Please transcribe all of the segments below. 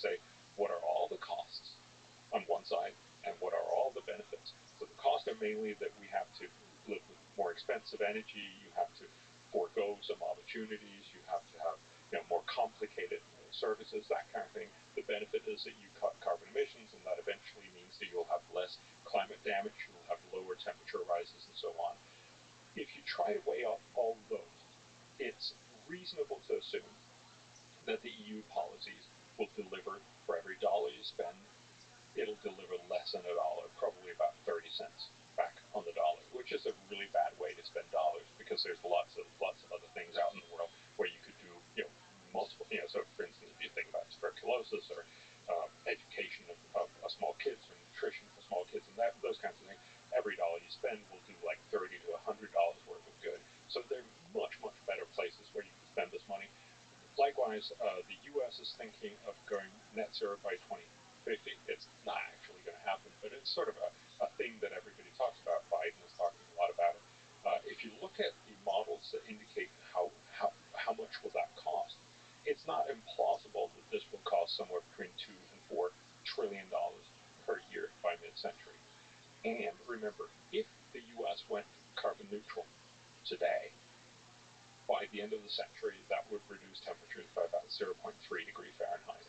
say, what are all the costs on one side, and what are all the benefits? So the costs are mainly that we have to live with more expensive energy, you have to forego some opportunities, you have to have more complicated services, that kind of thing. The benefit is that you cut carbon emissions, and that eventually means that you'll have less climate damage, you'll have lower temperature rises, and so on. If you try to weigh up all of those, it's reasonable to assume that the EU policies will deliver for every dollar you spend, it'll deliver less than a dollar, probably about 30 cents back on the dollar, which is a really bad way to spend dollars, because there's lots of other things out in the world where you could do multiple, so for instance, if you think about tuberculosis or education of small kids or nutrition for small kids and those kinds of things, every dollar you spend will do like $30 to $100 worth of good. So there are much better places where you can spend this money. Likewise, the U.S. is thinking of going net zero by 2050. It's not actually going to happen, but it's sort of a thing that everybody talks about. Biden is talking a lot about it. If you look at the models that indicate how much will that cost, it's not implausible that this will cost somewhere between $2 and $4 trillion per year by mid-century. And remember, if the U.S. went carbon neutral today, by the end of the century, that would reduce temperatures by about 0.3 degrees Fahrenheit.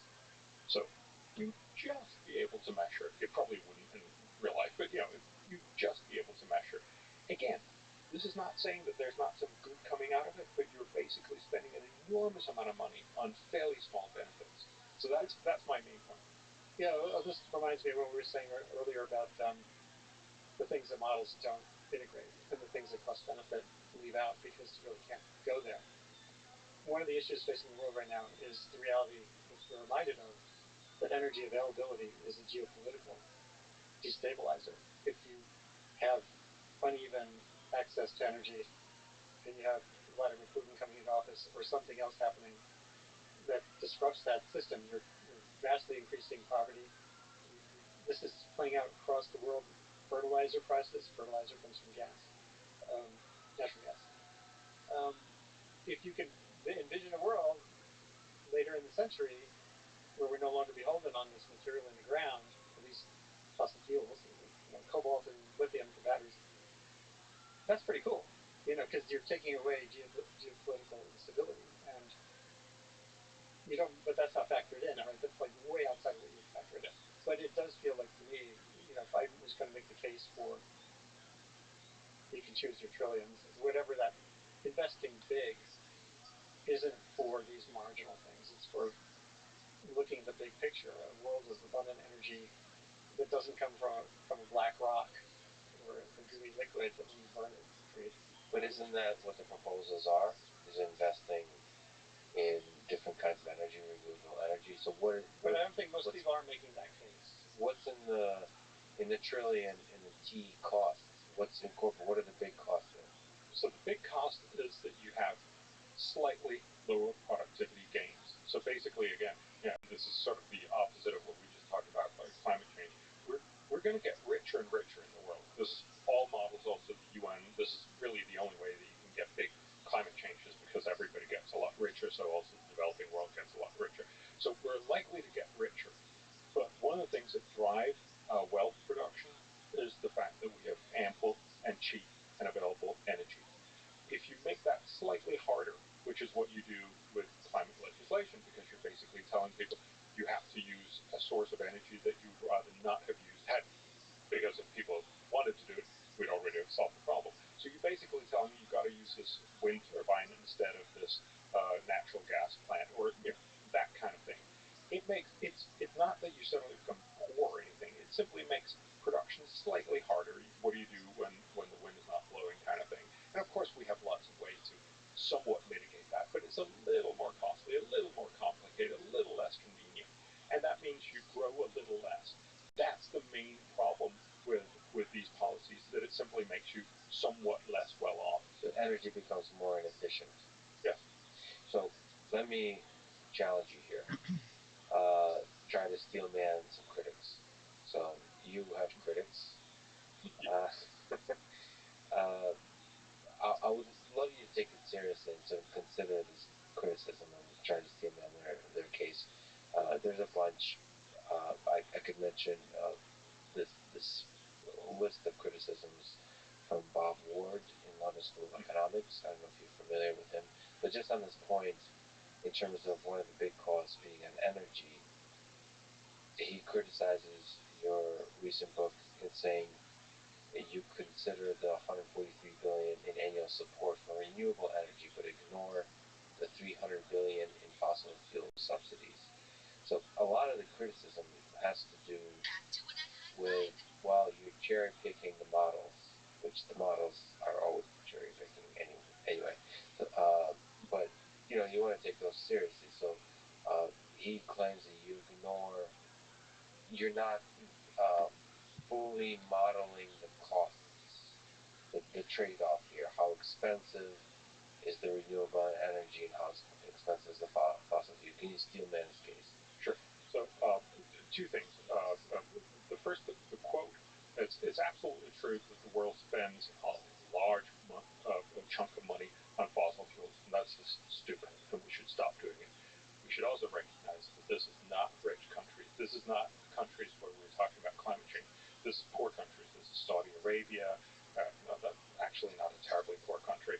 So you'd just be able to measure, it probably wouldn't in real life, but you'd just be able to measure. Again, this is not saying that there's not some good coming out of it, but you're basically spending an enormous amount of money on fairly small benefits. So that's my main point. Yeah, well, this reminds me of what we were saying earlier about the things that models don't integrate and the things that cost benefit leave out because you really can't go there. One of the issues facing the world right now is the reality, which we're reminded of, that energy availability is a geopolitical destabilizer. If you have uneven access to energy and you have Vladimir Putin coming into office or something else happening that disrupts that system, you're vastly increasing poverty. This is playing out across the world. Fertilizer prices, fertilizer comes from gas, natural gas. If you can envision a world later in the century where we're no longer beholden on this material in the ground, at least fossil fuels, cobalt and lithium for batteries, that's pretty cool, because you're taking away geopolitical instability, and you don't. But that's not factored in, right? That's like way outside of what you factored in. But it does feel like to me, if I was going to make the case for you can choose your trillions, whatever that investing big isn't for these marginal things. It's for looking at the big picture, a world of abundant energy that doesn't come from a black rock or a gooey liquid that when you burn it creates. But isn't that what the proposals are? Is investing in different kinds of energy, renewable energy. So but I don't think most people are making that case. What's in the trillion in the T costs? What's incorporated? What are the big costs there? So the big cost is that you have slightly lower productivity gains. So basically, again, this is sort of the opposite of what we just talked about climate change. We're going to get richer and richer in the world. This is all models, also the UN. This is really the only way that you can get big climate changes, because everybody gets a lot richer, so also the developing world gets a lot richer. So we're likely to get richer. But one of the things that drive wealth production is the fact that we have ample and cheap and available energy. If you make that slightly harder, which is what you do with climate legislation, because you're basically telling people you have to use a source of energy that you'd rather not have used, because if people wanted to do it, we'd already have solved the problem. So you're basically telling me you've got to use this wind turbine instead of this natural gas plant, or that kind of thing. It's not that you suddenly become poor or anything. It simply makes production slightly harder. What do you do when the wind is not blowing, kind of thing? And of course, we have lots of ways to somewhat mitigate that, but it's a little more costly, a little more complicated, a little less convenient, and that means you grow a little less. That's the main problem with these policies, that it simply makes you somewhat less well off. So energy becomes more inefficient. Yes. So let me challenge you here. Try to steel man some critics. So you have critics. I would love you to take it seriously and sort of consider this criticism and try to steel man their case. There there's a bunch. I could mention this list of criticisms from Bob Ward in London School of Economics. I don't know if you're familiar with him, but just on this point, in terms of one of the big costs being on energy, he criticizes your recent book in saying you consider the 143 billion in annual support for renewable energy, but ignore the 300 billion in fossil fuel subsidies. So a lot of the criticism has to do with, while you're cherry picking the models, which the models are always cherry picking anyway. So, but you want to take those seriously. So he claims that you're not fully modeling the costs, the trade-off here. How expensive is the renewable energy and how expensive is the fossil fuel? Can you steel man's case? Sure. So two things. The first, the quote. It's absolutely true that the world spends a large chunk of money on fossil fuels, and that's just stupid, and we should stop doing it. We should also recognize that this is not rich countries. This is not countries where we're talking about climate change. This is poor countries. This is Saudi Arabia. Actually, not a terribly poor country.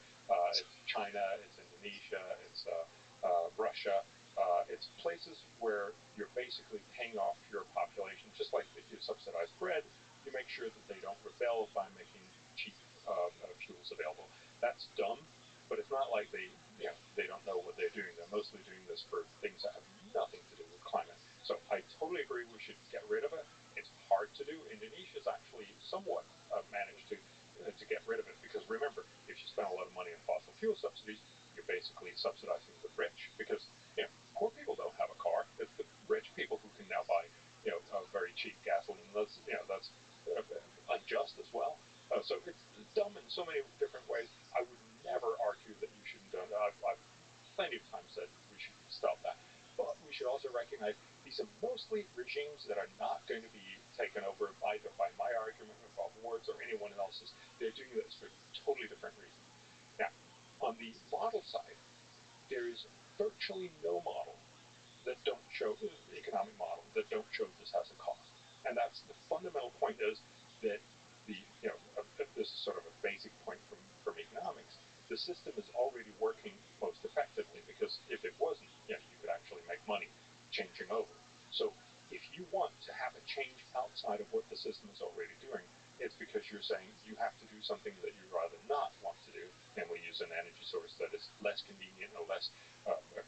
It's China. It's Indonesia. It's Russia. It's places where you're basically paying off your population, just like if you subsidize bread, you make sure that they don't rebel by making cheap fuels available. That's dumb, but it's not like they don't know what they're doing. They're mostly doing this for things that have nothing to do with climate. So I totally agree we should get rid of it. It's hard to do. Indonesia's actually somewhat managed to get rid of it, because remember, if you spend a lot of money on fossil fuel subsidies, you're basically subsidizing the rich, because poor people don't have a car. It's the rich people who can now buy very cheap gasoline. That's unjust as well. So it's dumb in so many different ways. I would never argue that you shouldn't do it. I've plenty of times said we should stop that. But we should also recognize these are mostly regimes that are not going to be taken over either by my argument or Bob Ward's or anyone else's. They're doing this for totally different reasons. Now, on the model side, there is virtually no model that don't show economic model that don't show this has a cost. And that's the fundamental point, is that this is sort of a basic point from economics. The system is already working most effectively, because if it wasn't, you could actually make money changing over. So if you want to have a change outside of what the system is already doing, it's because you're saying you have to do something that you rather not want to do, and we use an energy source that is less convenient or less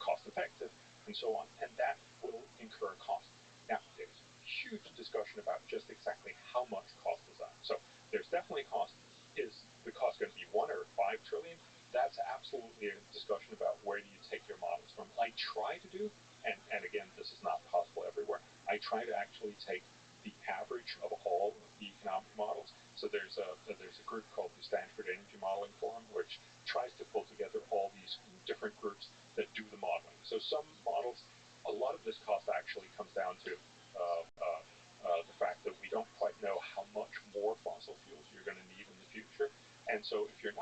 cost effective, and so on, and that will incur cost. Now, there's huge discussion about just exactly how much cost is that. So there's definitely cost. Is the cost going to be 1 or 5 trillion? That's absolutely a discussion about where do you take your models from. I try to do, and again, this is not possible everywhere, I try to actually take the average of all of the economic models. So there's a group called the Stanford Energy Modeling Forum, which tries to pull together all these different groups that do the modeling. So some models, a lot of this cost actually comes down to the fact that we don't quite know how much more fossil fuels you're going to need in the future. And so if your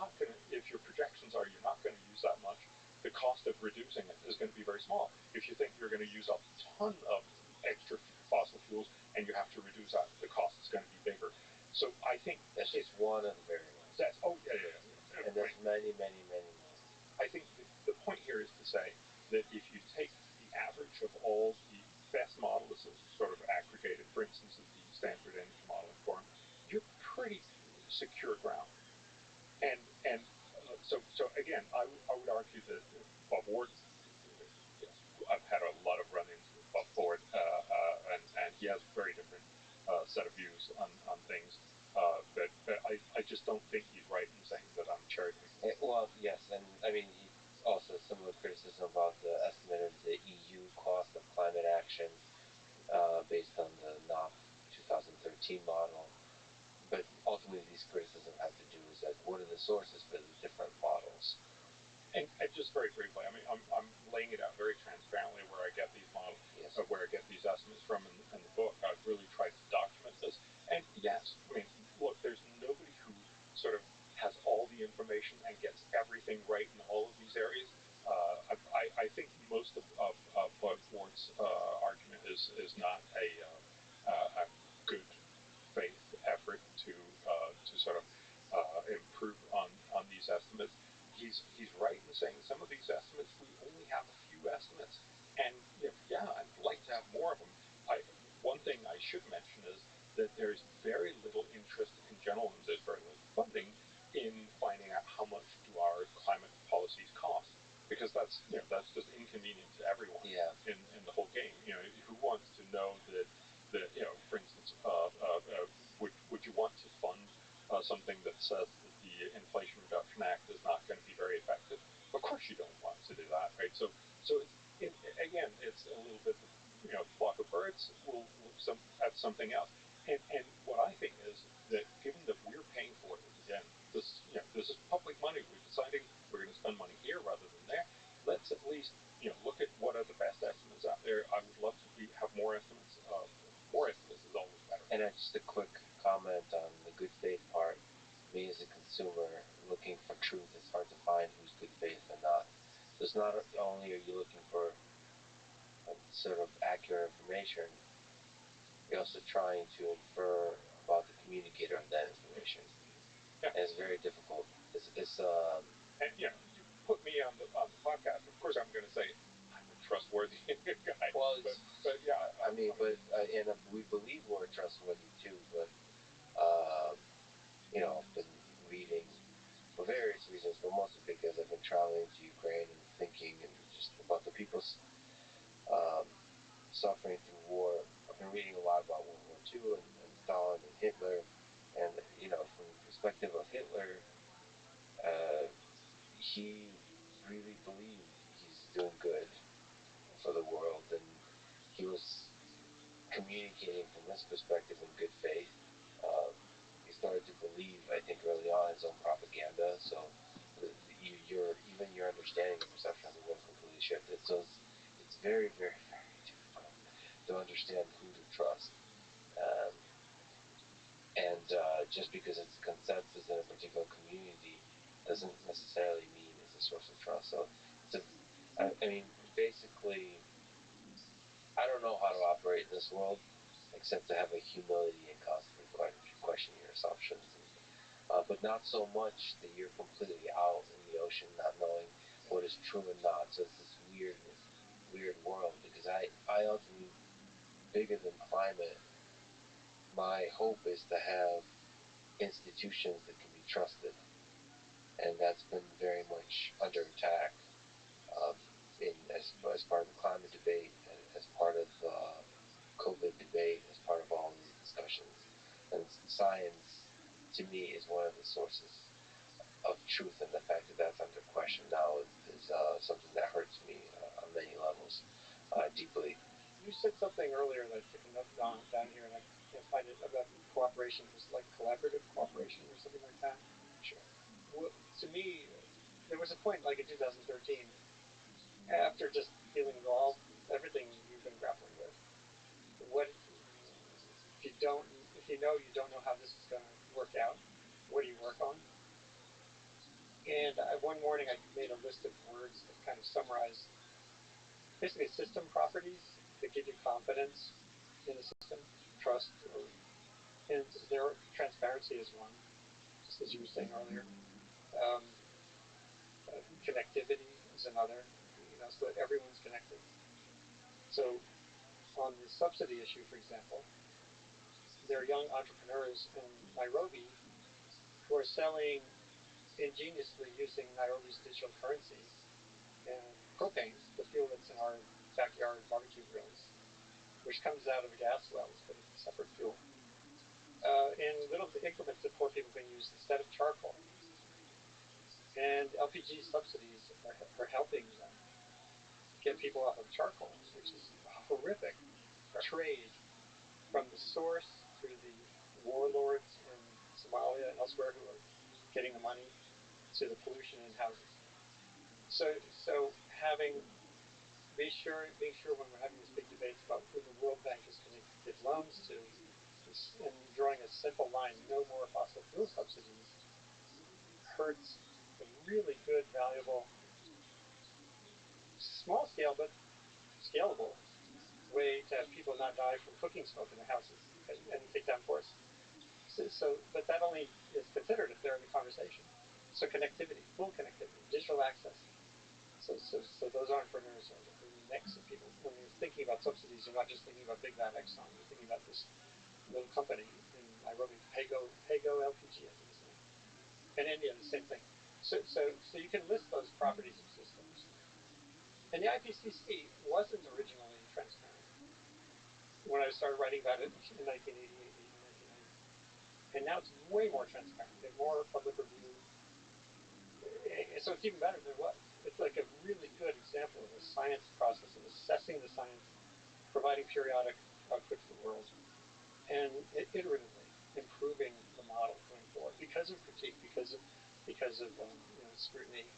projections are you're not going to use that much, the cost of reducing it is going to be very small. If you think you're going to use a ton of extra fossil fuels and you have to reduce that, the cost is going to be bigger. So I think that's just one of the variables. Yeah. And there's many, many, many more. I think the point here is to say that if you take the average of all the best models, sort of aggregated, for instance, at the Stanford Energy Modeling Forum, you're pretty secure ground. And so again, I would argue that Bob Ward, I've had a lot of run-ins with Bob Ward, and he has a very different set of views on things. But I just don't think he's right in saying that I'm cherry picking. Well, yes, and I mean, he also similar criticism about the estimate of the EU cost of climate action based on the NOC 2013 model. But ultimately, these criticisms have to do with, like, what are the sources for the different models? And just very briefly, I mean, I'm only are you looking for sort of accurate information, you're also trying to infer about the communicator of that information. Yeah. And it's very difficult. It's and you put me on the podcast. Of course, I'm going to say I'm a trustworthy guy. Well, but yeah, and we believe we're trustworthy too. But I've been reading for various reasons, but mostly because I've been traveling to Ukraine and thinking and just about the people's suffering through war. I've been reading a lot about World War II and Stalin and Hitler, and from the perspective of Hitler, he really believed he's doing good for the world, and he was communicating from his perspective in good faith. He started to believe, I think, early on his own propaganda. So your understanding and perception of the world completely shifted. So it's very, very, very difficult to understand who to trust. And just because it's consensus in a particular community doesn't necessarily mean it's a source of trust. So basically, I don't know how to operate in this world except to have a humility and constantly question your assumptions. But not so much that you're completely out in the ocean, not knowing what is true and not. So it's this weird world, because I ultimately, bigger than climate, my hope is to have institutions that can be trusted, and that's been very much under attack as part of the climate debate, as part of the COVID debate, as part of all these discussions. And science, to me, is one of the sources of truth, and the fact that that's under question now is something that hurts me on many levels, deeply. You said something earlier that I took a note down here, and I can't find it, about cooperation. It was like collaborative cooperation or something like that. Sure. Well, to me, there was a point, like in 2013, after just feeling everything you've been grappling with. What if you you don't know how this is going to work out? What do you work on? And one morning I made a list of words that kind of summarize basically system properties that give you confidence in the system, trust, and transparency is one, just as you were saying earlier. Connectivity is another, so that everyone's connected. So on the subsidy issue, for example, there are young entrepreneurs in Nairobi who are selling ingeniously, using Nairobi's digital currency, propane, the fuel that's in our backyard barbecue grills, which comes out of the gas wells, but it's a separate fuel, in little increments that poor people can use instead of charcoal. And LPG subsidies are helping them get people off of charcoal, which is a horrific trade from the source through the warlords in Somalia and elsewhere who are getting the money to the pollution in houses. So being sure when we're having these big debates about who the World Bank is going to give loans to, and drawing a simple line, no more fossil fuel subsidies, hurts a really good, valuable, small scale but scalable way to have people not die from cooking smoke in their houses and take down forests. But that only is considered if they're in the conversation. So connectivity, full connectivity, digital access. So those entrepreneurs are the mix of people. When you're thinking about subsidies, you're not just thinking about Big Bad Exxon. You're thinking about this little company in Nairobi, Pago LPG, I think is the name. And India, the same thing. So you can list those properties of systems. And the IPCC wasn't originally transparent when I started writing about it in 1988, 1990. And now it's way more transparent. They have more public review. So it's even better than it was. It's like a really good example of a science process of assessing the science, providing periodic output to the world, and iteratively improving the model going forward because of critique, because of scrutiny,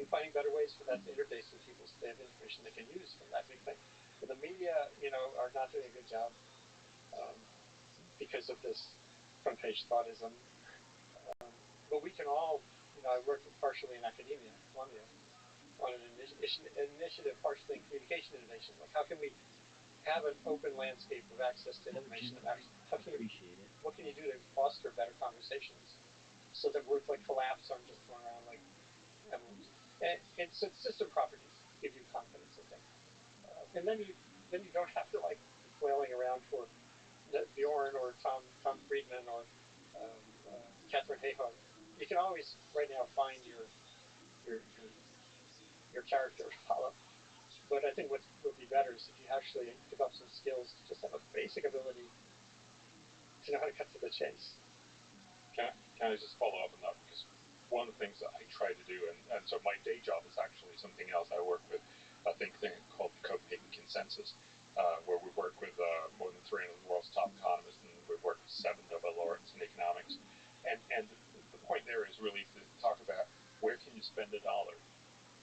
and finding better ways for that to interface with people so they have information they can use from that big thing. But the media, are not doing a good job because of this front page thoughtism. But we can all, I work partially in academia at Columbia, on an initiative partially in communication innovation. Like, how can we have an open landscape of access to information? What can you do to foster better conversations so that words like collapse aren't just thrown around like emblems? And so system properties give you confidence, I think. And then you don't have to like be flailing around for Bjorn or Tom Friedman or Catherine Hayhoe. You can always right now find your your your character to follow. But I think what would be better is if you actually develop some skills to just have a basic ability to know how to cut to the chase. Can I just follow up on that? Because one of the things that I try to do, and so my day job is actually something else. I work with a think tank called the Copenhagen Consensus, where we work with more than 300 of the world's top economists, and we work with 7 Nobel laureates in economics. And the point there is really to talk about where can you spend a dollar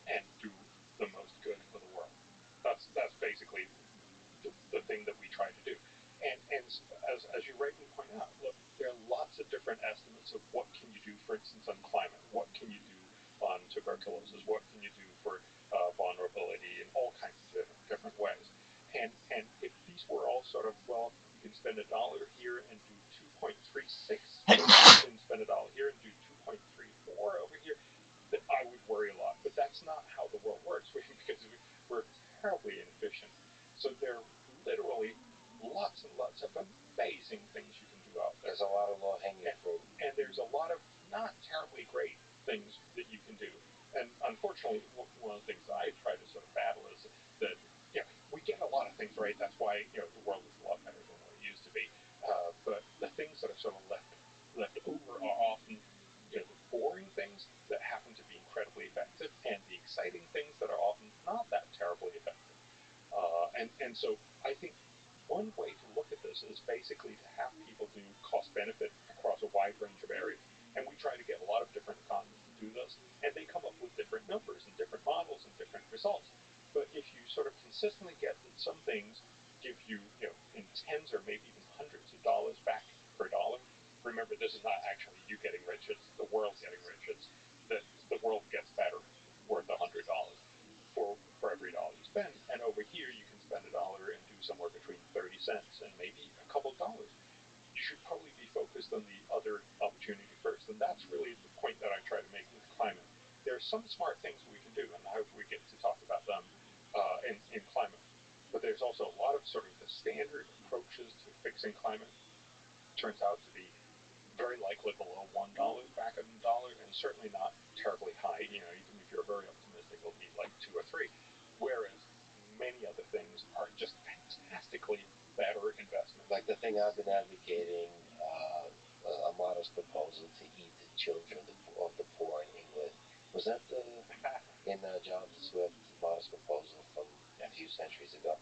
and do the most good for the world. That's basically the thing that we try to do. And as you rightly point out, look, there are lots of different estimates of what can you do, for instance, on climate, what can you do on tuberculosis, what can you do for vulnerability in all kinds of different ways. And if these were all sort of, well, you can spend a dollar here and do 2.36, you can spend a dollar here and do 2.34 over here, that I would worry a lot. But that's not how the world works, because we're terribly inefficient. So there are literally lots and lots of amazing things you can do out there. There's a lot of low-hanging fruit. And there's a lot of not terribly great things that you can do. And unfortunately, one of the things that I try to sort of battle is that, we get a lot of things right. That's why, the world is a lot better than what it used to be. But the things that are sort of left over are often, the boring things that happen to be incredibly effective, and the exciting things that are often not that terribly effective. And so I think one way to look at this is basically to have people do cost benefit across a wide range of areas. And we try to get a lot of different economists to do this, and they come up with different numbers and different models and different results. But if you sort of consistently get that some things give you, in tens or maybe even hundreds of dollars back per dollar, remember, this is not actually you getting rich, it's the world getting rich. It's that the world gets better, worth $100 for every dollar you spend. And over here, you can spend a dollar and do somewhere between 30 cents and maybe a couple of dollars. You should probably be focused on the other opportunity first. And that's really the point that I try to make with climate. There are some smart things we can do, and I hope we get to talk about them in climate. But there's also a lot of sort of the standard approaches to fixing climate turns out to be very likely below $1 back in the dollar, and certainly not terribly high. Even if you're very optimistic, it'll be like 2 or 3. Whereas many other things are just fantastically better investments. Like the thing I've been advocating, a modest proposal to eat the children of the poor in England. Was that in Jonathan Swift's modest proposal from a few centuries ago?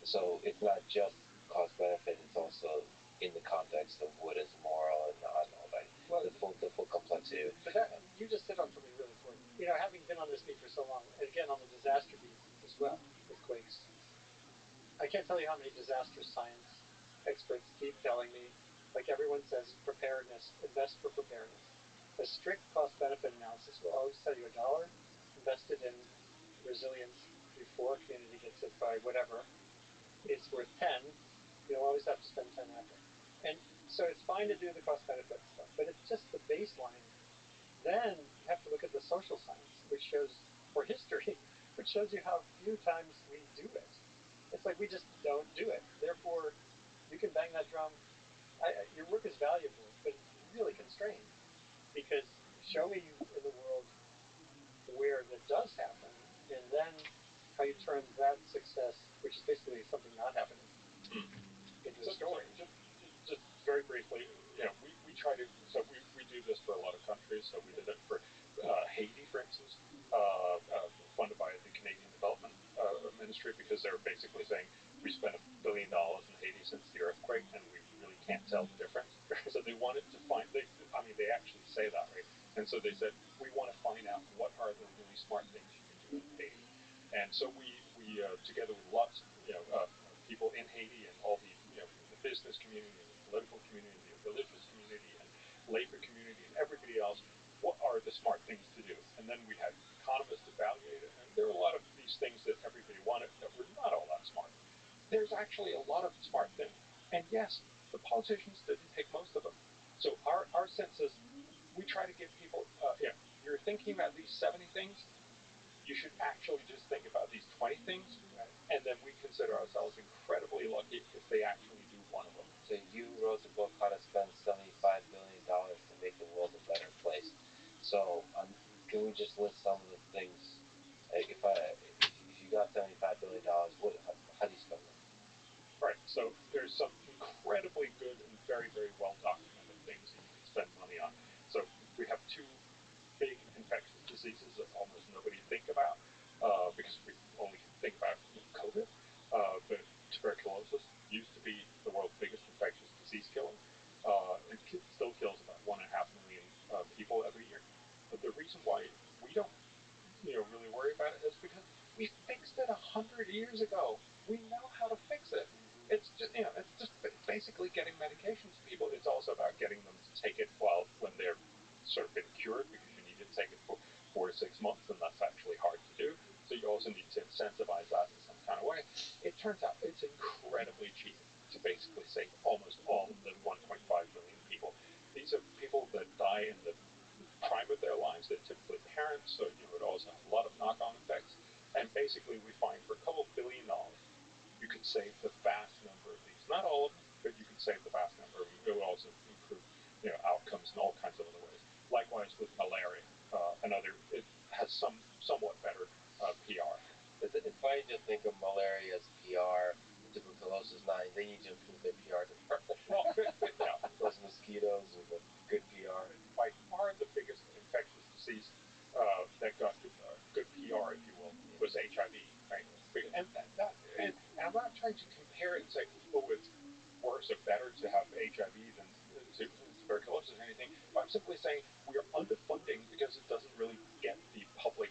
So it's not just cost benefit; it's also in the context of what is moral and not, all that. Well, the full complexity. But you just hit on something really important. Having been on this beat for so long, and again on the disaster beat as well with quakes, I can't tell you how many disaster science experts keep telling me, like everyone says, preparedness, invest for preparedness. A strict cost-benefit analysis will always tell you a dollar invested in resilience before a community gets hit by whatever is worth 10. You'll always have to spend 10 after. And so it's fine to do the cost-benefit stuff, but it's just the baseline. Then you have to look at the social science, which shows, or history, which shows you how few times we do it. It's like we just don't do it. Therefore, you can bang that drum. Your work is valuable, but it's really constrained, because show me in the world where that does happen, and then how you turn that success, which is basically something not happening, into a story. Just very briefly, we try to, so we do this for a lot of countries. So we did it for Haiti, for instance, funded by the Canadian Development Ministry, because they're basically saying we spent $1 billion in Haiti since the earthquake, and we really can't tell the difference. So they wanted to they actually say that, right? And so they said, we want to find out what are the really smart things you can do in Haiti. And so we together with lots of people in Haiti and all the the business community and the political community and the religious community and labor community and everybody else, what are the smart things to do? And then we had economists evaluate it, and there are a lot of these things that everybody wanted that were not all that smart. There's actually a lot of smart things. And yes, the politicians didn't pick most of them. So our sense is we try to give people, you're thinking about these 70 things, you should actually just think about these 20 things, Right. and then we consider ourselves incredibly lucky if they actually do one of them. So you wrote the book How to Spend $75 billion to Make the World a Better Place. So can we just list some of the things? If you got $75 billion, how do you spend it? All right, so there's some incredibly good and very, very well documented things that you can spend money on. So we have two big infectious diseases that almost nobody think about because we only think about COVID. But tuberculosis used to be the world's biggest infectious disease killer. It still kills about 1.5 million people every year. But the reason why we don't really worry about it is because we fixed it 100 years ago. We know how to fix it. It's just basically getting medications to people. It's also about getting them to take it when they're sort of been cured, because you need to take it for 4 to 6 months, and that's actually hard to do. So you also need to incentivize that in some kind of way. It turns out it's incredibly cheap to basically save almost all of the 1.5 million people. These are people that die in the prime of their lives. They're typically parents, so it also has a lot of knock-on effects. And basically, we find for a couple $1 billion, you could save the vast number of these. Not all of them, but you could save the vast number of them. It would also improve outcomes in all kinds of other ways. Likewise with malaria, it has somewhat better PR. It's funny to think of malaria as PR, tuberculosis not. They need to improve their PR department. Well, Those mosquitoes and the good PR. By far the biggest infectious disease that got good PR, if you will, was HIV, right? And I'm not trying to compare it and say, oh, it's worse or better to have HIV than tuberculosis or anything. But I'm simply saying we are underfunding because it doesn't really get the public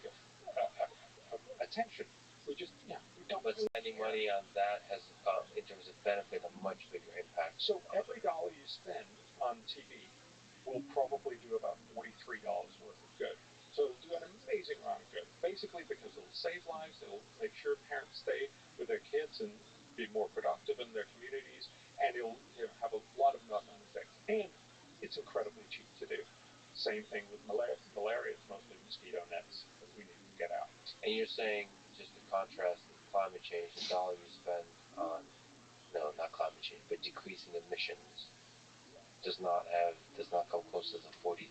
attention. We don't. But spending money on that has, in terms of benefit, a much bigger impact. So every dollar you spend on TV will probably do about $43 worth of good. So it'll do an amazing amount of good, basically because it'll save lives, it'll make sure parents stay with their kids and be more productive in their communities, and it'll have a lot of knock-on effects. And it's incredibly cheap to do. Same thing with malaria. Malaria is mostly mosquito nets that we need to get out. And you're saying, just to contrast with climate change, the dollar you spend on, no, not climate change, but decreasing emissions does not come close to the $43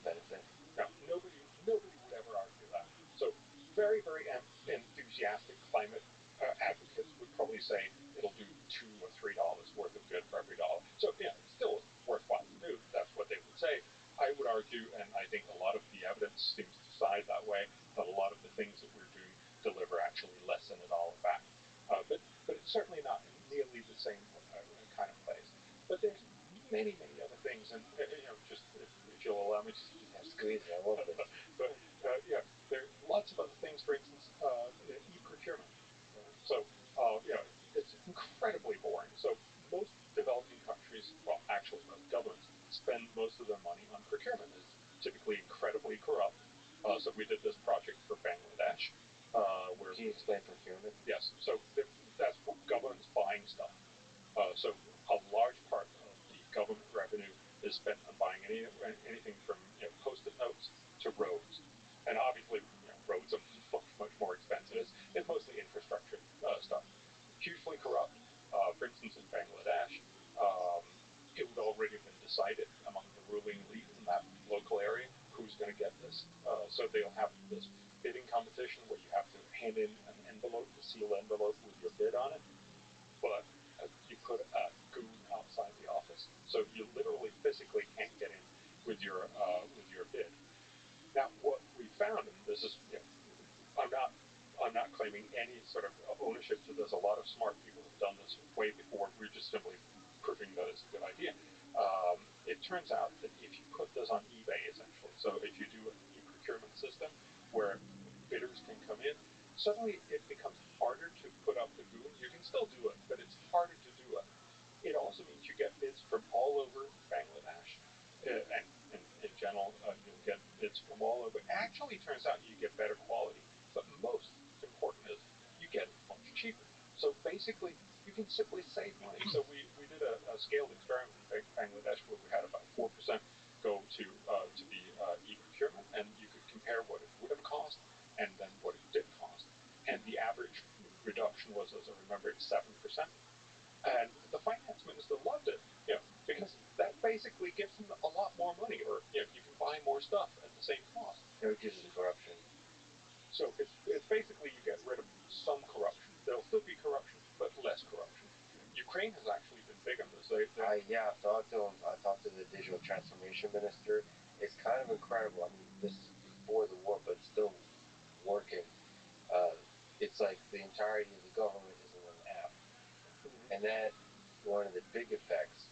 benefit. No, nobody would ever argue that. So very, very enthusiastic climate advocates would probably say it'll do $2 or $3 worth of good for every dollar. So it's still worthwhile to do. That's what they would say. I would argue, and I think a lot of the evidence seems to side that way, that a lot of the things that we're doing deliver actually less than a dollar back. But it's certainly not nearly the same kind of place. But there's many, many other things, and just if you'll allow me to squeeze it, I love it. But there are lots of other things. For instance, e-procurement. So it's incredibly boring. So most developing countries, well, actually most governments, spend most of their money on procurement. It's typically incredibly corrupt. So we did this project for Bangladesh. Can you explain procurement? Yes. So that's governments buying stuff. So a large part of the government revenue is spent on buying anything from post-it notes to roads. And obviously, roads are much more expensive. It's mostly infrastructure stuff. Hugely corrupt. For instance, in Bangladesh, it would already have been decided among the ruling elite in that local area who's going to get this. So they'll have this bidding competition where you have to hand in an envelope, a sealed envelope with your bid on it. But you put a goon outside the office, so you literally physically can't get in with your bid. Now, what we found, and this is, I'm not claiming any sort of ownership to this. A lot of smart people have done this way before. We're just simply proving that it's a good idea. It turns out that if you put this on eBay, essentially, so if you do an e-procurement system where bidders can come in, suddenly it becomes harder to put up the goon. You can still do it, but it's harder to do it. It also means you get bids from all over Bangladesh, and in general, you'll get bids from all over. Actually, it turns out you get better quality basically you can simply save money. So we did a scaled experiment in Bangladesh where we had about 4% go to be e-procurement, and you could compare what it would have cost and then what it did cost. And the average reduction was, as I remember, it's 7%. And the finance minister loved it, because that basically gives them a lot more money, or you can buy more stuff at the same cost. It reduces corruption. So it's basically you get rid of some corruption. There'll still be corruption, but less corruption. Ukraine has actually been big on this. I've talked to him. I talked to the digital transformation minister. It's kind of incredible. I mean, this is before the war, but still working. It's like the entirety of the government is in an app, and that one of the big effects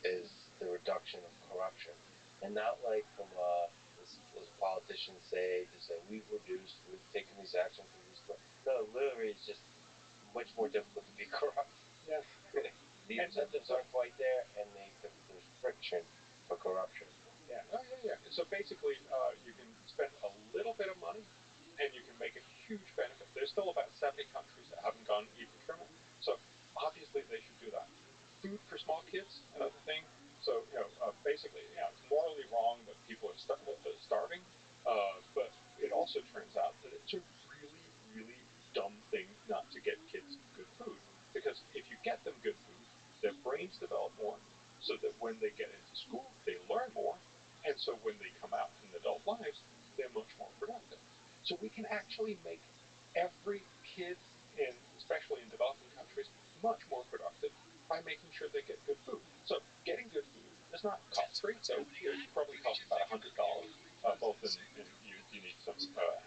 is the reduction of corruption, and not like from as politicians say to say we've taken these actions to reduce corruption. No, literally, it's just much more difficult to be corrupt. Yeah. The incentives aren't quite there, and there's friction for corruption. Yeah. Oh, yeah. So basically, you can spend a little bit of money, and you can make a huge benefit. There's still about 70 countries that haven't gone e-procurement, so obviously they should do that. Food for small kids, another thing. So basically, it's morally wrong that people are starving, but it also turns out that it's a really, really dumb thing not to get kids good food, because if you get them good food, their brains develop more, so that when they get into school, they learn more, and so when they come out in adult lives, they're much more productive. So we can actually make every kid, especially in developing countries, much more productive by making sure they get good food. So getting good food is not cost-free, so it probably costs about $100, both in you need some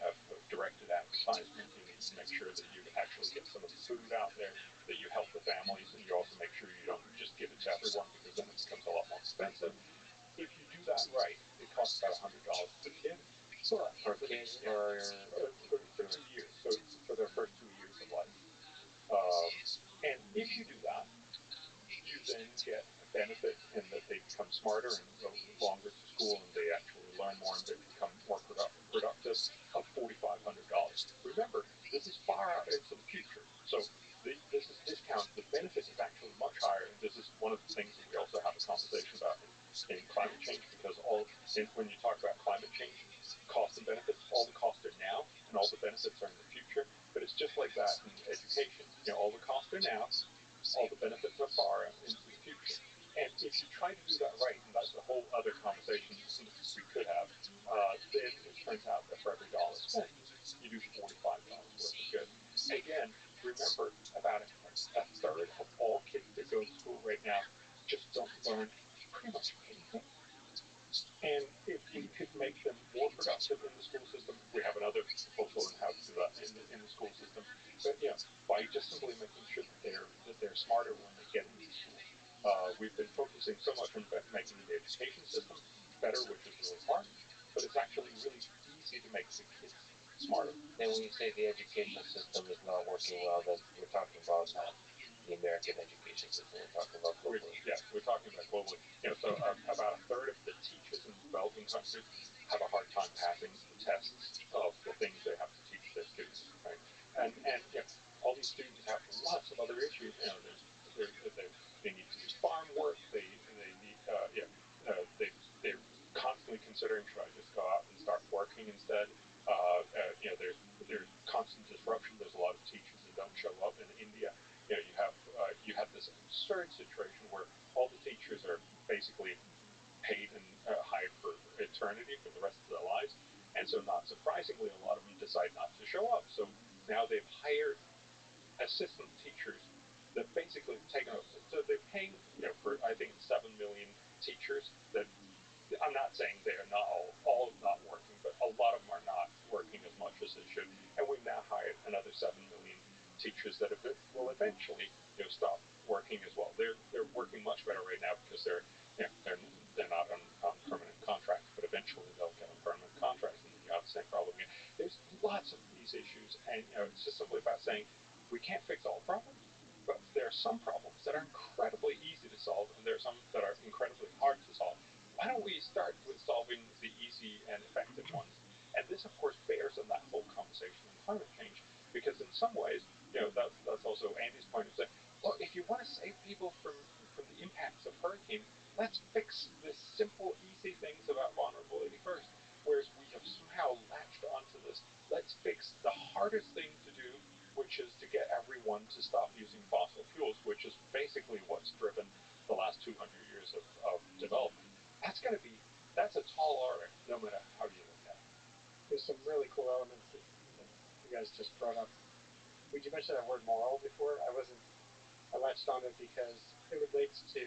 have directed advertisement, you need to make sure that you actually get some of the food out there, that you help the families, and you also make sure you don't just give it to everyone, because then it becomes a lot more expensive. If you do that right, it costs about $100 per kid. For 2 years, so for their first 2 years of life. And if you do that, you then get a benefit in that they become smarter and go longer to school, and they actually learn more and they become more productive, of $4,500. Remember, this is far out into the future, so this is discounted. The benefit is actually much higher, and this is one of the things that we also have a conversation about in climate change, because when you talk about climate change, cost and benefits, all the costs are now, and all the benefits are in the future. But it's just like that in education. All the costs are now, all the benefits are far into the future. And if you try to do that right, and that's a whole other conversation we could have, then it turns out that for every dollar spent, you do $45 worth of good. Again, remember, about a third of all kids that go to school right now just don't learn pretty much anything. And if we could make them more productive in the school system, we have another proposal on how to do that in the school system. But by just simply making sure that they're smarter when they get into school. We've been focusing so much on making the education system better, which is really hard, but it's actually really easy to make the kids smarter. And when you say the education system is not working well, then we're talking about not the American education system. We're talking about globally. We're talking about globally. So about a third of the teachers in developing countries have a hard time passing the tests of the things they have to teach their students, right? And all these students have lots of other issues. They need to do farm work. They're constantly considering, should I just go out and start working instead? There's constant disruption. There's a lot of teachers that don't show up in India. You have this absurd situation where all the teachers are basically paid and hired for eternity, for the rest of their lives, and so not surprisingly, a lot of them decide not to show up. So now they've hired assistant teachers that basically have taken over. So they're paying, for I think 7 million teachers. That I'm not saying they're not all not working, but a lot of them are not working as much as they should. And we've now hired another 7 million teachers that will eventually stop working as well. They're working much better right now because they're not on permanent contracts, but eventually they'll get on permanent contracts, and then you have the same problem again. There's lots of these issues, and it's just simply about saying we can't fix all problems, but there are some problems that are incredibly easy to solve, and there are some that are incredibly hard to solve. Why don't we start with solving the easy and effective ones? And this, of course, bears on that whole conversation on climate change, because in some ways, that's a also Andy's point is that, well, if you want to save people from the impacts of hurricanes, let's fix the simple, easy things about vulnerability first. Whereas we have somehow latched onto this, let's fix the hardest thing to do, which is to get everyone to stop using fossil fuels, which is basically what's driven the last 200 years of development. That's a tall order, no matter how you look at it. There's some really cool elements that you guys just brought up. Would you mention that word moral before? I latched on it because it relates to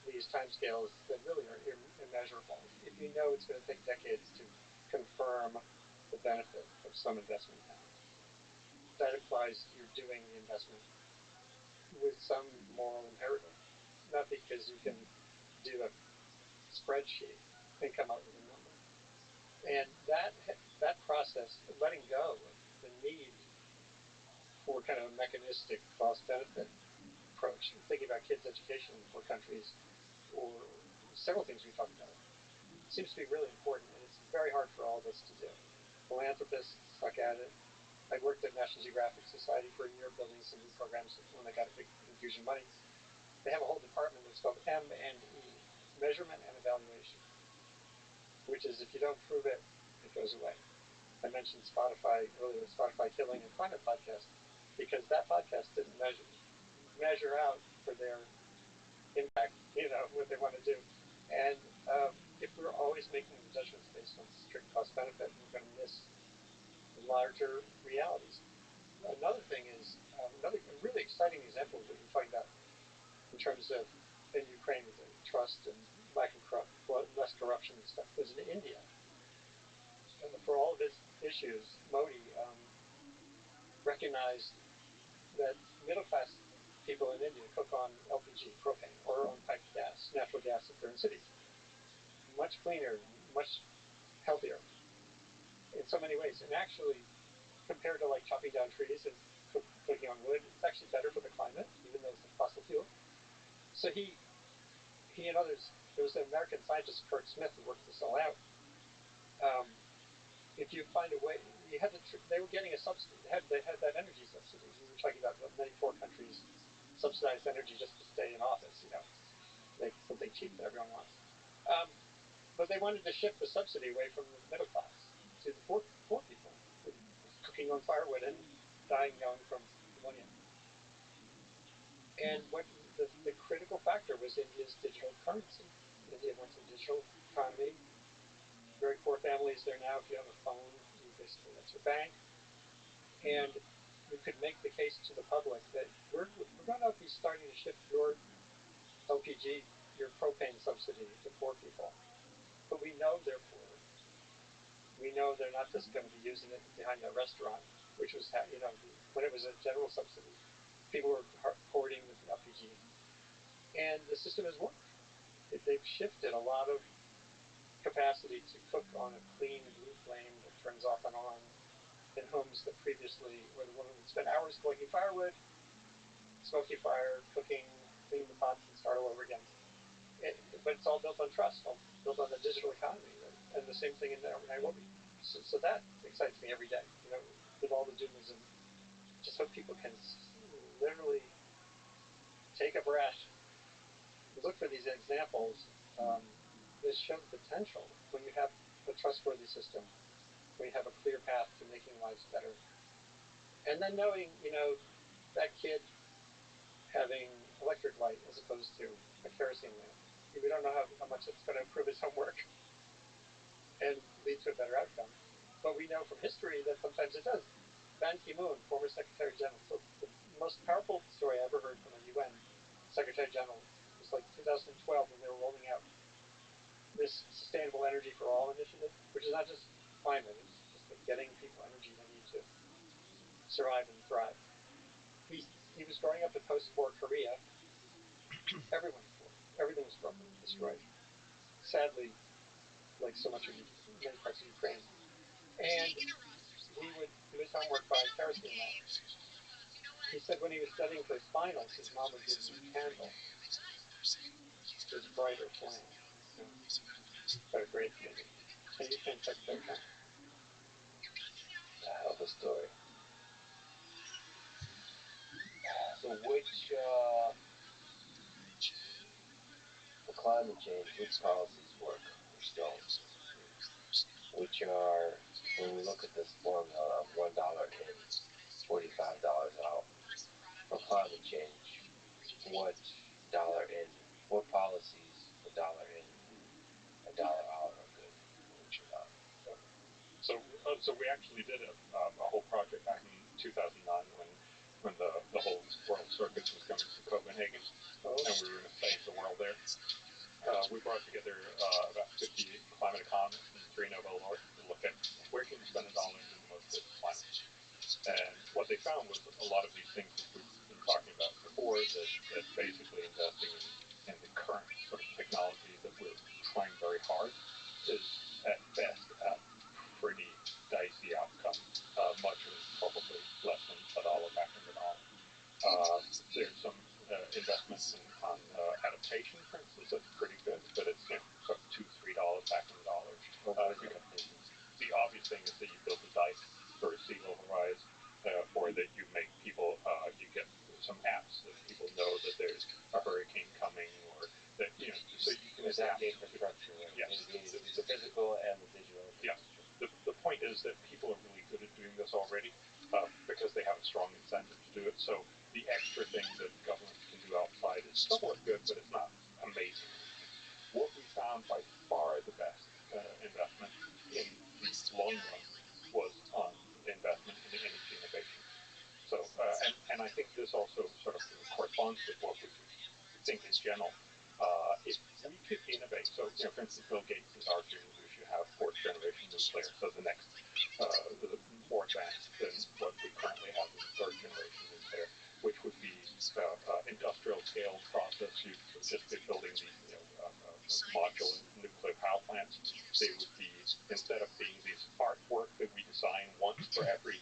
these timescales that really are immeasurable. If you know it's going to take decades to confirm the benefit of some investment now, that implies you're doing the investment with some moral imperative, not because you can do a spreadsheet and come up with a number. And that process, letting go of the need for kind of a mechanistic cost-benefit approach, thinking about kids' education in poor countries, or several things we talked about, seems to be really important, and it's very hard for all of us to do. Philanthropists suck at it. I worked at National Geographic Society for a year building some new programs when they got a big infusion of money. They have a whole department that's called M&E, Measurement and Evaluation, which is if you don't prove it, it goes away. I mentioned Spotify earlier, Spotify Killing a Climate podcast, because that podcast didn't measure out for their impact, what they want to do. And if we're always making the judgments based on strict cost-benefit, we're going to miss the larger realities. Another thing is, a really exciting example of what you're talking about in terms of in Ukraine with the trust and less corruption and stuff, was in India. For all of its issues, Modi recognized that middle-class people in India cook on LPG, propane, or on piped gas, natural gas if they're in cities. Much cleaner, much healthier in so many ways. And actually, compared to like chopping down trees and cooking on wood, it's actually better for the climate, even though it's a fossil fuel. So he and others, there was an American scientist, Kurt Smith, who worked this all out. If you find a way, they were getting a subsidy. They had that energy subsidy. We were talking about many poor countries subsidize energy just to stay in office, make something cheap that everyone wants. But they wanted to shift the subsidy away from the middle class to the poor people, cooking on firewood and dying young from pneumonia. And what the critical factor was India's digital currency. India went to digital economy. Very poor families there now. If you have a phone, that's your bank. And you could make the case to the public that we're going to be starting to shift your LPG, your propane subsidy to poor people. But we know they're poor. We know they're not just going to be using it behind the restaurant, which was, when it was a general subsidy. People were hoarding the LPG. And the system has worked. They've shifted a lot of capacity to cook on a clean blue flame that turns off and on in homes that previously where the woman would spend hours collecting firewood, smoky fire, cooking, clean the pots, and start all over again. But it's all built on trust, all built on the digital economy, and the same thing in Nairobi. So that excites me every day, with all the doomism. Just hope people can literally take a breath, look for these examples that show the potential when you have a trustworthy system, when you have a clear path to making lives better. And then knowing, that kid having electric light as opposed to a kerosene lamp. We don't know how much it's going to improve his homework and lead to a better outcome. But we know from history that sometimes it does. Ban Ki-moon, former Secretary General, so the most powerful story I ever heard from a UN Secretary General was like 2012 when they were rolling out this Sustainable Energy for All initiative, which is not just climate, it's just like getting people energy they need to survive and thrive. He was growing up in post-war Korea. Everyone was poor. Everything was broken, destroyed. Sadly, like so much of many parts of Ukraine. And he would do his homework by kerosene lamp. He said when he was studying for his finals, his mom would give him a candle. His brighter flame. What a great movie. And you can check that out. Hell of a story. climate change, which policies work, which don't, which are, when we look at this formula of $1 in, $45 out for climate change, what dollar in, what policies, a dollar in, a dollar out are good, which are not. So we actually did a whole project back in 2009 when the whole world circus was coming to Copenhagen, and we were going to save the world there. We brought together about 50 climate economists and 3 Nobel laureates to look at where can you spend a dollar and do the most good for climate. And what they found was a lot of these things which we've been talking about before, that basically investing in the current sort of technology that we're trying very hard is at best a pretty dicey outcome. Much of it's probably less than a dollar back in the dollar. There's some investments on adaptation, for instance, that's pretty good, but it's sort of $2-3 back in the dollar. The obvious thing is that you build a dike for a sea level rise, or that you make people, you get some apps that people know that there's a hurricane coming, or that, so you can adapt the infrastructure, right? Yes. The physical and the digital infrastructure. Yeah. The point is that people are really good at doing this already, because they have a strong incentive to do it. So the extra thing that governments can do outside is somewhat good, but it's not amazing. What we found by far the best investment in the long run was on investment in energy innovation. So, and I think this also sort of corresponds with what we think in general. If we could innovate, so, for instance, Bill Gates is arguing we should have 4th generation nuclear, so the next, more advanced than what we currently have in 3rd generation nuclear, which would be industrial scale process. You'd just be building these, modular nuclear power plants. They would be, instead of being these artwork that we design once for every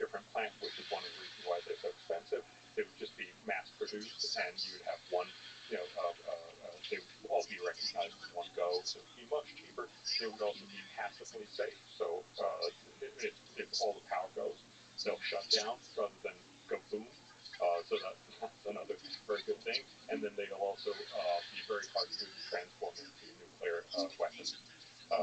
different plant, which is one of the reasons why they're so expensive, they would just be mass produced, and you would have one, they would all be recognized in one go, so it would be much cheaper. They would also be passively safe, so if all the power goes, they'll shut down rather than go boom. So that's another very good thing. And then they'll also be very hard to transform into nuclear weapons.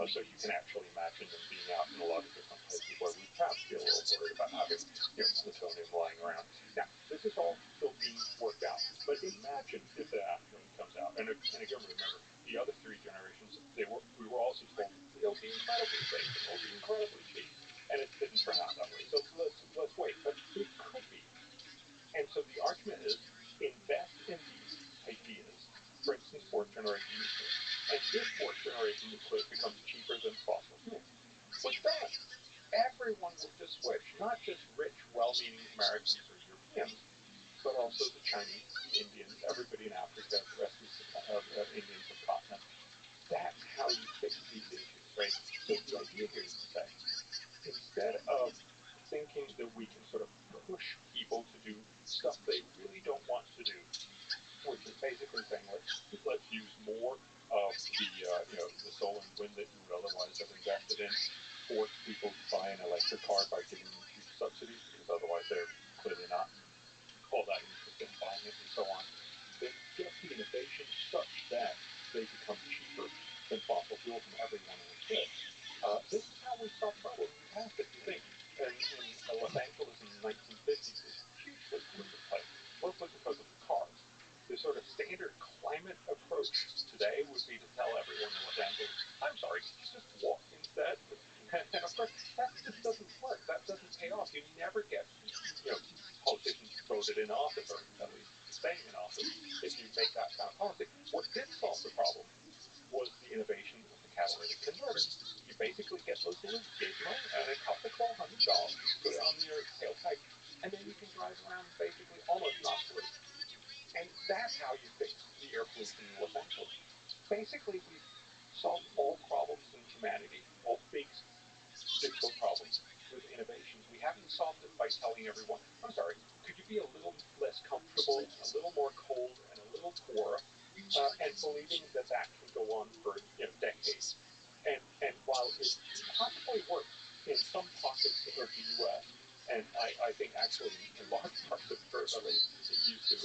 So you can actually imagine them being out in a lot of different places where we perhaps feel a little worried about having plutonium lying around. Now, this is all still being worked out. But imagine if that really comes out. And again, remember, the other 3 generations, we were also told it'll be incredibly safe, it'll be incredibly cheap. And it didn't turn out that way. So let's wait. But it could be. And so the argument is, invest in these ideas, for instance, 4th generation nuclear. And if 4th generation nuclear becomes cheaper than fossil fuel, we're done. Everyone will just switch, not just rich, well-meaning Americans or Europeans, but also the Chinese, the Indians, everybody in Africa, the rest of the Indian subcontinent. That's how you fix these issues, right? So the idea here is to say, instead of thinking that we can sort of push people to do stuff they really don't want to do, which is basically saying let's use more of the solar and wind that you would otherwise have invested in, force people to buy an electric car by giving them huge subsidies, because otherwise they're clearly not all that interested in buying it, and so on. Then get the innovation such that they become cheaper than fossil fuels and everyone will fit. This is how we solve problems in the past, if you think. In Los Angeles in the 1950s, it was hugely polluted place, mostly because of the cars. The sort of standard climate approach today would be to tell everyone in Los Angeles, I'm sorry, can you just walk instead? And of course, that just doesn't work. That doesn't pay off. You never get, politicians voted in office, or at least staying in office, if you make that kind of policy. What did solve the problem was the innovation of the catalytic converter. You basically get those little gizmo, and it costs like $1,200. You put it on your tailpipe, and then you can drive around basically almost not pollute. And that's how you fix the air pollution in Los Angeles. Basically, we've solved all problems in humanity, all big, difficult problems, with innovation. We haven't solved it by telling everyone, I'm sorry, could you be a little less comfortable, and a little more cold, and a little poorer, and believing that can go on for decades. And while it possibly works in some pockets of the U.S., and I think actually in large parts of Europe, at least it used to,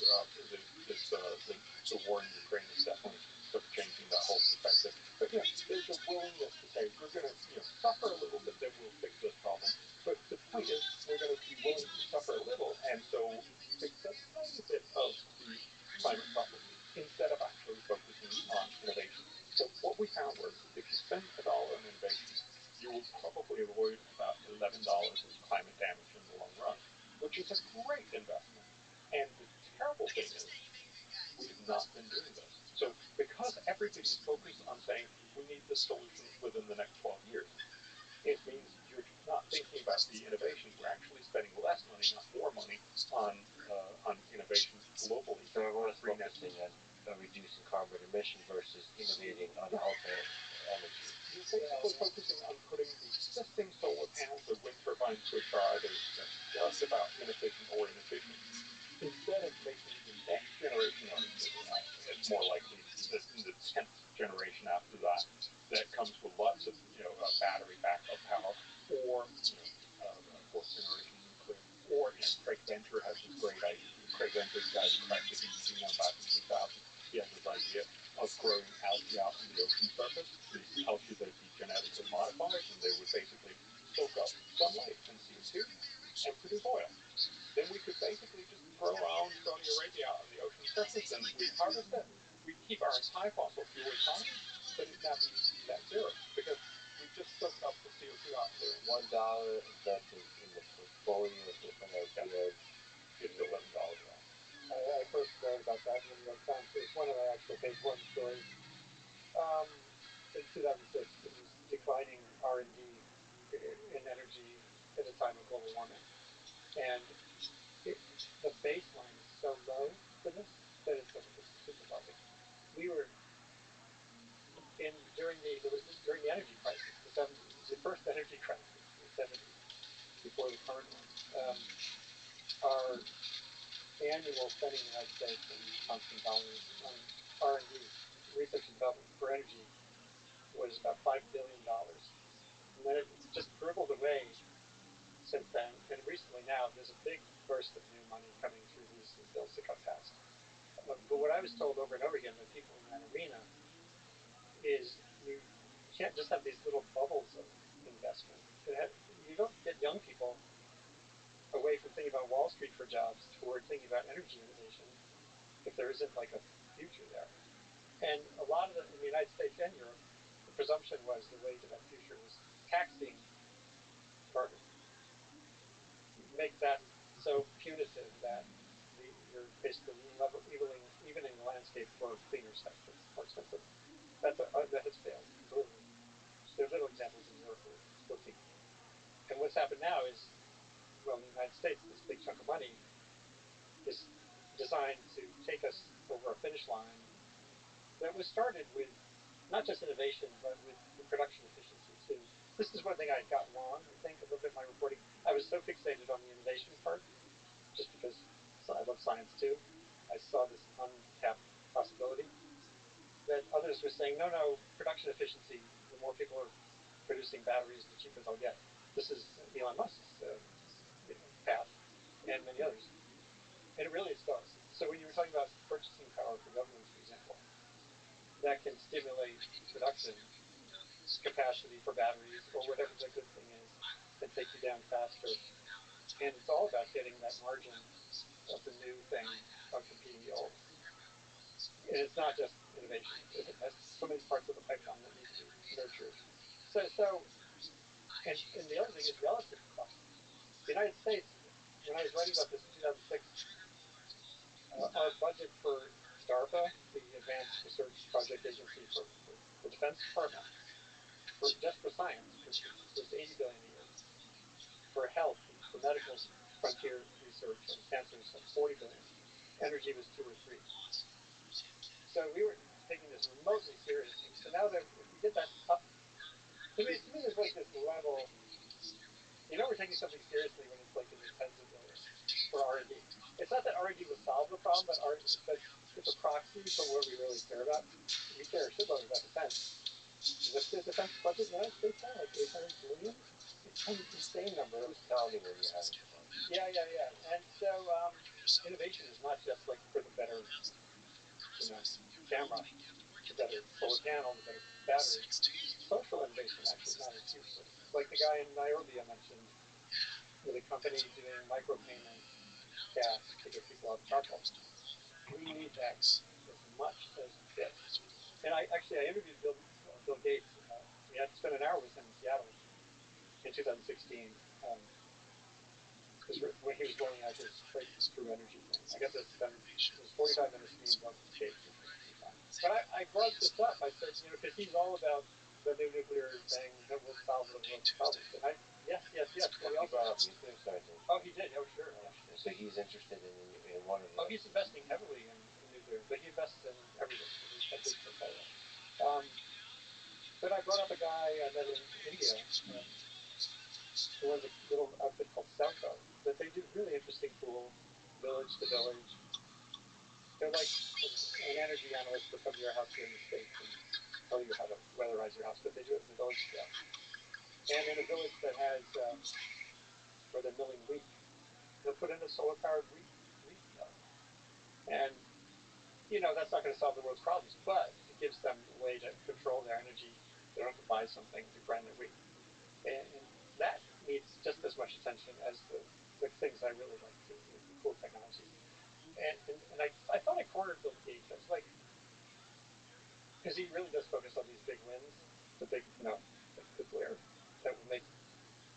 the war in Ukraine has definitely sort of changing that whole perspective. But there's a willingness to say we're going to suffer a little bit, then we'll fix this problem. But the point is we're going to be willing to suffer a little, and so fix a tiny bit of the climate problem instead of actually focusing on innovation. So what we found was if you spend $1 on innovation, you will probably avoid about $11 of climate damage in the long run, which is a great investment. And the terrible thing is we have not been doing this. So because everybody's focused on saying we need this solution within the next 12 years, it means you're not thinking about the innovation. We're actually spending less money, not more money, on innovation globally. So everyone's focusing on reducing carbon emission versus innovating on alternate energy. You're basically focusing on putting the existing solar panels or wind turbines, which are either just about inefficient or inefficient, instead of making the next generation, or it's more likely the 10th generation after that, that comes with lots of battery backup power, or fourth generation nuclear, or Craig Venter has this great idea. Craig Venter, the guy who cracked the deep genome back in 2000, he has this idea of growing algae out on the ocean surface. These algae that would be genetically modified, and they would basically soak up sunlight and CO2 and produce oil. Then we could basically just throw our own Saudi Arabia out on the ocean surface, and we'd harvest it. We'd keep our entire fossil fuel economy, but it'd now be net zero because we just soaked up the CO2 out there. $1 invested in the portfolio of different ideas. It's $11 now. I first read about that in the New York Times. It was one of my actual page one stories. In 2006, it was declining R&D in energy at a time of global warming, and the baseline is so low for this that it's super buzzing. We were during the energy crisis, the 70s, the first energy crisis, the 70s, before the current one. Our annual spending in the United States in constant dollars on R&D, research and development for energy, was about $5 billion. And then it just dribbled away since then. And recently now, there's a big burst of new money coming through these bills that got passed. But what I was told over and over again by people in that arena is you can't just have these little bubbles of investment. You don't get young people away from thinking about Wall Street for jobs toward thinking about energy innovation if there isn't like a future there. And a lot of in the United States and Europe, the presumption was the way to that future was taxing carbon. Make that so punitive that you're basically evening the landscape for cleaner stuff that's more expensive. That has failed completely. There are little examples in Europe where it's working. And what's happened now is, well, in the United States, this big chunk of money is designed to take us over a finish line that was started with not just innovation, but with the production efficiency too. This is one thing I got wrong, I think, a little bit in my reporting. I was so fixated on the innovation part, just because I love science too. I saw this untapped possibility that others were saying, no, production efficiency, the more people are producing batteries, the cheaper they'll get. This is Elon Musk's path, and many others. And it really is both. So when you were talking about purchasing power for governments, for example, that can stimulate production capacity for batteries or whatever the good thing is and take you down faster. And it's all about getting that margin of the new thing on competing the old. And it's not just innovation. It has so many parts of the pipeline that need to be nurtured. And the other thing is relative cost. The United States, when I was writing about this in 2006, our budget for DARPA, the Advanced Research Project Agency for the Defense Department, just for science, was $80 billion a year. For health, the medical frontier research on cancer was like $40 billion. Energy was 2 or 3. So we were taking this remotely seriously. So now that if we get that up, to me there's like this level. We're taking something seriously when it's like in the tens of billions for R&D. It's not that R&D will solve the problem, but it's a proxy for what we really care about. We care a shitload about defense. What's the defense budget in the United States now? Like $800 billion? It's some insane number. Who's counting when you're having fun? Yeah. And so innovation is not just like for the better, camera. the better solar panel, the better battery. Social innovation actually matters hugely. Like the guy in Nairobi I mentioned, with a company doing micropayment gas to get people off charcoal. We need that as much as this. And I interviewed Bill Gates. We had to spend an hour with him in Seattle in 2016. Because when he was rolling out his breakthrough energy thing, I got to spend it was 45 minutes with me and Bill Gates, which was pretty fun. But I brought this up. I said, because he's all about the new nuclear thing that will solve the world's problems. And yes. Well, he brought up nuclear science. Oh, he did. Oh, sure. Yeah. So he's interested in one of the. Oh, he's investing heavily in nuclear, but he invests in everything. He's a big portfolio. But I brought up a guy I met in India who runs a little outfit called Selco, that they do really interesting, cool village to village. They're like an energy analyst will come to your house here in the States and tell you how to weatherize your house, but they do it in the village scale. And in a village that has where they're milling wheat, they'll put in a solar-powered wheat mill. And that's not going to solve the world's problems, but it gives them a way to control their energy. They don't have to buy something to grind their wheat. And that needs just as much attention as the things I really like, the cool technologies. And I thought I cornered Bill Gates. I was like, because he really does focus on these big wins, the big, like nuclear, that will make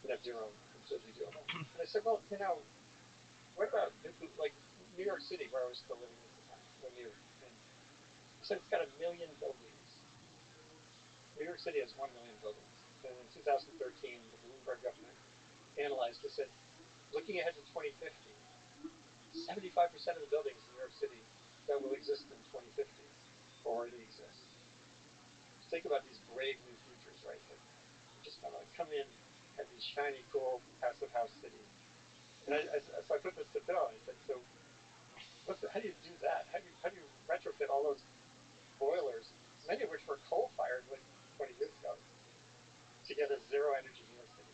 net zero completely doable. And I said, well, what about like New York City, where I was still living at the time, when you, and he said it's got 1 million buildings. New York City has 1 million buildings. And in 2013, the Bloomberg government analyzed it, said, looking ahead to 2050, 75% of the buildings in New York City that will exist in 2050 already exist. Think about these brave new futures, right? That are just going to come in, have these shiny, cool, passive house cities. And so I put this to Bill. I said, so how do you do that? How do you retrofit all those boilers, many of which were coal-fired like 20 years ago, to get a zero energy New York City?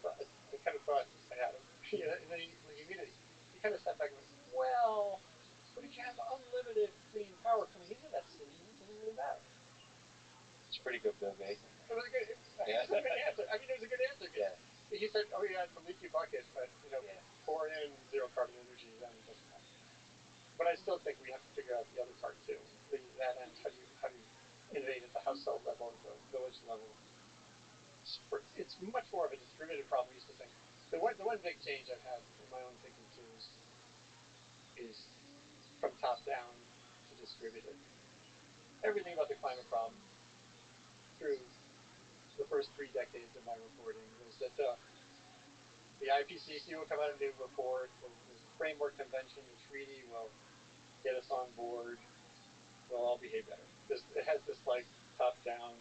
I kind of thought I had him. And then he kind of sat back and went, well, but if you have unlimited clean power coming into that city, it doesn't really matter. It's pretty good, Bill Gates. It was a good answer. I mean, it was a good answer. Yeah. He said, oh yeah, it's a leaky bucket, but pour in zero carbon energy, then it doesn't matter. But I still think we have to figure out the other part too. That end, how do you innovate at the household level, at the village level? It's much more of a distributed problem. We used to think the one big change I've had in my own thinking too is from top down to distributed. Everything about the climate problem through the first 3 decades of my reporting was that the IPCC will come out with a new report, the framework convention, the treaty will get us on board, we'll all behave better. It has this like top down,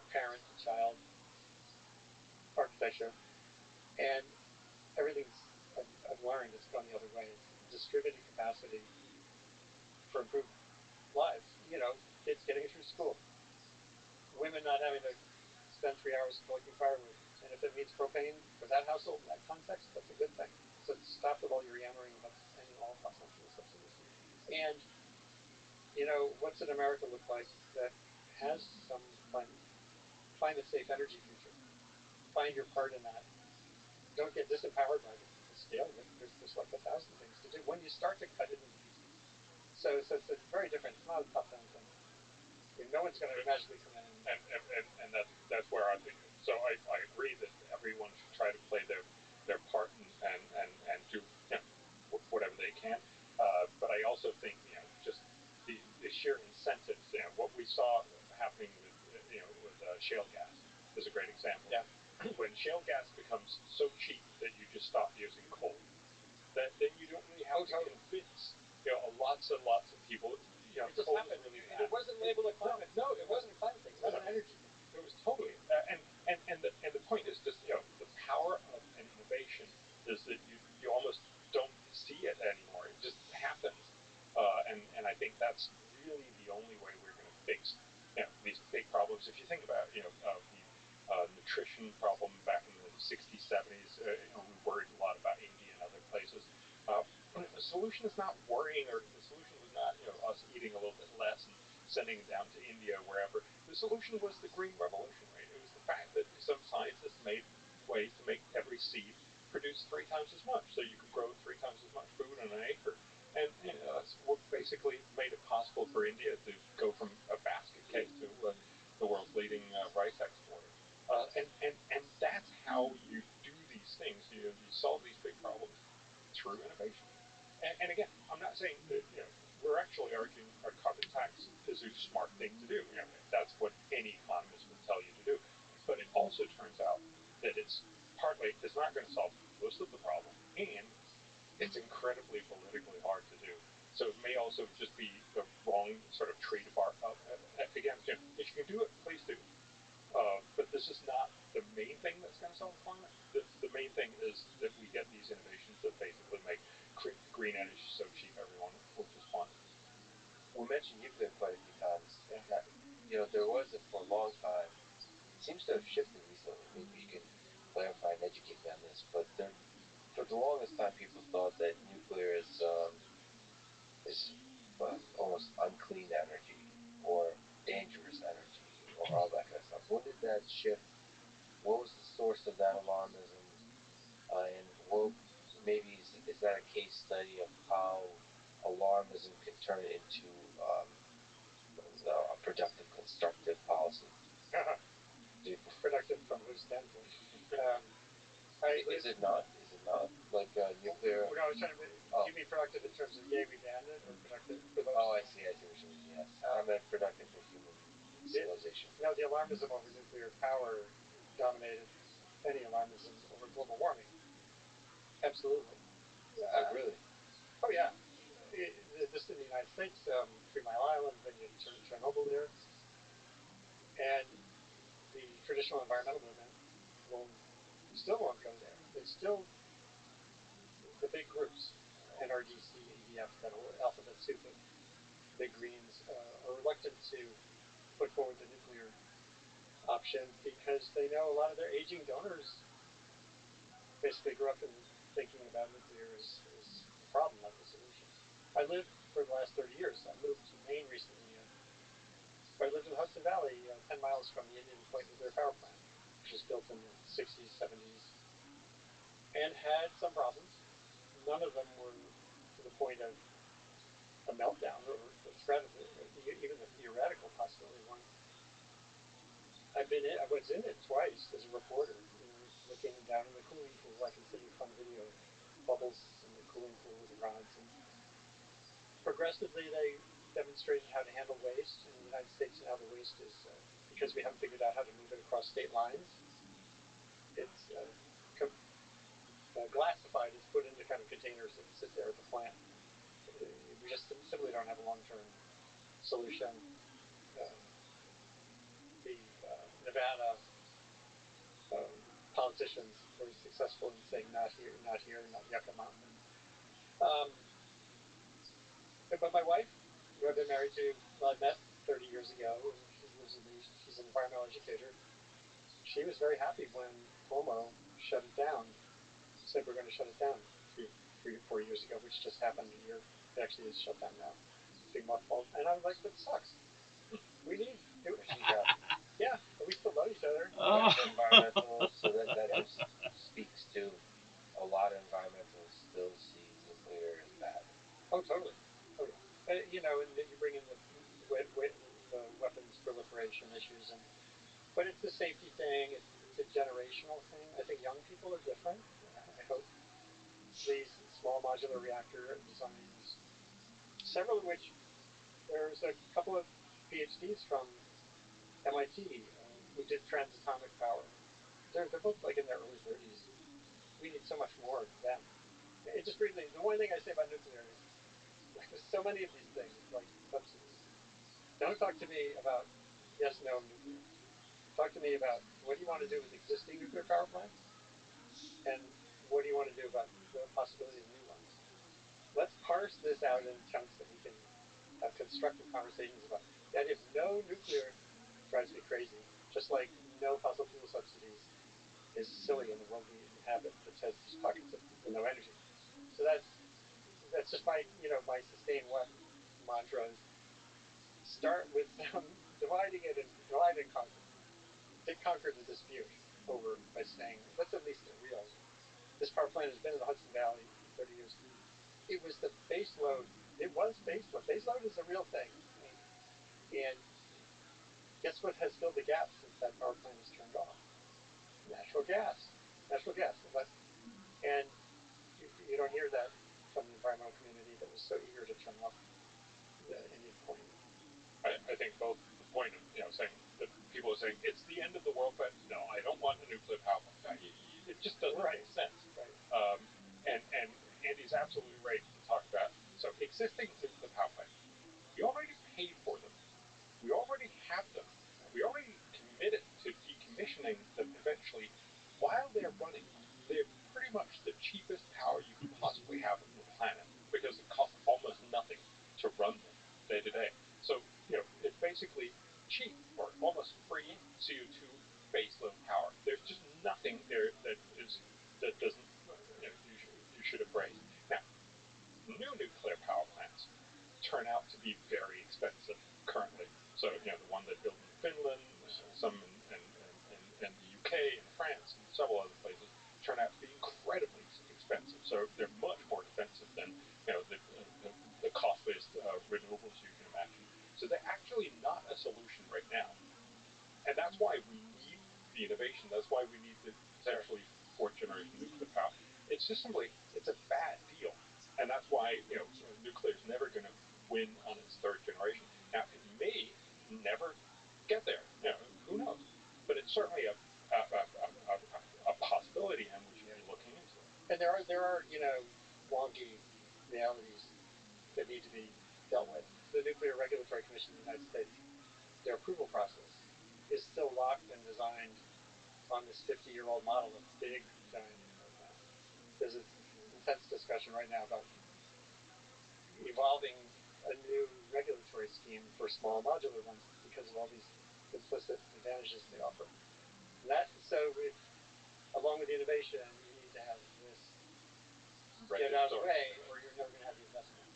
parent to child architecture, and everything's I've learned it's gone the other way. It's distributed capacity for improved lives. Kids getting through school, women not having to spend 3 hours collecting firewood, and if it means propane for that household, in that context, that's a good thing. So stop with all your yammering about ending all fossil fuel subsidies. And what's an America look like that has some climate? Find a safe energy future. Find your part in that. Don't get disempowered by the scale of it. There's like 1,000 things to do when you start to cut it into pieces. So it's very different. It's not a top-down thing. No one's going to magically come in and that's where I think. So I agree that everyone should try to play their part and do whatever they can. But I also think just the sheer incentives. What we saw happening with shale gas is a great example. Yeah. When shale gas becomes so cheap that you just stop using coal, then you don't really have to convince lots and lots of people. It just happened. Really bad. It wasn't labeled a climate. No, it wasn't a climate thing. It was an energy thing. It was totally. And the point is just the power of an innovation is that you almost don't see it anymore. It just happens. And I think that's really the only way we're going to fix these big problems. If you think about the nutrition problem back in the 60s, 70s, we worried a lot about India and other places. The solution is not worrying, or the solution was not us eating a little bit less and sending it down to India, wherever. The solution was the green revolution, right? It was the fact that some scientists made ways to make every seed produce 3 times as much, so you could grow 3 times as much food on an acre. And that's what basically made it possible for India to go from a basket case to the world's leading rice exporter. And that's how you do these things. You solve these big problems through innovation. And again, I'm not saying that we're actually arguing a carbon tax is a smart thing to do. That's what any economist would tell you to do. But it also turns out that it's not going to solve most of the problem, and it's incredibly politically hard to do. So it may also just be the wrong sort of trade bar. Again, if you can do it, please do. But this is not the main thing that's going to solve the climate. The main thing is that we get these innovations that basically make green energy so cheap everyone will just want it. We mentioned nuclear quite a few times. There was it for a long time. It seems to have shifted recently. Maybe you can clarify and educate me on this. But for the longest time, people thought that nuclear is almost unclean energy or dangerous energy or all that kind of stuff. When did that shift? What was the source of that alarmism? And maybe is that a case study of how alarmism can turn into a productive, constructive policy? Productive from whose standpoint? Is it not? Is it not? Like nuclear? Well, I was trying to. You mean productive in terms of we banned it, or productive for those? Oh, I see what you mean. Yes, I meant productive for human civilization. No, the alarmism over nuclear power dominated any alarmism over global warming. Absolutely. Really? Oh yeah. Just in the United States, 3 Mile Island, then you had Chernobyl there, and the traditional environmental movement still won't go there. It's still the big groups, NRDC, EDF, that alphabet soup of big greens, are reluctant to put forward the nuclear option because they know a lot of their aging donors basically grew up in thinking about nuclear as the problem, not the solution. I lived for the last 30 years. I moved to Maine recently. I lived in the Hudson Valley, 10 miles from the Indian Point nuclear power plant, which was built in the 60s, 70s, and had some problems. None of them were to the point of a meltdown or the threat of it, even the theoretical possibility of one. I was in it twice as a reporter, looking down in the cooling pool. I can send you a fun video of bubbles in the cooling pool with the rods. And progressively, they demonstrated how to handle waste in the United States and how the waste is, because we haven't figured out how to move it across state lines, it's glassified. It's put into kind of containers that sit there at the plant. We just simply don't have a long-term solution. The Nevada politicians were successful in saying not here, not here, not Yucca Mountain. But my wife, who I've been married to, I met 30 years ago, and she lives in the East. She's an environmental educator. She was very happy when Cuomo shut it down. Said we're going to shut it down 3 to 4 years ago, which just happened a year. It actually is shut down now. It's being mothballed, and I was like, "That sucks. We need it." Yeah, but we still love each other. Environmentalists, so that just speaks to a lot of environmentalists still see nuclear as bad. Oh, totally. Oh, yeah. And then you bring in the weapons proliferation issues, but it's a safety thing. It's a generational thing. I think young people are different. I hope these small modular reactor designs, several of which there's a couple of PhDs from MIT who did transatomic power. They're both like in their early 30s. We need so much more of them. It just briefly, the one thing I say about nuclear is there's so many of these things like subsidies. Don't talk to me about yes, no nuclear. Talk to me about what do you want to do with existing nuclear power plants, and what do you want to do about the possibility of new ones. Let's parse this out in chunks that we can have constructive conversations about. The idea of no nuclear drives me crazy. Just like no fossil fuel subsidies is silly in the world we inhabit that has these pockets of no energy. So that's just my sustained what mantra is start with dividing it and divide and conquer. They conquered the dispute over by saying, what's at least a real. This power plant has been in the Hudson Valley for 30 years. It was the base load. It was base load. Base load is a real thing. And guess what has filled the gap since that power plant was turned off? Natural gas. Natural gas. And you don't hear that from the environmental community that was so eager to turn off the Indian Point. I think both the point of saying that people are saying it's the end of the world, but no, I don't want a nuclear power plant. It just doesn't make sense. Right. And Andy's absolutely right to talk about existing nuclear power plants. We already paid for them. We already have them. We already committed to decommissioning them eventually. While they're running, they're pretty much the cheapest power you could possibly have on the planet because it costs almost nothing to run them day to day. So, it's basically cheap or almost free CO2 baseload power. There's just nothing there that doesn't you should embrace. Now, new nuclear power plants turn out to be very expensive currently. So, the one they built in Finland, some in the UK and France and several other places turn out to be incredibly expensive. So they're much more expensive than the costliest renewables you can imagine. So they're actually not a solution right now. And that's why we need the innovation. That's why we need the potentially fourth generation nuclear power. It's just simply, it's a bad deal. And that's why, nuclear is never going to win on its third generation. Now, it may never get there. Who knows? But it's certainly a possibility, and we should be looking into it. And there are wonky realities that need to be dealt with. The Nuclear Regulatory Commission of the United States, their approval process is still locked and designed on this 50-year-old model of big giant power plants. There's an intense discussion right now about evolving a new regulatory scheme for small modular ones because of all these implicit advantages they offer. Along with the innovation, you need to have this get out of the way, or you're never going to have the investment.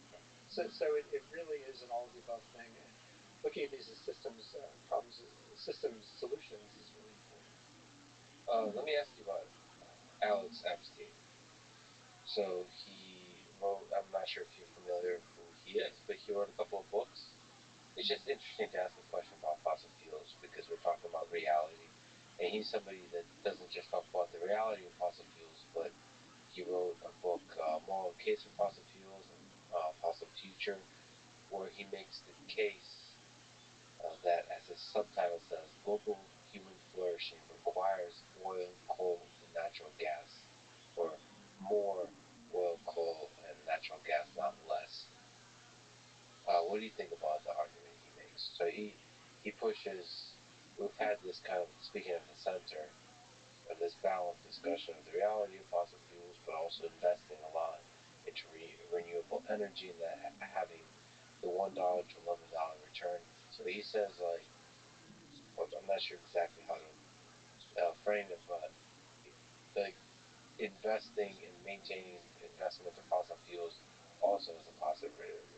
So it really is an all of the above thing. And looking at these as systems problems, systems solutions is really important. Let me ask you about Alex Epstein. So he wrote, I'm not sure if you're familiar with who he is, but he wrote a couple of books. It's just interesting to ask a question about fossil fuels because we're talking about reality. And he's somebody that doesn't just talk about the reality of fossil fuels, but he wrote a book, Moral Case for Fossil Fuels and Fossil Future, where he makes the case that, as his subtitle says, global human flourishing requires oil, coal, and natural gas, or more oil, coal, and natural gas, not less. What do you think about the argument he makes? So he pushes, we've had this kind of, speaking of the center, of this balanced discussion of the reality of fossil fuels, but also investing a lot into renewable energy and that having the $1 to $11 return. So he says, I'm not sure exactly how to frame it, but like investing and maintaining investment in fossil fuels also has a positive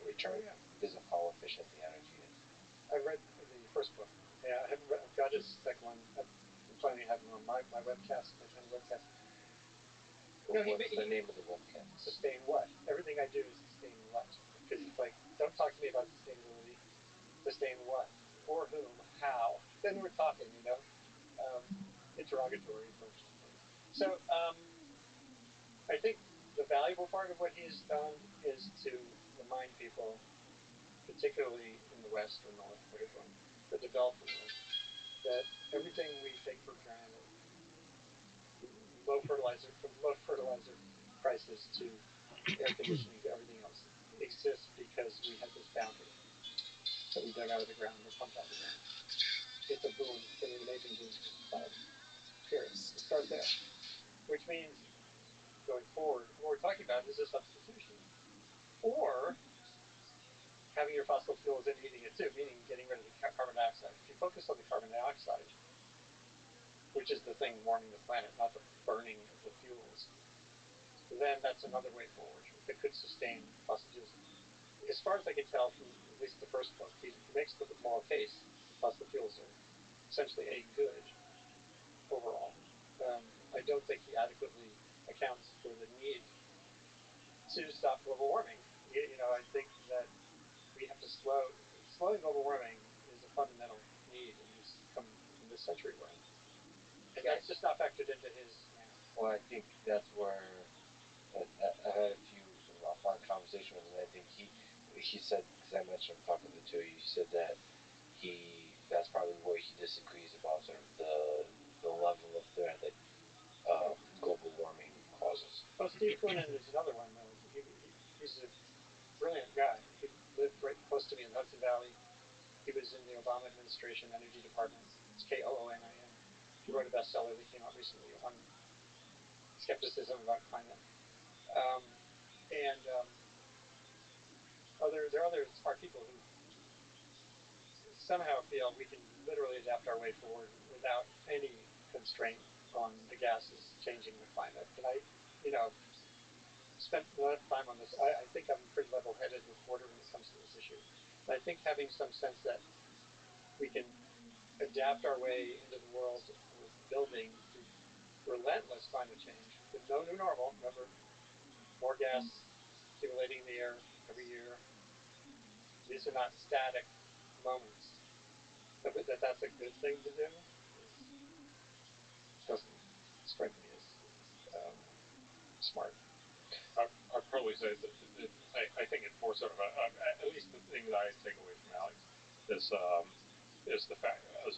return because of how efficient the energy is. I read the first book. Yeah, I haven't read. I've got his second one. I'm planning to have him on my webcast, my China webcast. What's the name of the webcast? Sustain what? Everything I do is sustain what? Because it's like, don't talk to me about sustainability. Sustain what? For whom? How? Then we're talking, interrogatory approach to things. So I think the valuable part of what he's done is to remind people, particularly in the West or North, whatever, the developed world, that everything we take for granted, low fertilizer prices to air conditioning to everything else, exists because we had this bounty that we dug out of the ground or pumped out of the ground. It's a boon. It's been an amazing boon for society. Period. Let's start there. Which means, going forward, what we're talking about is a substitution. Or having your fossil fuels and eating it too, meaning getting rid of the carbon dioxide. If you focus on the carbon dioxide, which is the thing warming the planet, not the burning of the fuels, then that's another way forward that could sustain fossil fuels. as far as I can tell from at least the first book, he makes the moral case that fossil fuels are essentially a good overall. I don't think he adequately accounts for the need to stop global warming. I think that we have to slowing global warming is a fundamental need in this century we're in. And that's just not factored into his math. Well, I think that's where I had a few sort of offline conversation with him. I think he said, because I mentioned him talking to the two of you, he said that that's probably where he disagrees about sort of the level of threat that global warming causes. Oh, Steve Koonin is another one though. He's a brilliant guy. He lived right close to me in the Hudson Valley. He was in the Obama administration energy department. It's Koonin. He wrote a bestseller that came out recently on skepticism about climate. There are other smart people who somehow feel we can literally adapt our way forward without any constraint on the gases changing the climate. And I spent a lot of time on this. I think I'm a pretty level-headed reporter when it comes to this issue. And I think having some sense that we can adapt our way into the world we're building through relentless climate change with no new normal. Remember, more gas accumulating in the air every year. These are not static moments. That's a good thing to do doesn't strike me as smart. I'd probably say that I think it's more sort of at least the thing that I take away from Alex is the fact, as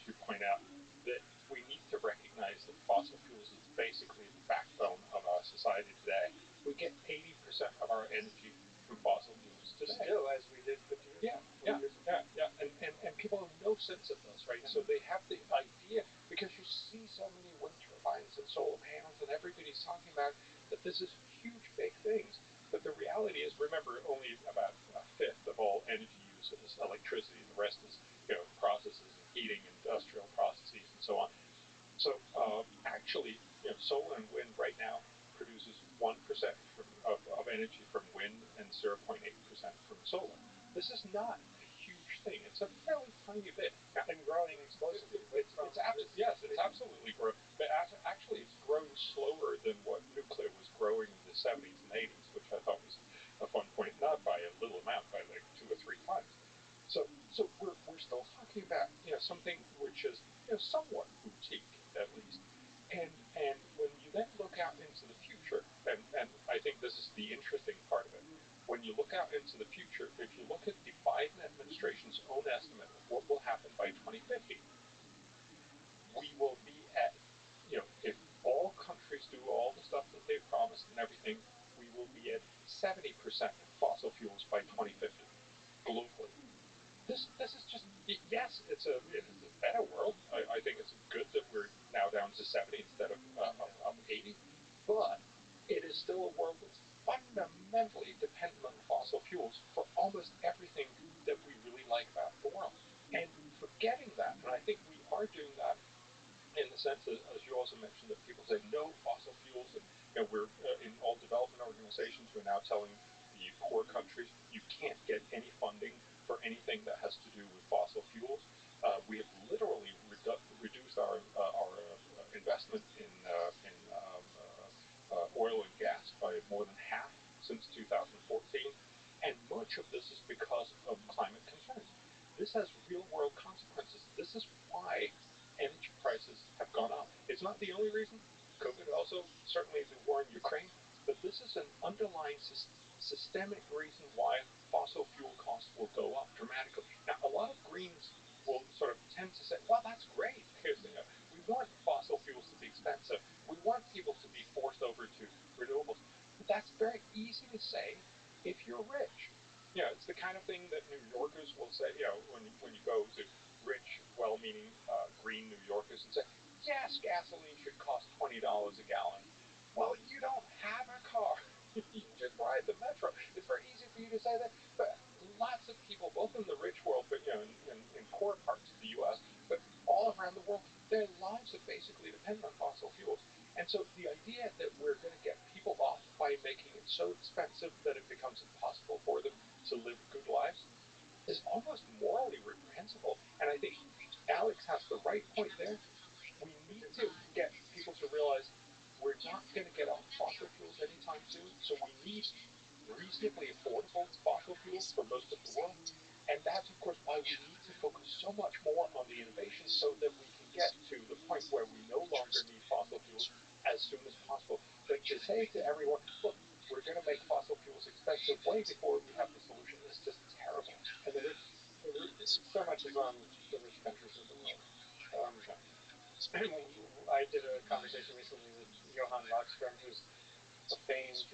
you point out, that we need to recognize that fossil fuels is basically the backbone of our society today. We get 80% of our energy from fossil fuels today. Still, as we did 50 years ago. Yeah. And people have no sense of this, right? So they have the idea, because you see so many wind turbines and solar panels, and everybody's talking about that this is huge, big things. But the reality is, remember, only about a fifth of all energy use is electricity. The rest is, processes and heating, industrial processes, and so on. So actually, solar and wind right now produces 1% of energy from wind and 0.8% from solar. This is not a huge thing. It's a fairly tiny bit. And growing explosively. It's absolutely growing. But actually, it's growing slower than what nuclear was growing in the 70s and 80s, which I thought was a fun point. Not by a little amount, by like 2 or 3 times. So we're still talking about something which is somewhat boutique at least. And when you then look out into the future, and I think this is the interesting part of it. When you look out into the future, if you look at the Biden administration's own estimate of what will happen by 2050, we will be at, if all countries do all the stuff that they've promised and everything, we will be at 70% fossil fuels by 2050 globally. This is just, yes, it's a better world. I think it's good that we're now down to 70 instead of 80, but it is still a world that's fundamentally dependent on fossil fuels for almost everything that we really like about the world. And forgetting that, and I think we are doing that in the sense, as you also mentioned, that people say no fossil fuels, and we're in all development organizations, we're now telling the poor countries you can't get any funding for anything that has to do with fossil fuels. We have literally reduced our investment in oil and gas by more than half since 2014, and much of this is because of climate concerns. This has real-world consequences. This is why energy prices have gone up. It's not the only reason. COVID also, certainly the war in Ukraine, but this is an underlying systemic reason why fossil fuel costs will go up dramatically. Now, a lot of Greens will sort of tend to say, well, that's great, because we want fossil fuels to be expensive. We want people to be forced over to renewables. But that's very easy to say if you're rich. It's the kind of thing that New Yorkers will say, when you go to rich, well-meaning green New Yorkers and say, yes, gasoline should cost $20 a gallon. Well, you don't have a car. You just ride the metro. It's very easy for you to say that, but lots of people, both in the rich world, but in poor parts of the U.S., but all around the world, their lives are basically dependent on fossil fuels. And so the idea that we're going to get people off by making it so expensive that it becomes impossible for them to live good lives is almost morally reprehensible. And I think Alex has the right point there. We need to get people to realize we're not going to get off fossil fuels anytime soon, so we need reasonably affordable fossil fuels for most of the world. And that's, of course, why we need to focus so much more on the innovation so that we can get to the point where we no longer need fossil fuels as soon as possible. But to say to everyone, look, we're going to make fossil fuels expensive way before we have the solution is just terrible. And so much is on the rich countries of the world. I did a conversation recently with Johan Rockström, who's a famed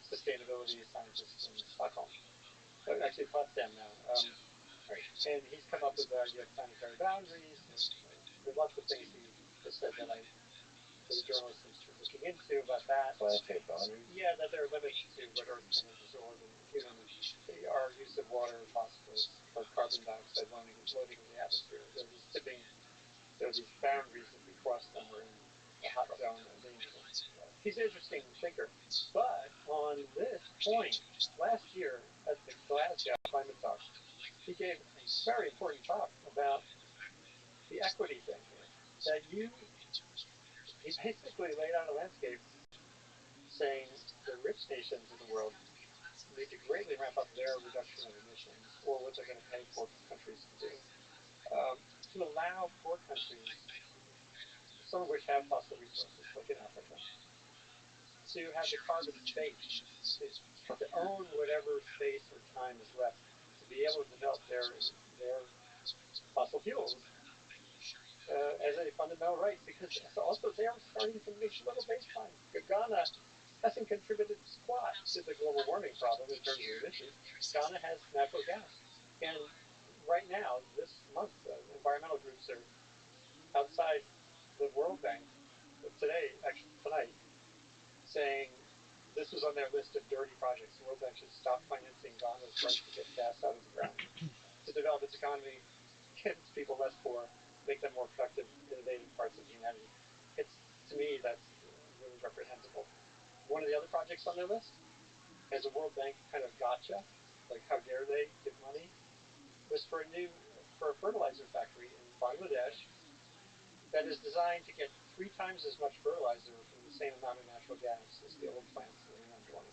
sustainability scientist in Stockholm, actually Potsdam now. Right. And he's come up with the idea of planetary boundaries. There's lots of things he has said that the journalists are looking into about that. Planetary boundaries? Yeah, that there are limits to what Earth can absorb and our use of water, phosphorus, or carbon dioxide loading in the atmosphere. There are these boundaries that we cross when we're in the hot zone of danger. He's an interesting thinker. But on this point, last year at the Glasgow climate talk, he gave a very important talk about the equity thing here. That he basically laid out a landscape saying the rich nations of the world need to greatly ramp up their reduction of emissions, or what they're going to pay poor countries to do, to allow poor countries, some of which have fossil resources, like in Africa, to have the carbon space, to own whatever space or time is left, to be able to develop their fossil fuels as a fundamental right, because also they are starting to make little baselines. Ghana hasn't contributed squat to the global warming problem in terms of emissions. Ghana has natural gas. And right now, this month, environmental groups are outside the World Bank tonight, saying this was on their list of dirty projects. The World Bank should stop financing Ghana's right to get gas out of the ground, to develop its economy, give its people less poor, make them more productive, innovative parts of humanity. To me, that's really reprehensible. One of the other projects on their list, as a World Bank kind of gotcha, like how dare they give money, was for a fertilizer factory in Bangladesh that is designed to get 3 times as much fertilizer from the same amount of natural gas as the old plants that are underwater.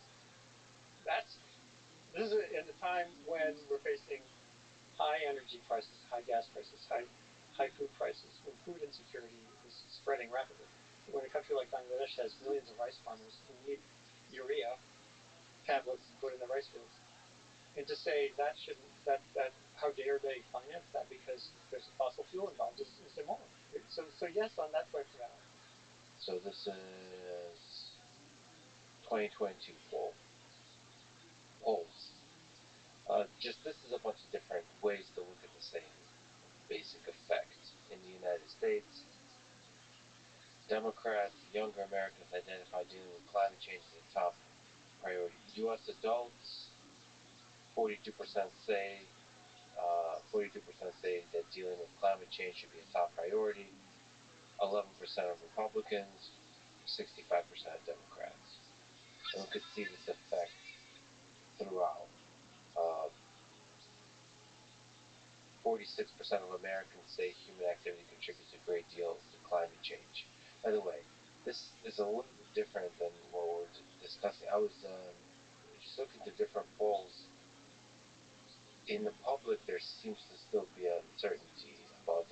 This is in a time when we're facing high energy prices, high gas prices, high food prices, when food insecurity is spreading rapidly. When a country like Bangladesh has millions of rice farmers who need urea tablets to put in the rice fields, and to say that how dare they finance that because there's a fossil fuel involved is immoral. So yes, on that point for now. So this is 2022 polls. This is a bunch of different ways to look at the same basic effect. In the United States, Democrats, younger Americans identify dealing with climate change as a top priority. U.S. adults, 42% say that dealing with climate change should be a top priority. 11% of Republicans, 65% of Democrats. And we could see this effect throughout. 46% of Americans say human activity contributes a great deal to climate change. By the way, this is a little bit different than what we're discussing. I was just looking to different polls. In the public, there seems to still be uncertainty about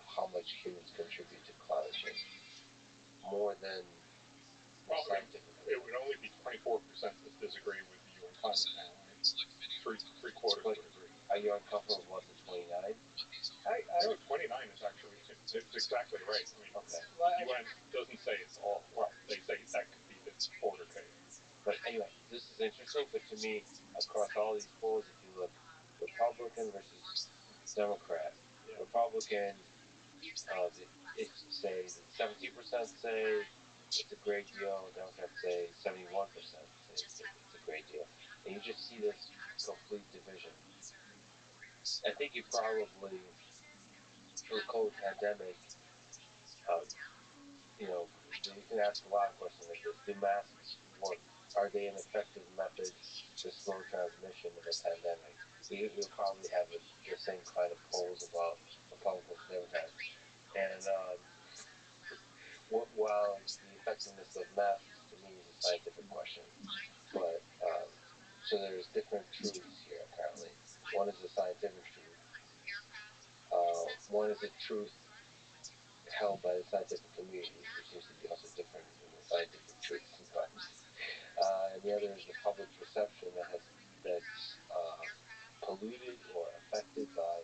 how much humans contribute to climate change. More than scientific. It would only be 24% that disagree with the UN climate now, right? Three quarters would agree. Are you uncomfortable with the 29? No, 29 is actually, it's exactly right. I mean, okay. The UN doesn't say it's all, well, they say that could be the border case. But anyway, this is interesting, but to me, across all these polls, if you look, Republican versus Democrat, yeah. Republican, it says 17% say it's a great deal, Democrats say 71% say it's a great deal. And you just see this complete division. I think you probably, through the COVID pandemic, you can ask a lot of questions like this. Do masks work? Are are they an effective method to slow transmission of a pandemic? You'll probably have the same kind of polls about Republicans and Democrats. And while the effectiveness of masks to me is a scientific question, but so there's different truths here apparently. One is a scientific truth. One is a truth held by the scientific community, which seems to be also different in the scientific truth sometimes. And the other is the public perception that's polluted or affected by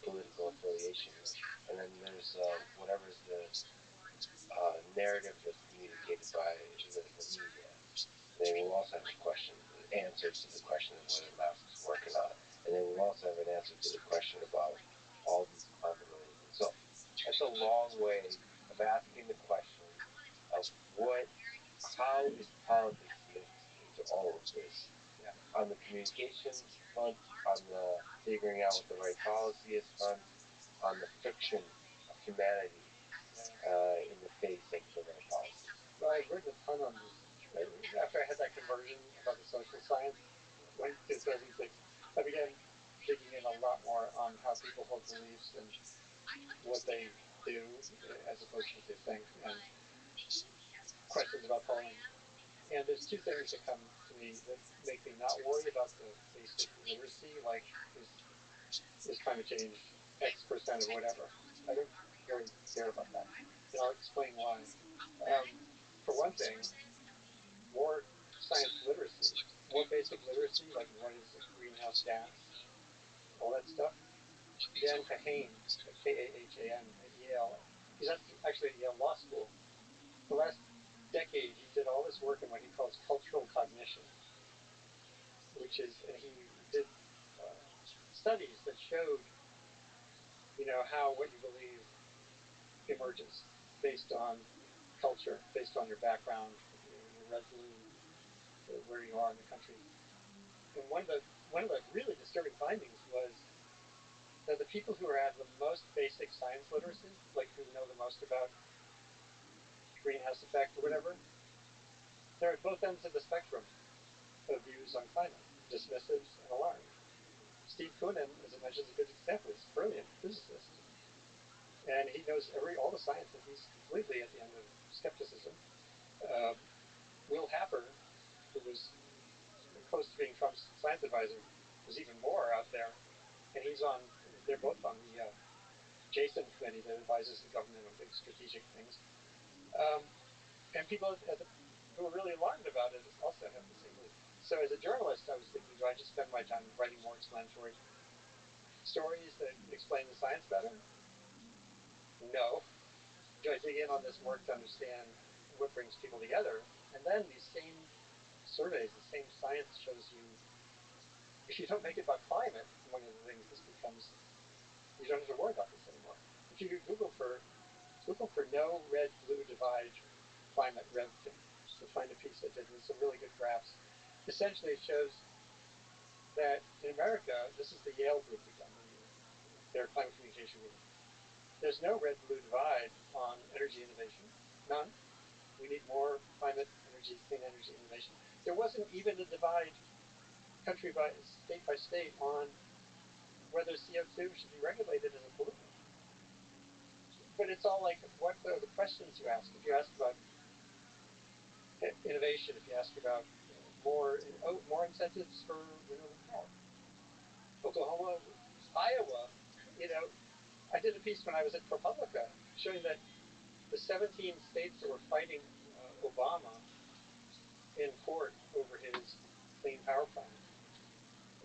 political affiliation. And then there's whatever's the narrative that's communicated by the media. They will also have a question, an answer to the question of whether masks work or not. And they will also have an answer to the question about all these climate-related things. So that's a long way of asking the question of how is politics mixed into all of this? Yeah. On the communications front, on the figuring out what the right policy is front, on the friction of humanity in the face of the right policy. Well, I've written a ton on this. After I had that conversion about the social science, in 2006, I began digging in a lot more on how people hold beliefs and what they do as opposed to what they think, and questions about polling. And there's two things that come to me that make me not worry about the basic literacy, like is climate change X% or whatever. I don't really care about that. And I'll explain why. For one thing, more science literacy, more basic literacy, like what is a greenhouse gas, all that stuff. Dan Kahan, Kahan at Yale, he's actually at Yale Law School. The last decade, he did all this work in what he calls cultural cognition, which is, and he did studies that showed, how what you believe emerges based on culture, based on your background, your red, blue, where you are in the country. And one of the really disturbing findings was that the people who have the most basic science literacy, like who know the most about greenhouse effect or whatever, they're at both ends of the spectrum of views on climate, dismissive and alarmed. Steve Koonin, as I mentioned, is a good example. He's a brilliant physicist. And he knows all the science, and he's completely at the end of skepticism. Will Happer, who was close to being Trump's science advisor, was even more out there. And they're both on the Jason committee that advises the government on big strategic things. And people who are really alarmed about it also have the same belief. So as a journalist, I was thinking, do I just spend my time writing more explanatory stories that explain the science better? No. Do I dig in on this work to understand what brings people together? And then these same surveys, the same science shows you, if you don't make it about climate, one of the things this becomes, you don't have to worry about this anymore. If you Google for no red-blue divide climate Revkin, you'll find a piece that did some really good graphs. Essentially, it shows that in America, this is the Yale group again, their climate communication group. There's no red-blue divide on energy innovation, none. We need more climate energy, clean energy innovation. There wasn't even a divide country by state on whether CO2 should be regulated as a pollutant. But it's all like, what are the questions you ask? If you ask about innovation, if you ask about more incentives for renewable power, Oklahoma, Iowa, I did a piece when I was at ProPublica showing that the 17 states that were fighting Obama in court over his clean power plan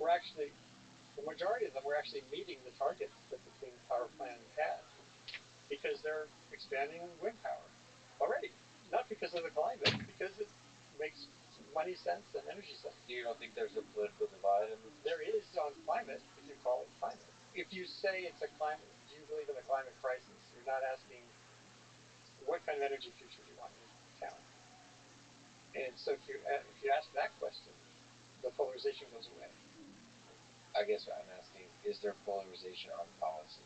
were actually, the majority of them were actually meeting the targets that the clean power plan had because they're expanding wind power already. Not because of the climate, because it makes money sense and energy sense. You don't think there's a political divide in this? There is on climate, if you call it climate. If you say it's a climate, do you believe in a climate crisis? You're not asking what kind of energy future do you want in your town. And so if you ask that question, the polarization goes away. I guess what I'm asking, is there polarization on policy?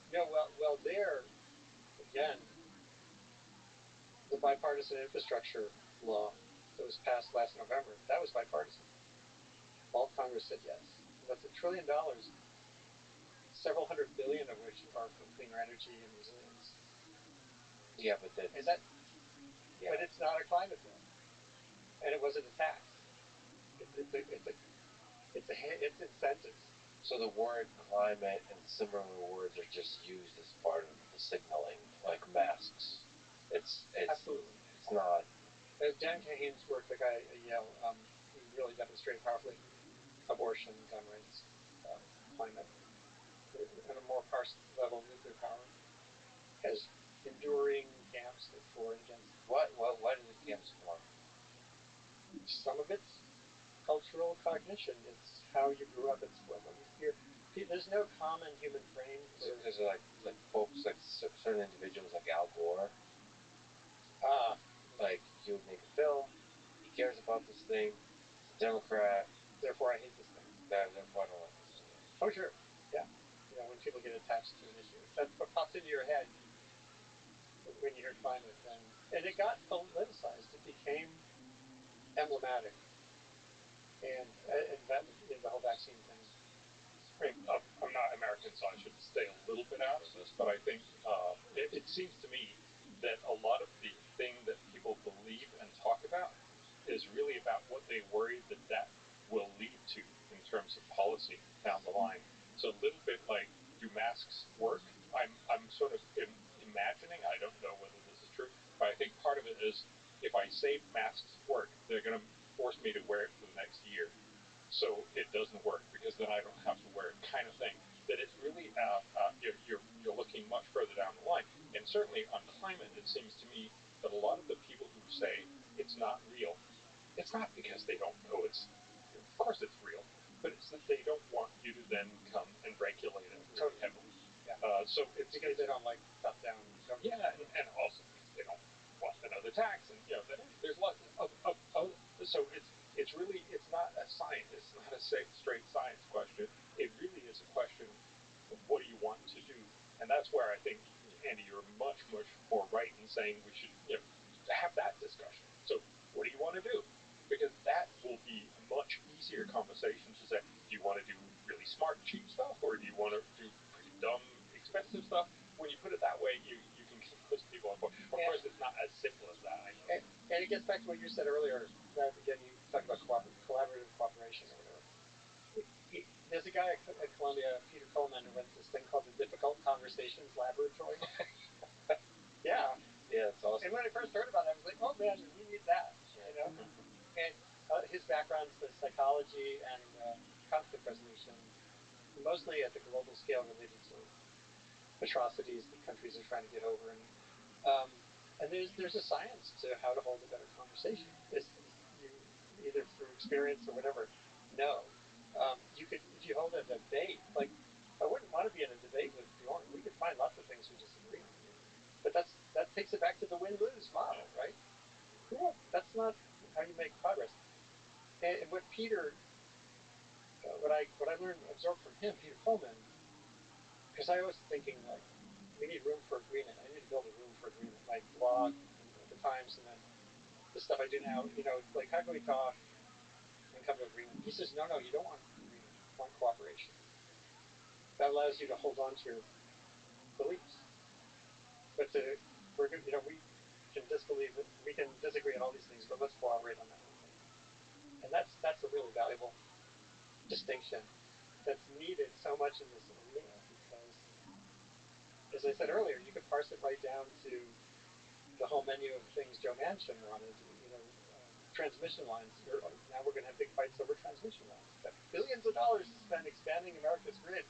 No, well, there, again, the bipartisan infrastructure law that was was passed last November, that was bipartisan. All of Congress said yes. And that's $1 trillion, several hundred billion of which are for cleaner energy and resilience. Yeah, but that's... Is that... Yeah. But it's not a climate bill. And it wasn't a tax. It's incentives. So the word climate and similar words are just used as part of the signaling, like masks. It's Absolutely. It's not... As Dan Kahan's work, the guy at Yale, he really demonstrated powerfully abortion, gun rights, climate, and a more parsed level, nuclear power, has enduring camps that for and against. Why do the camps form? Some of it's cultural cognition. It's how you grew up. It's what you hear. There's no common human frame. There's like folks, like certain individuals like Al Gore. Like, he would make a film. He cares about this thing. He's a Democrat. Therefore, I hate this thing. Therefore, I don't like this thing. Oh, sure. Yeah. When people get attached to an issue, that's what pops into your head when you hear climate. And it got politicized. It became emblematic. And the whole vaccine thing. I mean, I'm not American, so I should stay a little bit out of this, but I think it seems to me that a lot of the thing that people believe and talk about is really about what they worry that will lead to in terms of policy down the line. So a little bit like, do masks work? I'm sort of imagining, I don't know whether this is true, but I think part of it is, if I say masks work, they're going to force me to wear it for the next year. So it doesn't work, because then I don't have to wear it, kind of thing. That it's really, you're looking much further down the line. And certainly on climate, it seems to me that a lot of the people who say it's not real, it's not because they don't know of course it's real, but it's that they don't want you to then come and regulate it really heavily. Yeah. So it's because they don't like top-down government. Yeah, and also because they don't want another tax, and there's lots of so it's really, it's not a science, it's not a straight science question. It really is a question of what do you want to do, and that's where I think, Andy, you're much more right in saying we should have that discussion. So what do you want to do? Because that will be a much easier conversation to say, do you want to do really smart, cheap stuff, or do you want to do pretty dumb, expensive stuff? When you put it that way, you can get most people on board. Of course, it's not as simple as that, I know. And it gets back to what you said earlier, that again, you talked about collaborative cooperation or whatever. There's a guy at Columbia, Peter Coleman, who runs this thing called the Difficult Conversations Laboratory. Yeah. Yeah, it's awesome. And when I first heard about it, I was like, oh man, we need that, And his background's the psychology and conflict resolution, mostly at the global scale related to atrocities that countries are trying to get over. And there's a science to how to hold a better conversation. You either through experience or whatever. No, you could, if you hold a debate. Like, I wouldn't want to be in a debate with Bjorn. We could find lots of things we disagree on, but that takes it back to the win-lose model, right? That's not how you make progress. And what Peter, what I absorbed from him, Peter Coleman, because I was thinking, like, we need room for agreement. I need to build a room for agreement. My blog at the Times, and then the stuff I do now, like, how can we talk and come to agreement? He says, no, you don't want agreement. You want cooperation. That allows you to hold on to your beliefs. But we can disbelieve it. We can disagree on all these things, but let's cooperate on that one thing. And that's a really valuable distinction that's needed so much in this arena, because, as I said earlier, you could parse it right down to the whole menu of things Joe Manchin wanted. Transmission lines. Now we're going to have big fights over transmission lines. Got billions of dollars to spend expanding America's grid,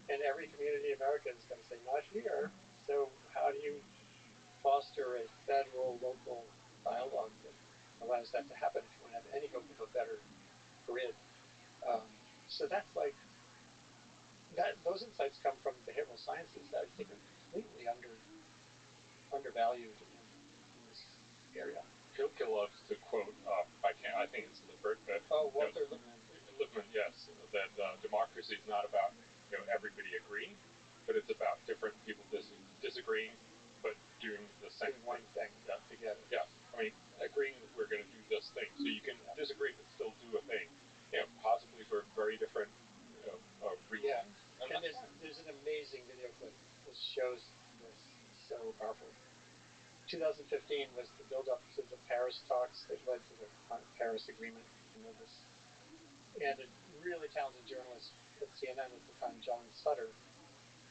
and every community in America is going to say, not here. So how do you foster a federal, local dialogue that allows that to happen if you want to have any hope of a better grid? So that's like that. Those insights come from behavioral sciences that I think are completely undervalued in this area. Kilke loves to quote, I think it's Lippert, but Walter Lippmann. Lippmann, yes, that democracy is not about everybody agreeing, but it's about different people disagreeing, but doing the same one thing together. Yeah, I mean, agreeing that we're going to do this thing was the build-up to the Paris talks that led to the Paris Agreement. You know this, and a really talented journalist at CNN at the time, John Sutter,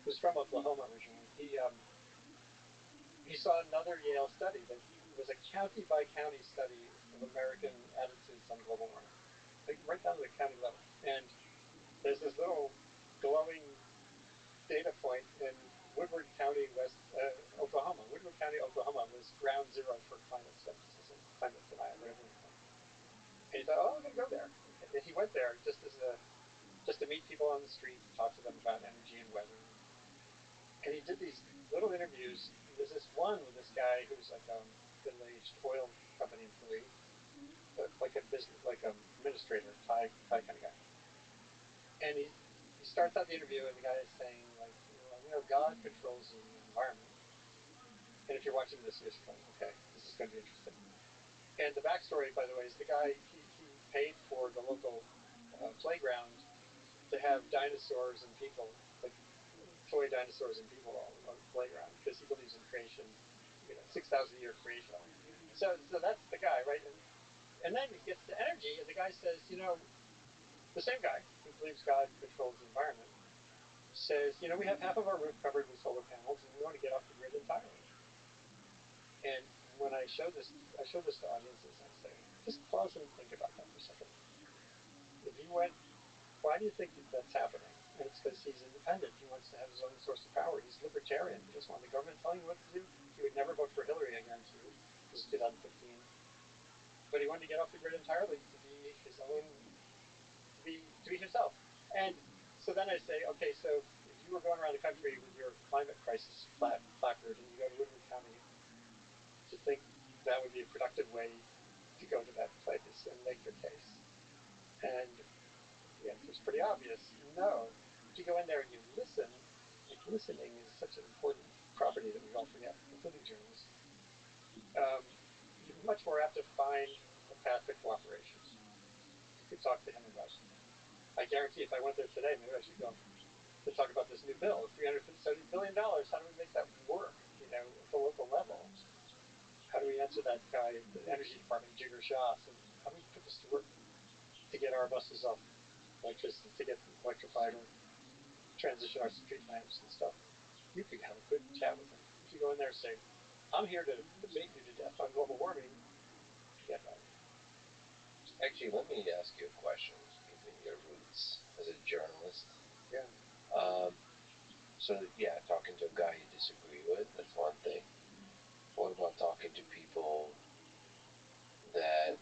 who's from Oklahoma originally. He saw another Yale study that was a county-by-county study of American attitudes on global warming, like right down to the county level. And there's this little glowing data point in Woodward County, Oklahoma. Woodward County, Oklahoma was ground zero for climate skepticism, climate denial, whatever you want to call it. And he thought, oh, I'm going to go there. And he went there just to meet people on the street, to talk to them about energy and weather. And he did these little interviews. There's this one with this guy who's like a middle-aged oil company employee, like a administrator, Thai kind of guy. And he starts out the interview, and the guy is saying, like, well, you know, God controls the environment. And if you're watching this, you're going, okay, this is going to be interesting. And the backstory, by the way, is the guy, he paid for the local playground to have dinosaurs and people, like toy dinosaurs and people all on the playground, because he believes in creation, 6,000 year creation. So that's the guy, right? And then it gets to energy, and the guy says, the same guy who believes God controls the environment says, we have half of our roof covered with solar panels, and we want to get off the grid entirely. And when I show this to audiences, I say, just pause and think about that for a second. If you went, why do you think that's happening? And it's because he's independent. He wants to have his own source of power. He's libertarian. He doesn't want the government telling him what to do. He would never vote for Hillary, I guarantee you. This is 2015. But he wanted to get off the grid entirely to be his own, to be himself. And so then I say, okay, so if you were going around the country with your climate crisis placard, and you go to Woodward County, do you think that would be a productive way to go to that place and make your case? And the answer is pretty obvious. No. If you go in there and you listen, like listening is such an important property that we all forget, including journalists. You're much more apt to find a path to cooperation. You could talk to him about it. I guarantee if I went there today, maybe I should go to talk about this new bill, $370 billion. How do we make that work, at the local level? How do we answer that guy at the Energy Department, Jigar Shah? So how do we put this to work to get our buses off electricity, to get electrified, or transition our street lamps and stuff? You could have a good chat with him. If you go in there and say, I'm here to debate you to death on global warming, forget about it. Actually, let me ask you a question, given your roots as a journalist. Yeah. Talking to a guy you disagree with, that's one thing. What about talking to people that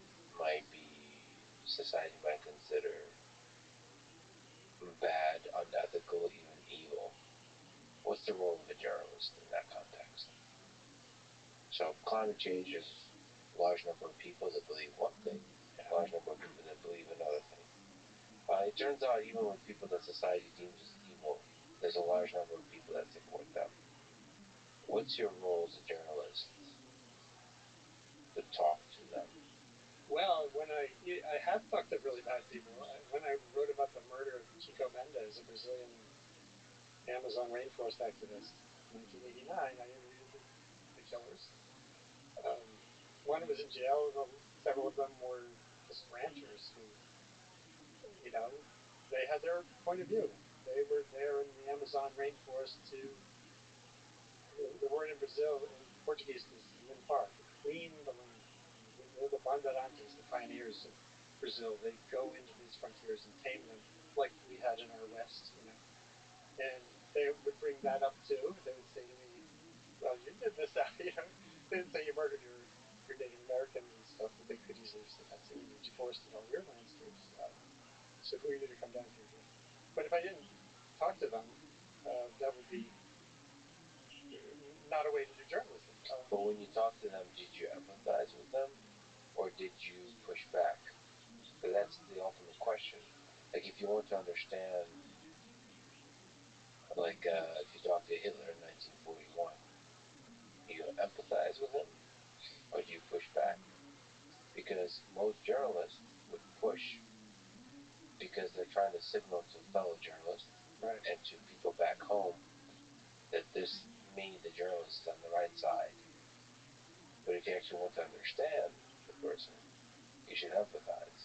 society might consider bad, unethical, even evil? What's the role of a journalist in that context? So climate change is a large number of people that believe one thing, a large number of people that believe another thing. It turns out even with people that society deems as evil, there's a large number of people that support them. What's your role as a journalist to talk to them? Well, when I have talked to really bad people. When I wrote about the murder of Chico Mendes, a Brazilian Amazon rainforest activist, in 1989, I interviewed the killers. One was in jail. Several of them were just ranchers who, they had their point of view. They were there in the Amazon rainforest to, the word in Brazil, in Portuguese, is limpar, to clean the land. They're the bandeirantes, the pioneers of Brazil. They go into these frontiers and tame them, like we had in our West, And they would bring that up too. They would say to me, well, you did this out, They didn't say you murdered your Native Americans and stuff, but they could easily say that. So you deforested all your landscapes. So who are you to come down here? But if I didn't talk to them, that would be not a way to do journalism. But when you talk to them, did you empathize with them, or did you push back? Because that's the ultimate question. Like, if you want to understand, if you talk to Hitler in 1941, do you empathize with him, or do you push back? Because most journalists would push because they're trying to signal to fellow journalists, right, and to people back home that the journalist, is on the right side. But if you actually want to understand the person, you should empathize.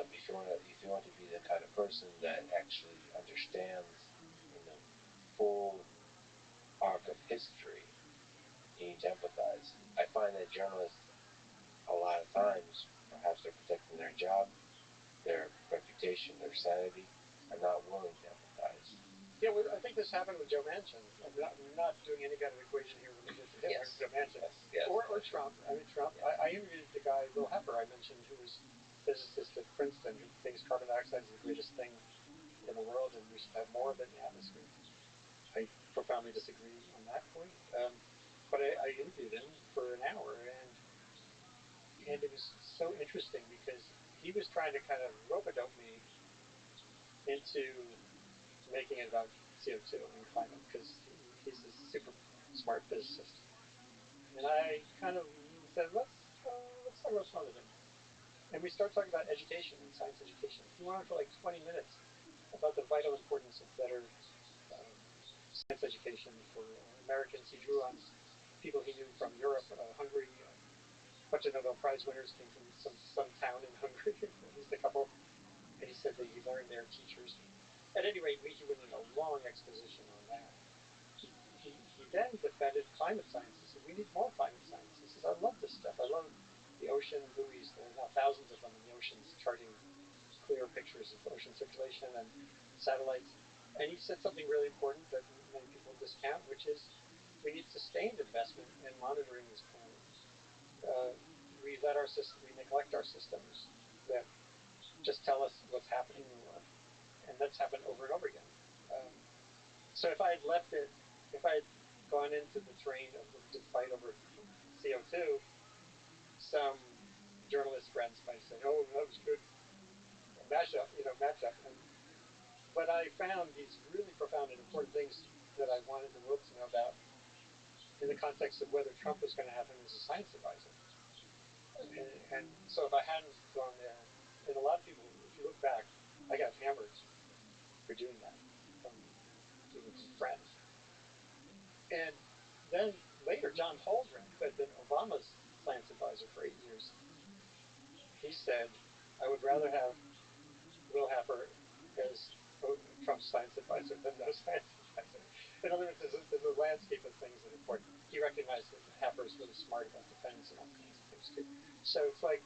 If you want to be the kind of person that actually understands, the full arc of history, you need to empathize. I find that journalists, a lot of times, perhaps they're protecting their job, their reputation, their sanity, are not willing to empathize. Yeah, well, I think this happened with Joe Manchin. I'm not doing any kind of equation here related to him. Yes. Joe Manchin. Yes. Or Trump. I mean, Trump. I interviewed the guy, Will Hepper, I mentioned, who was physicist at Princeton, who thinks carbon dioxide is the greatest thing in the world and we should have more of it in the atmosphere. I profoundly disagree on that point. But I interviewed him for an hour, and it was so interesting because he was trying to kind of rope-a-dope me into making it about CO2 and climate because he's a super smart physicist. And I kind of said, let's talk about some other things. And we started talking about education and science education. He went on for like 20 minutes about the vital importance of better science education for Americans. He drew on people he knew from Europe, Hungary. A bunch of Nobel Prize winners came from some town in Hungary, at least a couple. And he said that he learned their teachers. At any rate, he went into a long exposition on that. He then defended climate science. He said, we need more climate science. He says, I love this stuff. I love the ocean buoys. There are now thousands of them in the oceans charting clear pictures of ocean circulation and satellites. And he said something really important that many people discount, which is we need sustained investment in monitoring this planet. We neglect our systems that just tell us what's happening, and that's happened over and over again. So if I had gone into the train of the fight over CO2, some journalist friends might say, "Oh, that was good matchup." But I found these really profound and important things that I wanted the world to know about in the context of whether Trump was going to have him as a science advisor. And so if I hadn't gone there, and a lot of people, if you look back, I got hammered for doing that even from friends. And then later, John Holdren, who had been Obama's science advisor for 8 years, he said, I would rather have Will Hepper as Trump's science advisor than no science advisor. In other words, there's a landscape of things that are important. He recognized that Hepper is really smart about defense and all kinds of things too. So it's like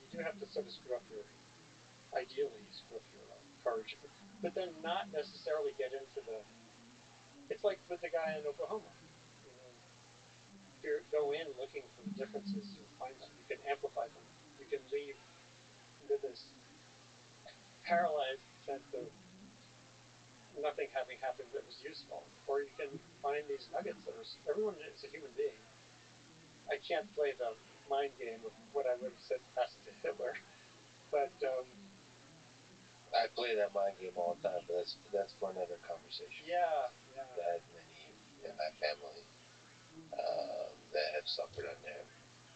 you do have to sort of screw up your, ideally, screw up your courage, but then not necessarily get into the. It's like with the guy in Oklahoma. You go in looking for the differences, you'll find them. You can amplify them. You can leave with this paralyzed sense of nothing having happened that was useful. Or you can find these nuggets that are, everyone is a human being. I can't play the mind game of what I would have said asked to Hitler, but I play that mind game all the time, but that's for another conversation. Yeah. That many in my family that have suffered under him.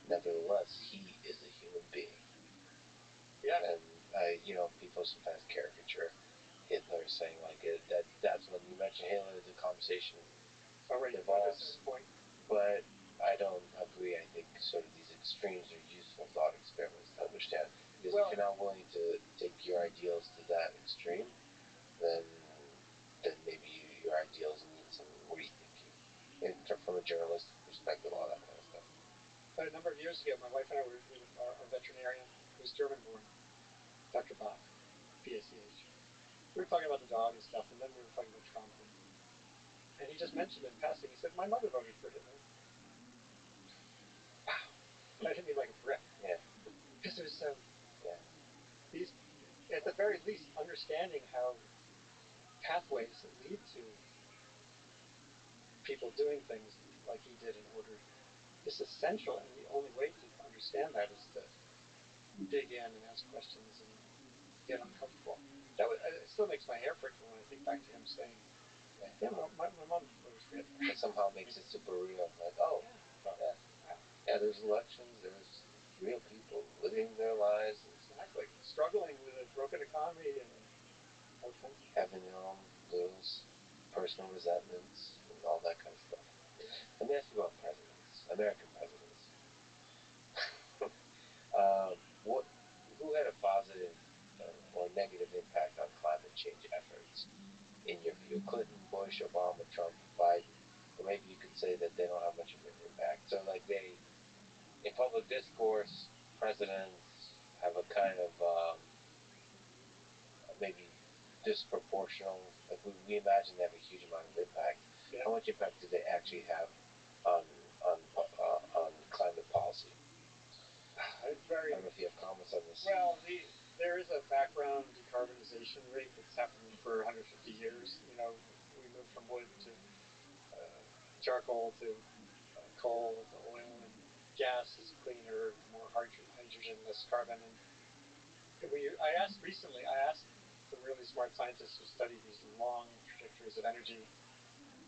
Nevertheless, he is a human being. Yeah. And people sometimes caricature Hitler, saying like that's when you mention Hitler, the conversation evolves. But I don't agree. I think sort of these extremes are useful thought experiments to understand. Because if you're not willing to take your ideals to that extreme, then maybe your ideals need some rethinking. From a journalistic perspective, all that kind of stuff. A number of years ago, my wife and I were with our veterinarian, who's German-born, Dr. Bach, B-A-C-H. We were talking about the dog and stuff, and then we were talking about Trump. And he just mentioned in passing, he said, my mother voted for Hitler. Wow. That hit me like a brick. Yeah. Because it was these, at the very least, understanding how pathways that lead to people doing things like he did in order is essential, and the only way to understand that is to dig in and ask questions and get uncomfortable. It still makes my hair prickle when I think back to him saying, yeah, my mom voted for Hitler. It somehow makes it super real. Like, oh, yeah, there's elections, there's real people living their lives. Exactly. Struggling with a broken economy and all kinds of having their own little personal resentments and all that kind of stuff. Let me ask you about presidents, American presidents. change efforts, in your view? Clinton, Bush, Obama, Trump, Biden, or maybe you could say that they don't have much of an impact. So, like, in public discourse, presidents have a kind of maybe disproportional, like we imagine they have a huge amount of impact. Yeah. How much impact do they actually have on climate policy? It's very. I don't know if you have comments on this. Well, there is a background decarbonization rate that's happened for 150 years. You know, we moved from wood to charcoal to coal to oil, and gas is cleaner, more hydrogen, less carbon. And I asked some really smart scientists who study these long trajectories of energy.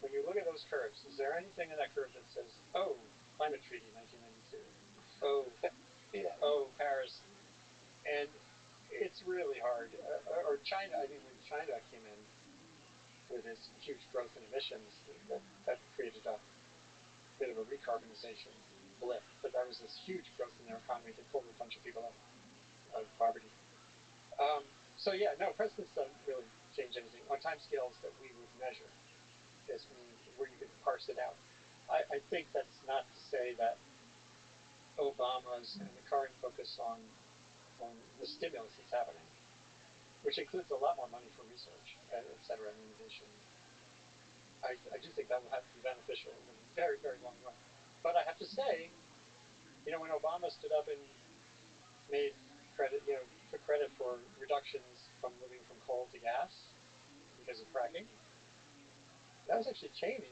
When you look at those curves, is there anything in that curve that says, "Oh, climate treaty, 1992"? Oh, yeah. Oh, Paris. And it's really hard. Or China. I mean, when China came in with its huge growth in emissions, that created a bit of a recarbonization blip. But that was this huge growth in their economy that pulled a bunch of people out of poverty. So yeah, no, presidents don't really change anything on time scales that we would measure. This means where you could parse it out. I think that's not to say that Obama's and the current focus on the stimulus that's happening, which includes a lot more money for research, et cetera, and innovation. I do think that will have to be beneficial in the very, very long run. But I have to say, you know, when Obama stood up and took credit for reductions from moving from coal to gas because of fracking, that was actually Cheney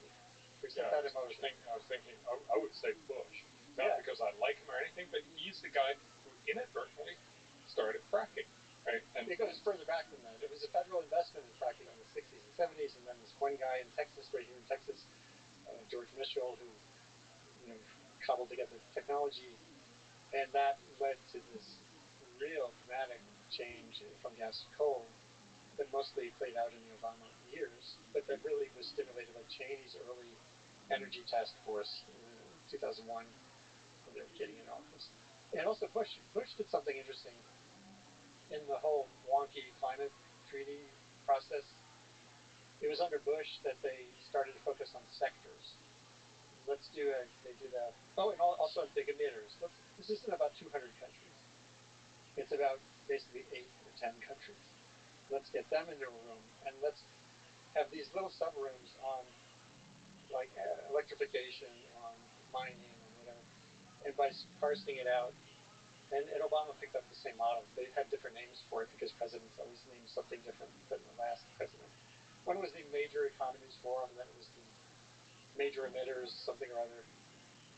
who set that in motion. I was thinking, I would say Bush, not because I like him or anything, but he's the guy who inadvertently started fracking. Right? And it goes further back than that. It was a federal investment in fracking in the 60s and 70s, and then this one guy in Texas, right here in Texas, George Mitchell, who cobbled together technology, and that led to this real dramatic change from gas to coal that mostly played out in the Obama years, but that really was stimulated by Cheney's early energy task force in 2001 when they were getting in office. And also Bush did something interesting in the whole wonky climate treaty process. It was under Bush that they started to focus on sectors. And also on big emitters. This isn't about 200 countries. It's about basically 8 or 10 countries. Let's get them into a room, and let's have these little sub-rooms on, like, electrification, on mining, and whatever. And by parsing it out, and Obama picked up the same model. They had different names for it because presidents always name something different than the last president. One was the Major Economies Forum, and then it was the Major Emitters, something or other.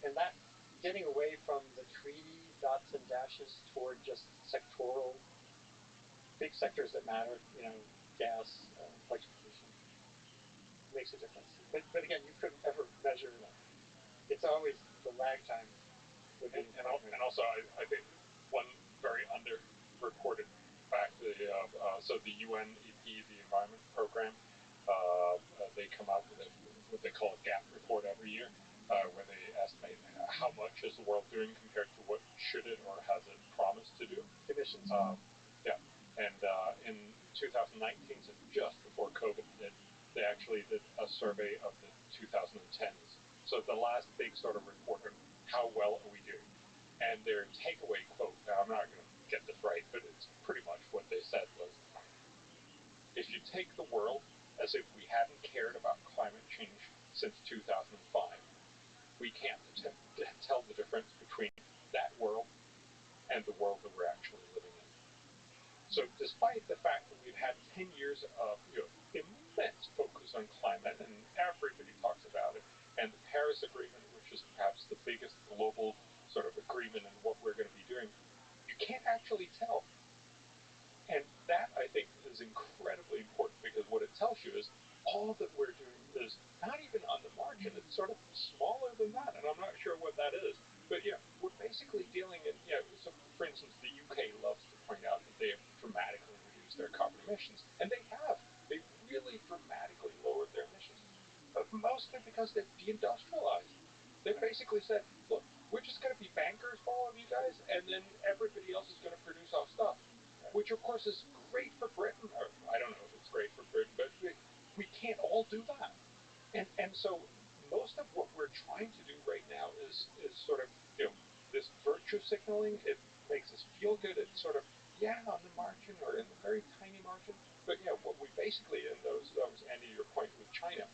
And that, getting away from the treaty dots and dashes toward just sectoral, big sectors that matter, gas, electrification, makes a difference. But again, you couldn't ever measure that. It's always the lag time. And also, I think one very underreported fact, so the UNEP, the Environment Program, they come out with what they call a gap report every year, where they estimate how much is the world doing compared to what should it or has it promised to do. Emissions. Yeah. And in 2019, so just before COVID hit, they actually did a survey of the 2010s. So the last big sort of report on how well are we doing. And their takeaway quote, now I'm not going to get this right, but it's pretty much what they said was, if you take the world as if we hadn't cared about climate change since 2005, we can't tell the difference between that world and the world that we're actually living in. So despite the fact that we've had 10 years of immense focus on climate, and everybody talks about it, and the Paris Agreement, which is perhaps the biggest global sort of agreement in what we're going to be doing, you can't actually tell. And that, I think, is incredibly important, because what it tells you is all that we're doing is not even on the margin. It's sort of smaller than that, and I'm not sure what that is. But we're basically dealing in, so for instance, the UK loves to point out that they have dramatically reduced their carbon emissions, and they have. They've really dramatically lowered their emissions, but mostly because they've deindustrialized. They basically said, look, we're just going to be bankers for all of you guys, and then everybody else is going to produce our stuff, which of course is great for Britain, or I don't know if it's great all do that. And so most of what we're trying to do right now is sort of, this virtue signaling. It makes us feel good. It's sort of, yeah, on the margin or in the very tiny margin. But what we basically, and that was Andy, your point with China.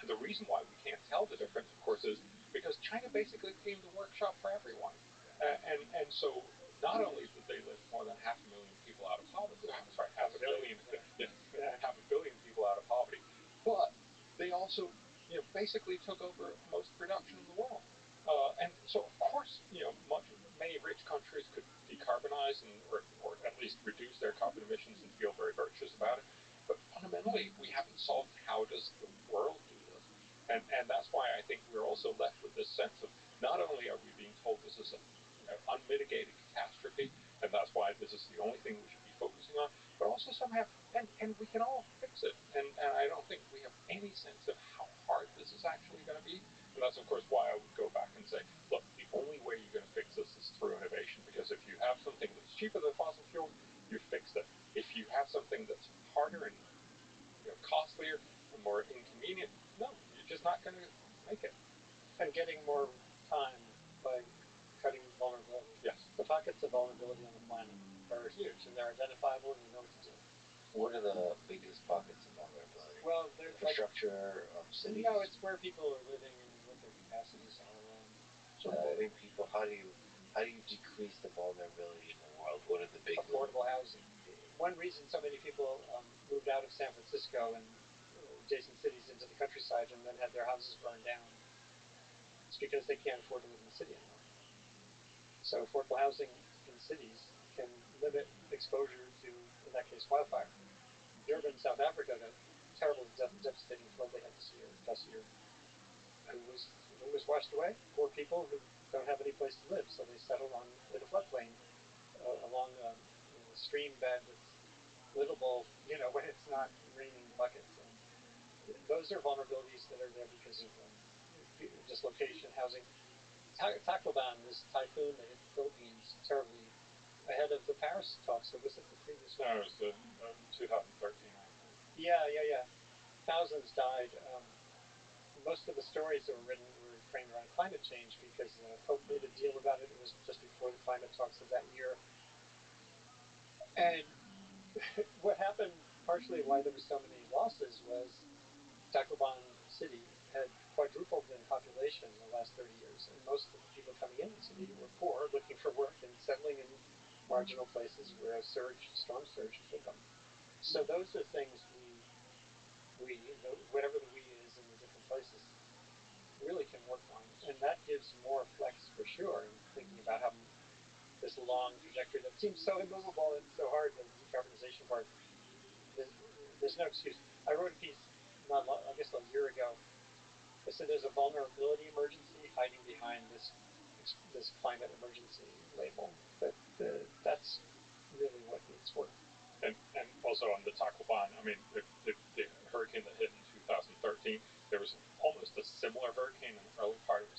And the reason why we can't tell the difference, of course, is because China basically became the workshop for everyone. And so not only did they lift more than 500,000 people out of poverty, sorry, half a billion, yeah, 500,000,000 people out of poverty, but they also, basically took over most production in the world. And so, of course, many rich countries could decarbonize or at least reduce their carbon emissions and feel very virtuous about it. But fundamentally, we haven't solved how does the world do this. And that's why I think we're also left with this sense of not only are we being told this is an unmitigated catastrophe, and that's why this is the only thing we should be focusing on, but also somehow, and we can all fix it. And I don't think we have any sense of how hard this is actually going to be. And that's, of course, why I would go back and say, look, the only way you're going to fix this is through innovation, because if you have something that's cheaper than fossil fuel, you fixed it. If you have something that's harder and costlier and more inconvenient, no, you're just not going to make it. And getting more time by cutting vulnerability. Yes. The pockets of vulnerability on the planet are huge, and they're identifiable, and you know what to do. What are the biggest pockets of vulnerability? Well, they're infrastructure, cities. No, it's where people are living and what their capacities are. So moving people. How do you decrease the vulnerability in the world? What are the big affordable housing? One reason so many people moved out of San Francisco and adjacent cities into the countryside and then had their houses burned down is because they can't afford to live in the city anymore. So affordable housing in cities can limit exposure to, in that case, wildfire. Durban, South Africa, got terrible, devastating flood they had this past year. Who was washed away? Poor people who don't have any place to live, so they settled in a floodplain along a stream bed that's livable, when it's not raining buckets. And those are vulnerabilities that are there because of dislocation, housing. Tacloban, this typhoon that hit the Philippines terribly ahead of the Paris talks, or was it the previous one? No, it was the 2013. Yeah. Thousands died. Most of the stories that were written were framed around climate change because Pope made a deal about it. It was just before the climate talks of that year. And what happened, partially why there were so many losses, was Tacloban city had quadrupled in population in the last 30 years. And most of the people coming into the city were poor, looking for work, and settling in marginal places where a storm surge hit them. So those are things whatever the we is in the different places, really can work on. And that gives more flex for sure in thinking about how this long trajectory that seems so immovable and so hard, the decarbonization part, there's no excuse. I wrote a piece, I guess a year ago. I said there's a vulnerability emergency hiding behind this climate emergency label. But that's really what needs work. And also on the Tacloban, I mean, the hurricane that hit in 2013, there was almost a similar hurricane in the early part of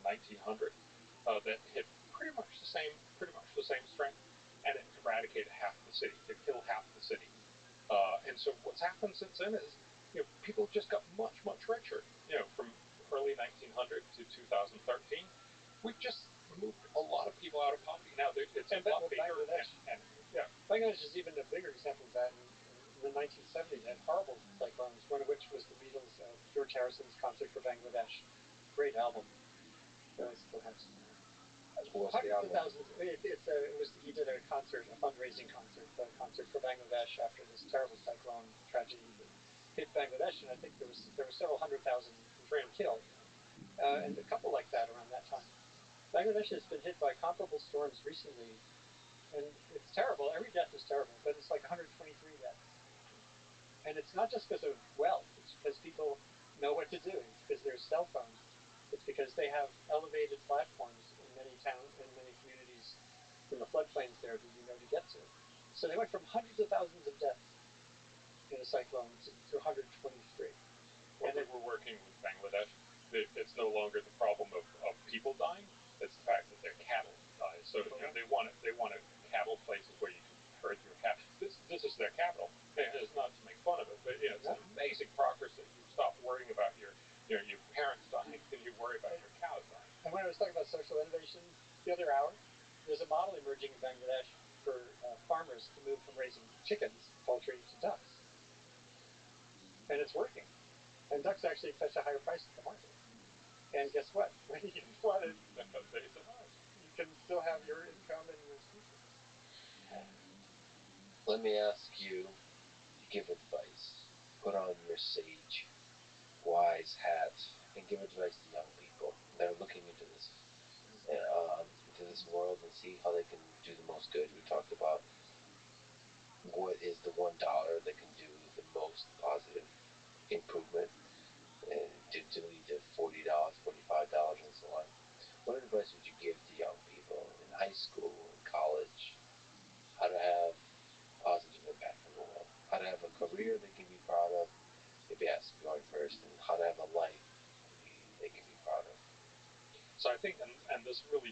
1900 that hit pretty much the same strength, and it eradicated half the city. It killed half the city. And so what's happened since then is, people just got much, much richer. From early 1900 to 2013, we've just moved a lot of people out of poverty. Now it's a lot bigger. Bangladesh is even a bigger example of that. In the 1970s, they had horrible cyclones, one of which was the Beatles' George Harrison's Concert for Bangladesh. Great album. I still have some. Hundreds of thousands. He did a concert, a fundraising concert for Bangladesh after this terrible cyclone tragedy that hit Bangladesh, and I think there were several 100,000 killed, and a couple like that around that time. Bangladesh has been hit by comparable storms recently, and it's terrible. Every death is terrible, but it's like 123 deaths. And it's not just because of wealth. It's because people know what to do. It's because there's cell phones. It's because they have elevated platforms in many communities in the floodplains there that to get to. So they went from hundreds of thousands of deaths in a cyclone to 123. When we were working with Bangladesh, it's no longer the problem of people dying. It's the fact that their cattle die. So they wanted cattle places where you can herd your cattle. This is their capital. And it's not to make fun of it, but it's an amazing farmers to move from raising chickens, poultry, to ducks. And it's working. And ducks actually fetch a higher price at the market. And guess what? When you get flooded, They survive. you can still have your income and your species. Let me ask you to give advice. Put on your sage, wise hat, and give advice to young people that are looking into this world and see how they can do the most good. We talked about what is the $1 that can do the most positive improvement, to lead to $40, $45, and so on. What advice would you give to young people in high school and college? How to have positive impact in the world? How to have a career they can be proud of? Maybe ask going first, and how to have a life they can be proud of. So I think, and this really,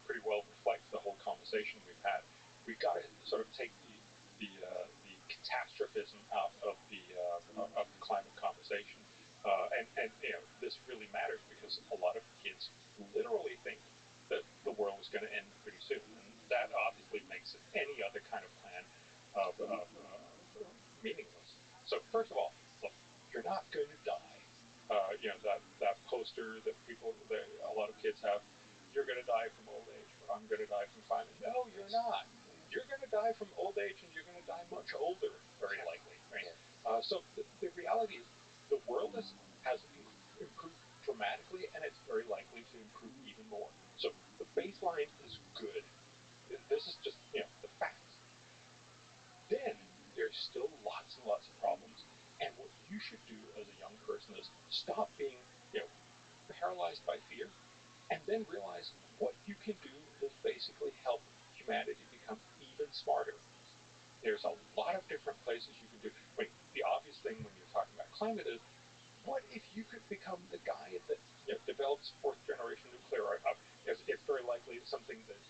pretty well reflects the whole conversation we've had. We've got to sort of take the catastrophism out of the climate conversation, and this really matters because a lot of kids literally think that the world is going to end pretty soon, and that obviously makes any other kind of plan meaningless. So first of all, look, you're not going to die. That poster that a lot of kids have, you're going to die from old age, or I'm going to die from climate. No, you're not. You're going to die from old age, and you're going to die much older, very likely. Right? So the reality is, the world has improved dramatically, and it's very likely to improve even more. So the baseline is good. This is just the facts. Then there's still lots and lots of problems. And what you should do as a young person is stop being, paralyzed by fear, and then realize what you can do is basically help humanity become even smarter. There's a lot of different places you can do. I mean, the obvious thing when you're talking about climate is, what if you could become the guy that develops fourth generation nuclear? It's very likely something that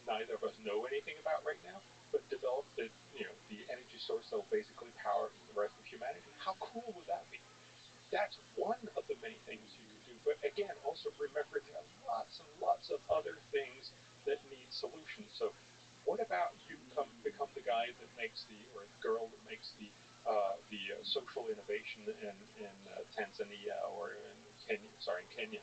neither of us know anything about right now, but develop the energy source that will basically power the rest of humanity. How cool would that be? That's one of the many things you could do. But again, also remember there are lots and lots of other things that need solutions. So what about you become the guy that makes or the girl that makes the social innovation in Tanzania or in Kenya?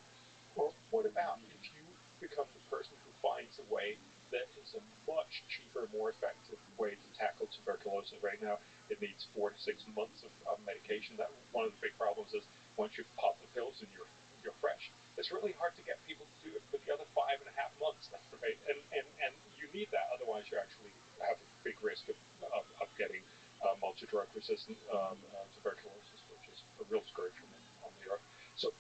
Or what about if you become the person who finds a way that is a much cheaper, more effective way to tackle tuberculosis? Right now, it needs 4 to 6 months of medication. That one of the big problems is once you pop the pills and you're fresh, it's really hard to get people to do it for the other 5.5 months, right? And you need that, otherwise you actually have a big risk of getting multi-drug resistant tuberculosis, which is a real scourge on the earth. So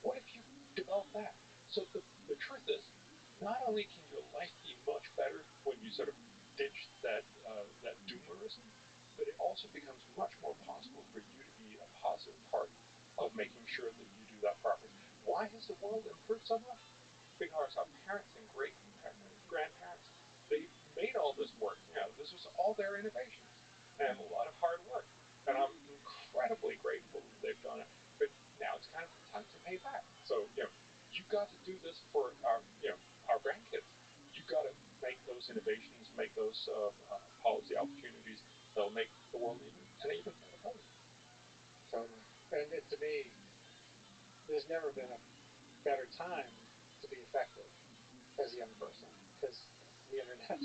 what if you develop that? So the truth is, not only can your life be much better when you sort of ditch that doomerism, but it also becomes much more possible for you to be a positive part of making sure that you do that properly. Why has the world improved so much? Because our parents and grandparents, they made all this work. This was all their innovations and a lot of hard work. And I'm incredibly grateful that they've done it. But now it's kind of time to pay back. So you've got to do this for our grandkids. You've got to make those innovations, make those policy opportunities that'll make the world an even better place. Totally. And to me, there's never been a better time to be effective as a young person, because the internet,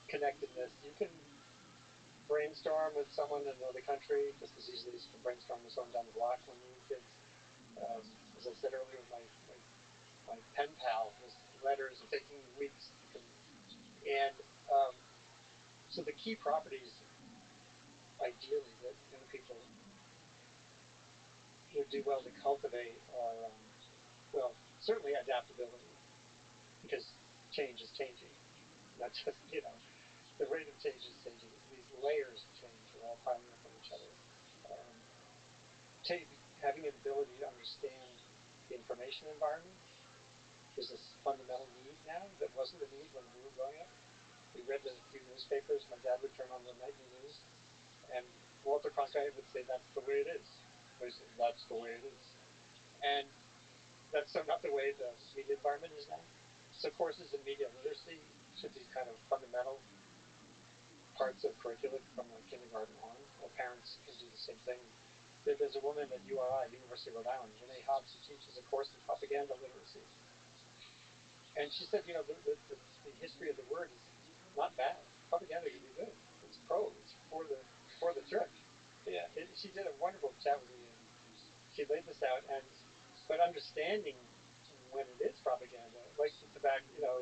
connectedness, you can brainstorm with someone in another country just as easily as you can brainstorm with someone down the block when we were kids. As I said earlier, my pen pal was letters are taking weeks. And so the key properties, ideally, that young people would do well to cultivate are, well, certainly adaptability, because change is changing. Not just, the rate of change is changing. These layers of change are all piling up on each other. Um, Having an ability to understand the information environment is a fundamental need now that wasn't a need when we were growing up. We read a few newspapers. My dad would turn on the nightly news, and Walter Cronkite would say, "That's the way it is." That's the way it is. And that's so not the way the media environment is now. So courses in media literacy should be kind of fundamental parts of curricula from like kindergarten on. Parents can do the same thing. There's a woman at URI, University of Rhode Island, Renee Hobbs, who teaches a course in propaganda literacy. And she said, you know, the history of the word is not bad. Propaganda can be good. It's pro. It's for the church. Yeah. She did a wonderful chat with me, and she laid this out. But understanding when it is propaganda, like the tobacco, you know,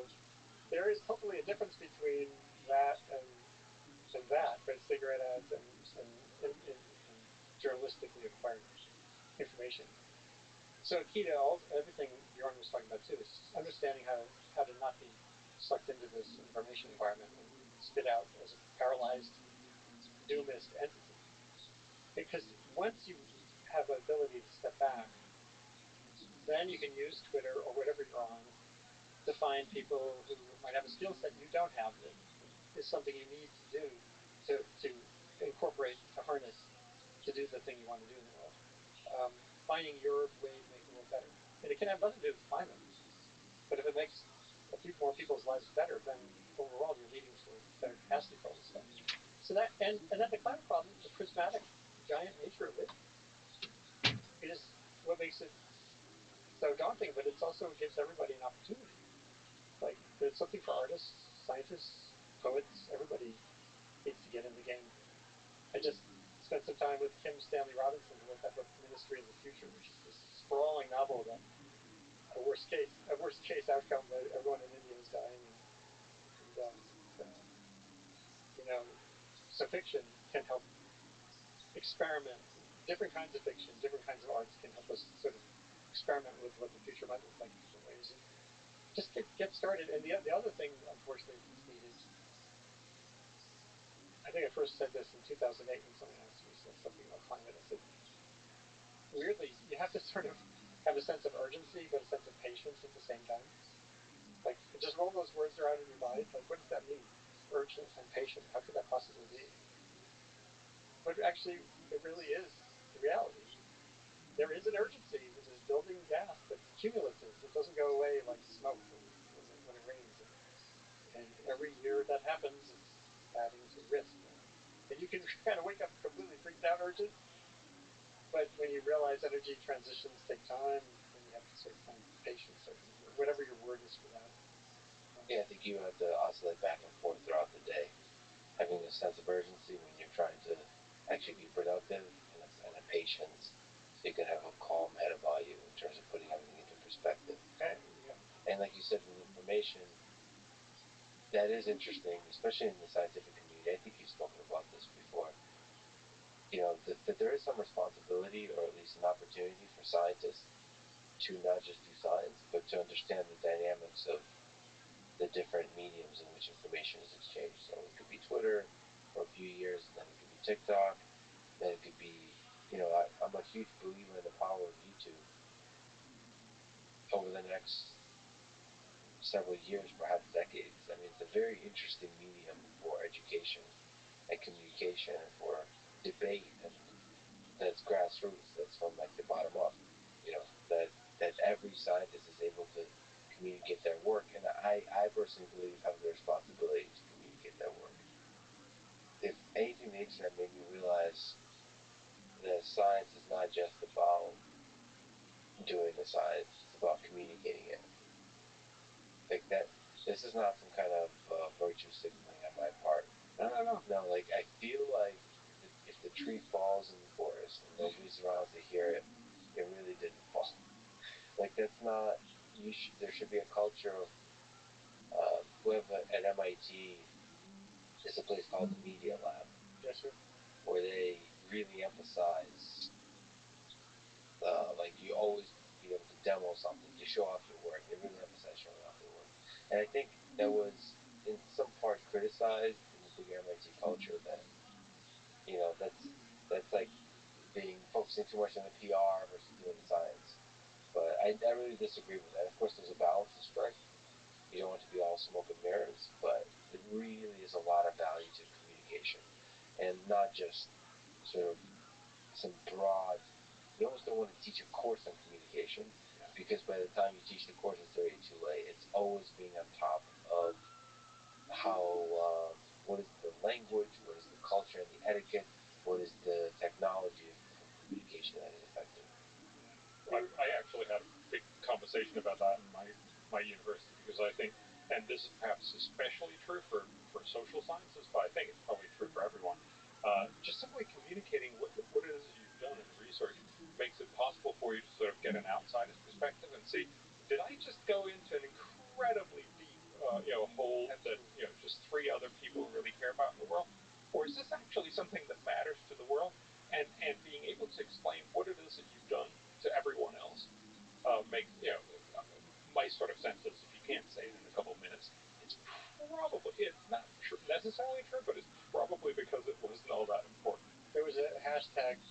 there is totally a difference between that and that, but cigarette ads and journalistically acquired information. So key to everything Bjorn was talking about too is just understanding how to not be sucked into this information environment and spit out as a paralyzed, doomist entity. Because once you have the ability to step back, then you can use Twitter or whatever you're on to find people who might have a skill set you don't have that is something you need to do to incorporate, to harness, to do the thing you want to do in the world. Finding your way to make the world better. And it can have nothing to do with climate. But if it makes a few more people's lives better, then overall you're leading to a better capacity for all this stuff. So that, and then the climate problem, the prismatic, giant nature of it, is what makes it so daunting, but it also gives everybody an opportunity. Like, there's something for artists, scientists, poets, everybody needs to get in the game. I just spent some time with Kim Stanley Robinson, who wrote that book, Ministry of the Future, which is this sprawling novel about a worst case outcome that everyone in India is dying, you know, so fiction can help experiment. Different kinds of fiction, different kinds of arts can help us sort of experiment with what the future might look like in different ways. And just get started. And the other thing, unfortunately, that's needed. I think I first said this in 2008 when someone asked me something about climate. I said, weirdly, you have to sort of have a sense of urgency, but a sense of patience at the same time. Like, just roll those words around in your mind. Like, what does that mean? Urgent and patient. How could that possibly be? But actually, it really is the reality. There is an urgency that is building gas that's cumulative. It doesn't go away like smoke when it rains. And every year that happens, it's adding to risk. And you can kind of wake up completely freaked out urgent, but when you realize energy transitions take time, then you have to sort of find patience or whatever your word is for that. Yeah, I think you have to oscillate back and forth throughout the day, having a sense of urgency when you're trying to actually be productive, and a patience so you can have a calm head about you in terms of putting everything into perspective. Okay, yeah. And like you said, with information, that is interesting, especially in the scientific community. I think you've spoken about this before. You know, that there is some responsibility, or at least an opportunity for scientists to not just do science, but to understand the dynamics of the different mediums in which information is exchanged. So it could be Twitter for a few years, and then it could be TikTok, then it could be, you know, I'm a huge believer in the power of YouTube. Over the next several years, perhaps decades, I mean, it's a very interesting medium for education and communication, and for debate, and that's grassroots, that's from like the bottom up, you know, that every scientist is able to communicate their work, and I personally believe have the responsibility to communicate their work. If anything, the internet made me realize that science is not just about doing the science, it's about communicating it. Like that, this is not some kind of virtue signaling on my part. No, like I feel like if the tree falls in the forest and nobody's around to hear it, it really didn't fall. Like that's not. There should be a culture of. We have at MIT. There's a place called the Media Lab. Yes, sir. Where they really emphasize, like you always be able to demo something, to show off your work. They really emphasize showing off their work, and I think that was in some part criticized in the bigger MIT culture. That that's like focusing too much on the PR versus doing the science. But I really disagree with that. Of course, there's a balance to strike. You don't want to be all smoke and mirrors, but there really is a lot of value to communication, and not just sort of some broad. You almost don't want to teach a course on communication, because by the time you teach the course, it's already too late. It's always being on top of how what is the language, what is the culture and the etiquette, what is the technology of communication that is effective. I actually had a big conversation about that in my university, because I think, and this is perhaps especially true for social sciences, but I think it's probably true for everyone. Just simply communicating what it is that you've done in research makes it possible for you to sort of get an outsider's perspective and see, did I just go into an incredibly deep hole that just 3 other people really care about in the world, or is this actually something that matters to the world? And being able to explain what it is that you've done to everyone else makes my sort of sense is, if you can't say it in a couple of minutes, it's not necessarily true, but it's probably because it wasn't all that important. There was a hashtag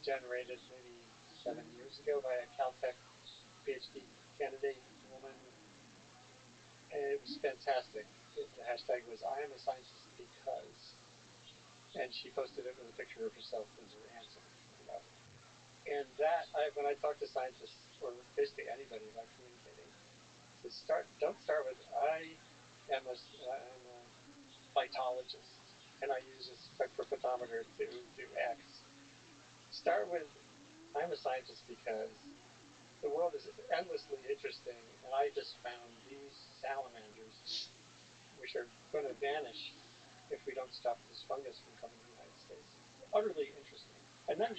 generated maybe 7 years ago by a Caltech PhD candidate woman, and it was fantastic. The hashtag was "I am a scientist because," and she posted it with a picture of herself with her answer. And when I talk to scientists, or basically anybody about communicating, don't start with I'm a phytologist and I use a spectrophotometer to do X. Start with I'm a scientist because the world is endlessly interesting, and I just found these salamanders, which are going to vanish if we don't stop this fungus from coming to the United States. Utterly interesting. And then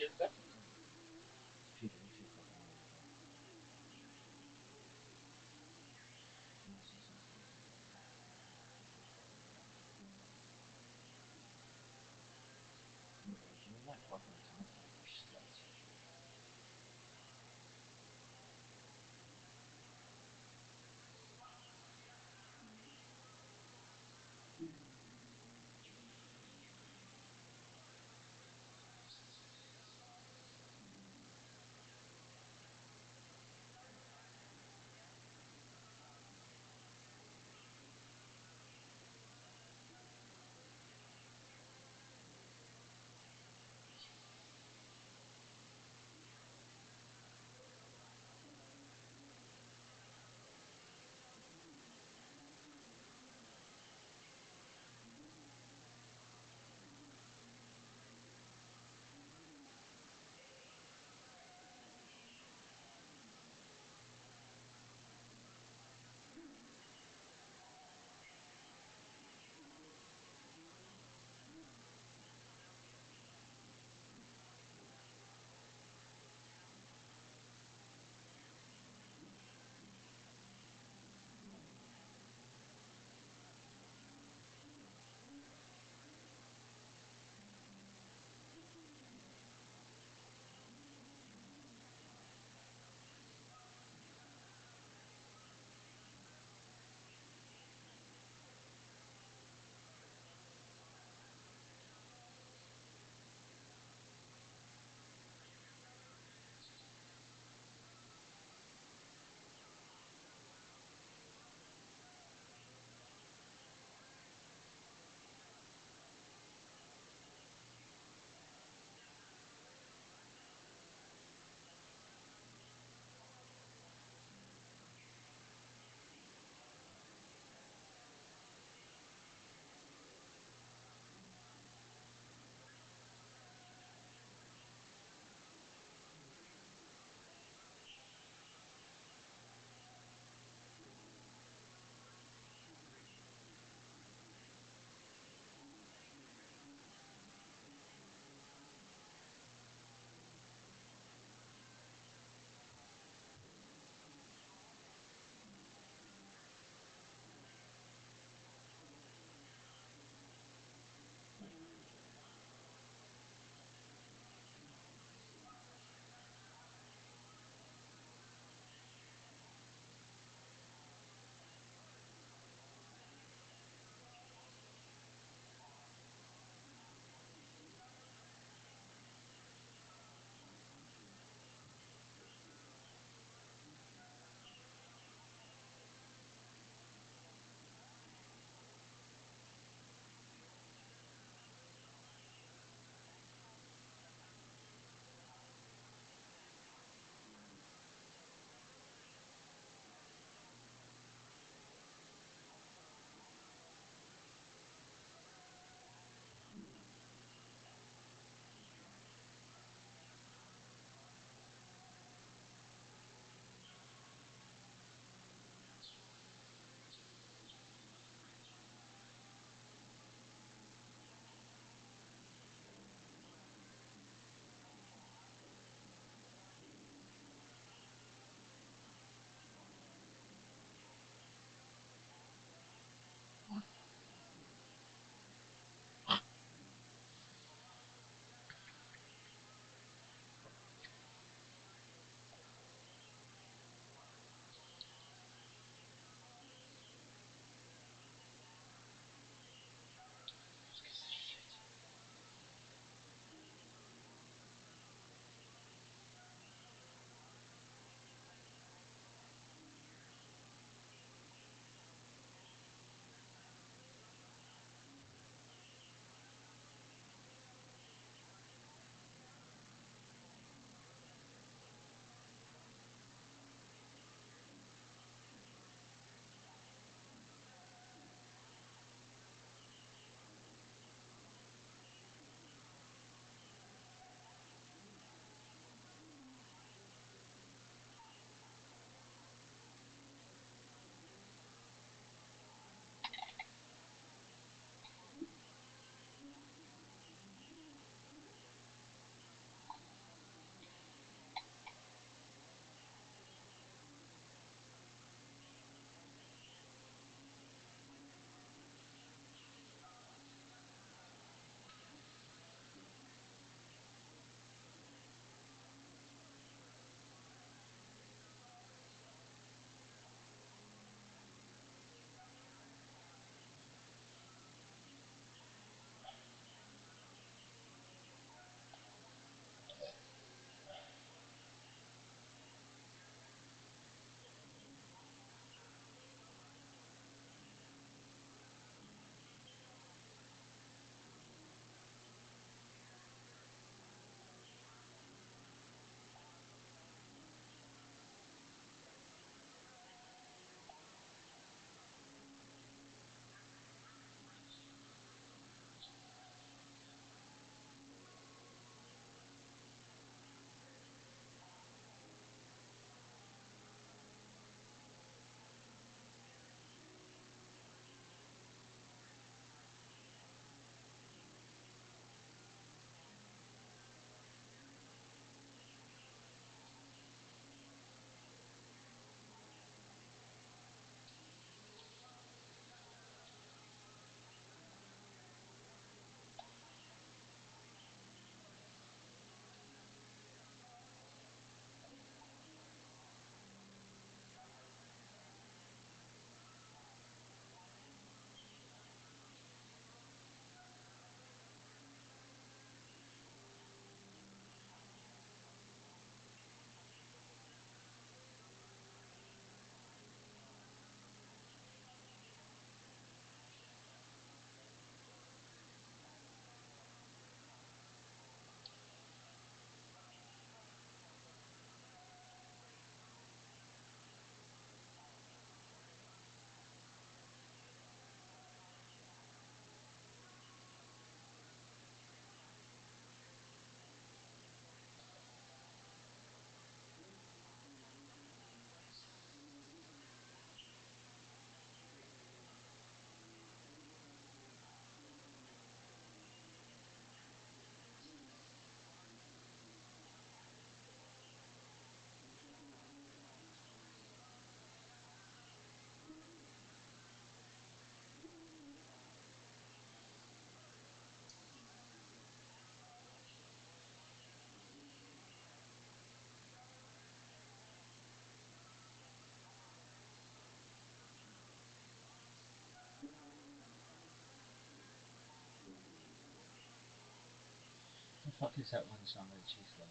fuck is that one song that she's got?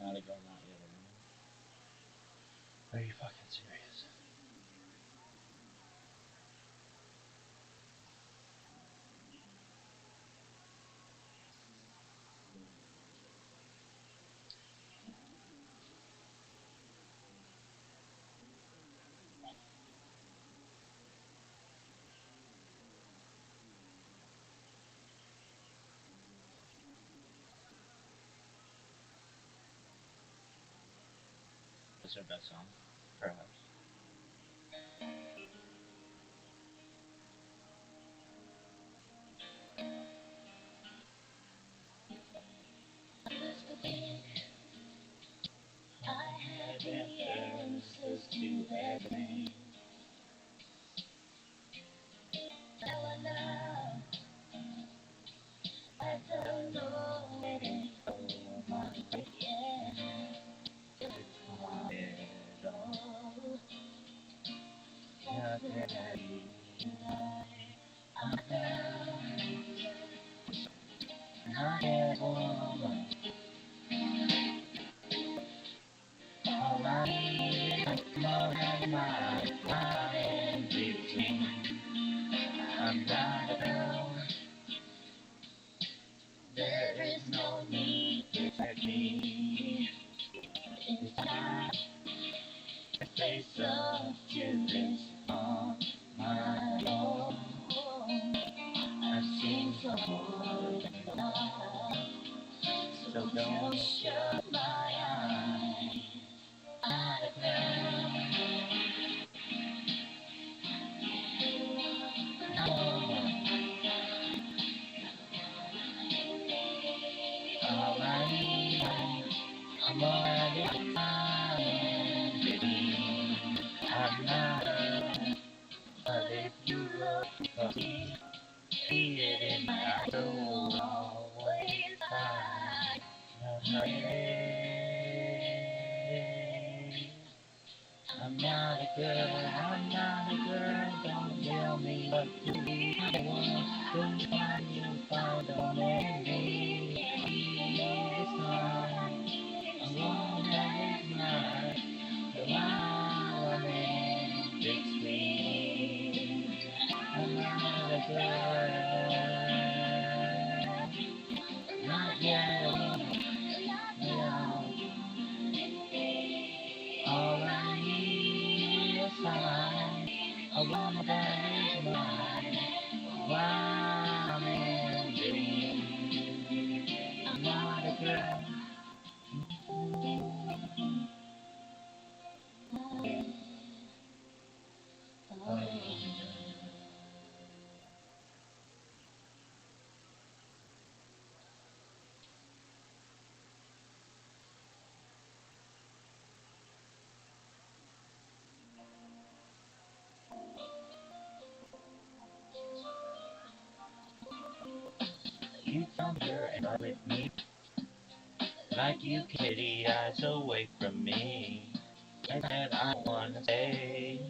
I'm not going out yet, are you fucking serious? What's her best song? Perhaps. I had the answers to everything. Now I know I don't know where to go. Yeah, it's hard. I'm a girl, not a woman. All I need is more than my time between. I'm not a girl. There is no need to fight me. It's time to face up to this on my own. I've seen so much, so don't shut my eyes. I declare, all I need, I'm already fine, baby. I'm not a, but if you look for me, see it in my eyes, you'll always find. I'm not a girl, don't tell me what to be. I want to find you, find on me. It's mine, I want that it's mine. The wild man between. I'm not a girl, not yet. No. All I need is time. A woman that is mine. While I'm in dream. I'm not a girl. You come here and are with me. Like you kitty eyes away from me. And that I wanna say.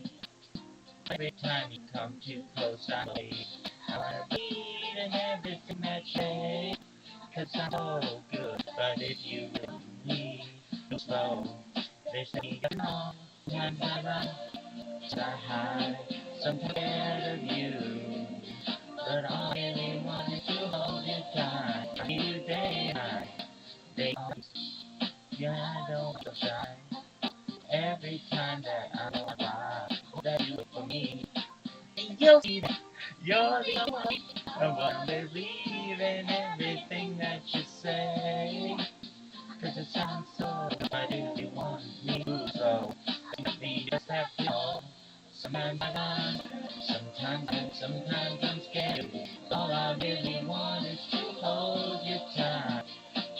Every time you come too close, I wait. I wanna bleed in everything that you say. Cause I'm so good, but if you with me, too slow. They say you know, sometimes I run, so I hide, sometimes scared of you. But all I really want is to hold you tight. I need you day and night, day and night. Yeah, I don't feel shy. Every time that I walk by, that you look for me. You'll see that you're the one. I wanna believe in everything that you say. Cause it sounds so good, but if you want me to so we just have to know. Sometimes I run, sometimes I'm scared. All I really want is to hold you tight.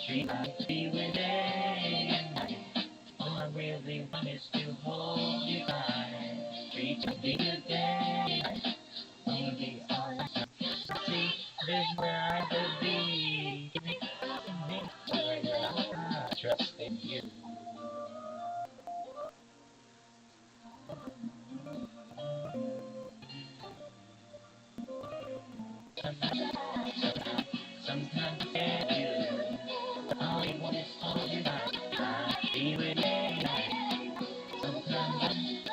Treat me be with day and night. All I really want is to hold you tight. Treat me be with day and night. Wanna be all I can. See, this is where I could be. Give me I trust in you. Sometimes I get you. All you want is all you got. I be with you. Sometimes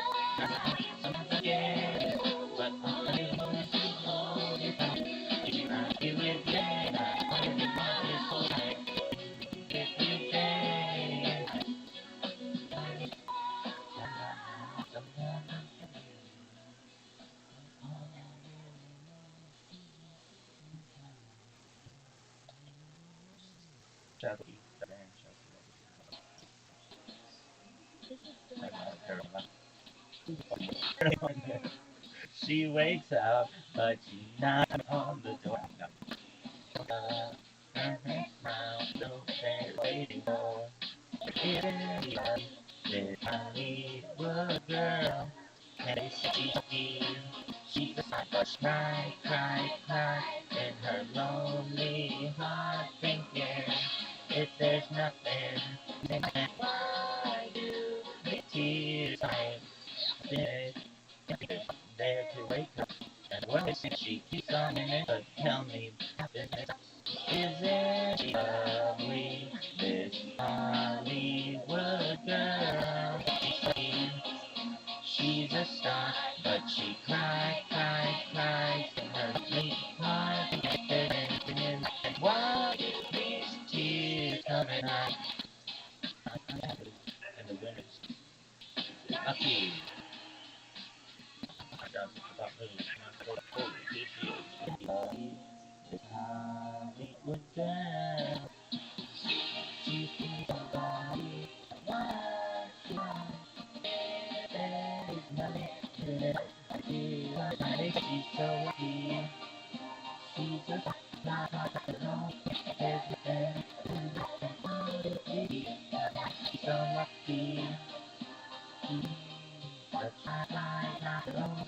I get you. But all you want is all you got. I be with you. All you want is all I get you day. She wakes up, but she's not on the door. Her smile, no they're waiting for. This Hollywood girl, and she's a side cry, cry, cry, in her lonely heart, thinking if there's nothing, then why do the tears I did there to wake up? And what is it she keeps on in it? But tell me, isn't she lovely, this Hollywood girl? She's a star, but she cries, cries, cries in her sleep. And why do these tears coming out? And the winners, lucky. I got about this Hollywood girl. She's somebody. Why? There is nothing to I feel she's so lucky. She's just not alone. Everything she's so lucky. But I'm not alone.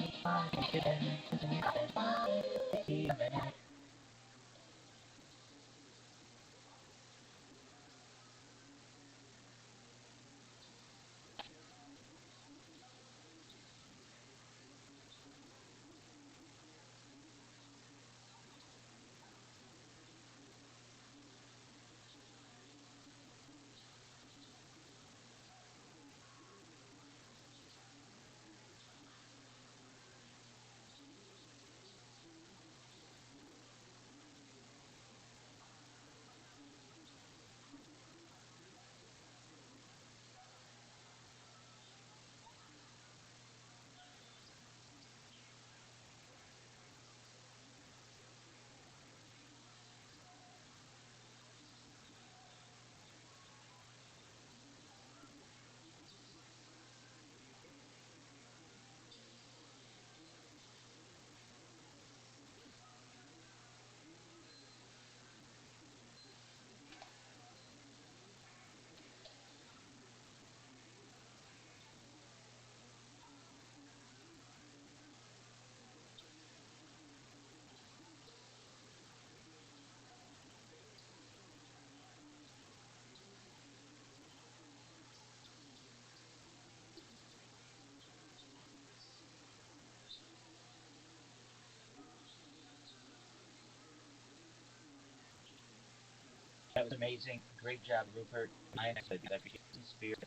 That was amazing. Great job, Rupert. I appreciate the spirit.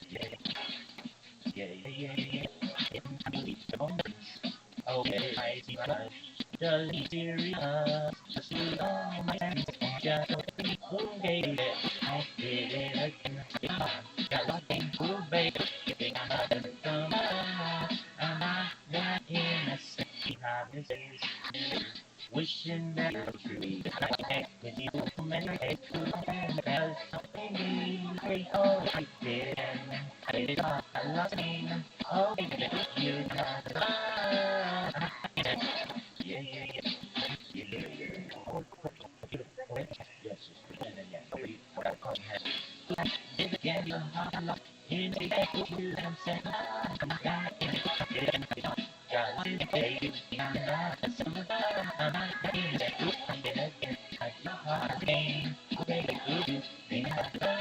Yeah, yeah, yeah, yeah, yeah. I believe the moment. Okay, I see my life. Just be serious. Just leave all my sense. Just okay. I did it again. Yeah, got nothing to baby. Giving another come I'm not that innocent. Behind this face. Wishing that it was true. I connect with you for many days. There's something great. Oh, I did. I did it all. I lost me. Oh, baby, you got the yeah, yeah, yeah. Yeah, yeah, yeah. Yes, what I call him. Did again, your heart lost. In the back of you, and said, I'm back in it. Got one day, I'm not a summer. I'm not getting that good. I'm again. I your heart again. Baby, you, they have the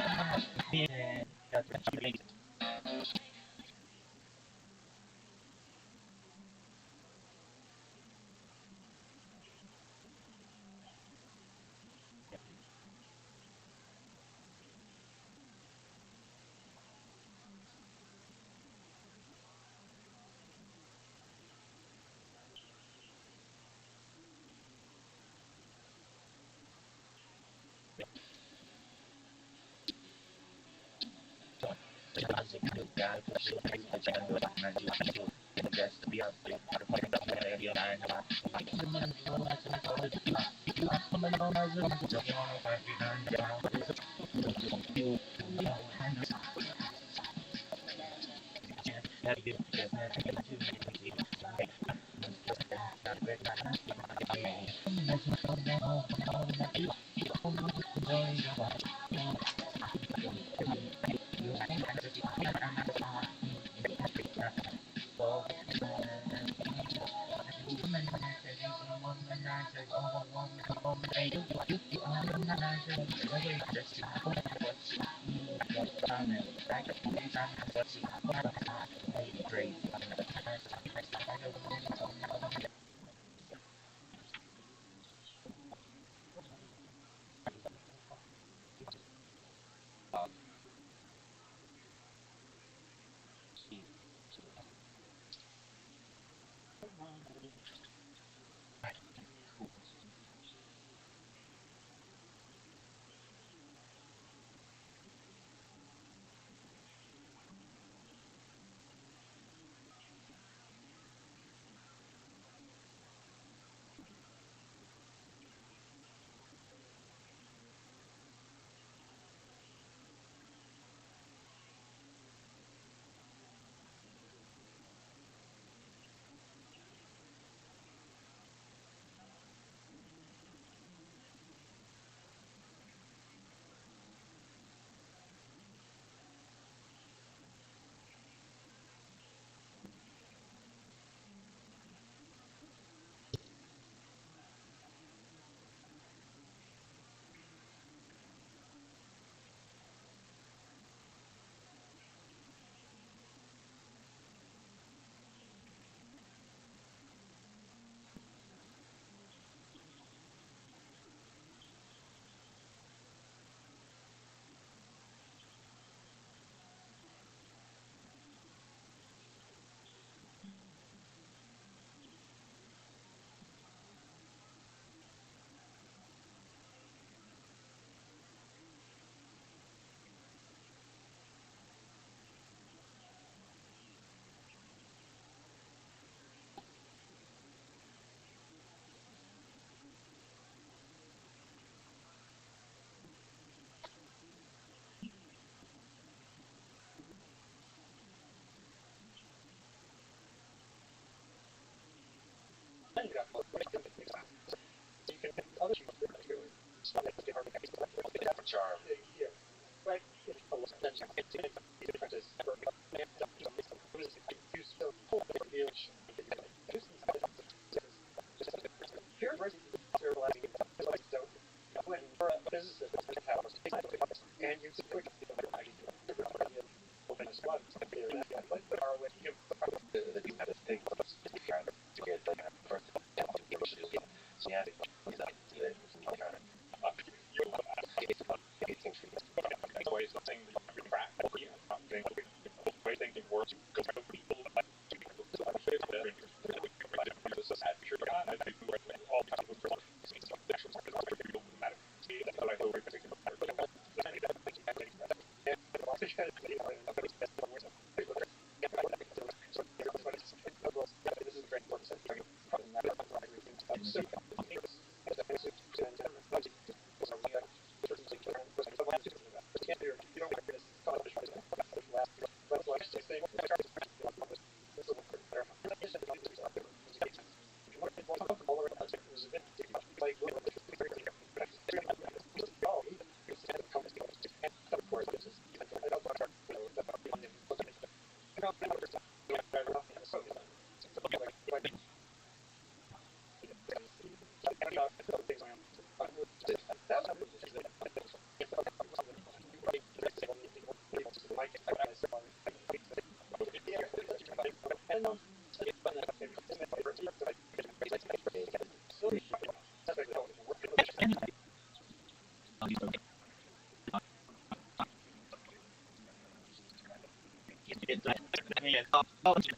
Then you got other people who Charm. yeah, right. Then the difference is you still hold the village. Here, where's when you're a physicist and you switch open as well, The you have to think about kind of to get the first so yeah, Always something practically thinking words go to people like all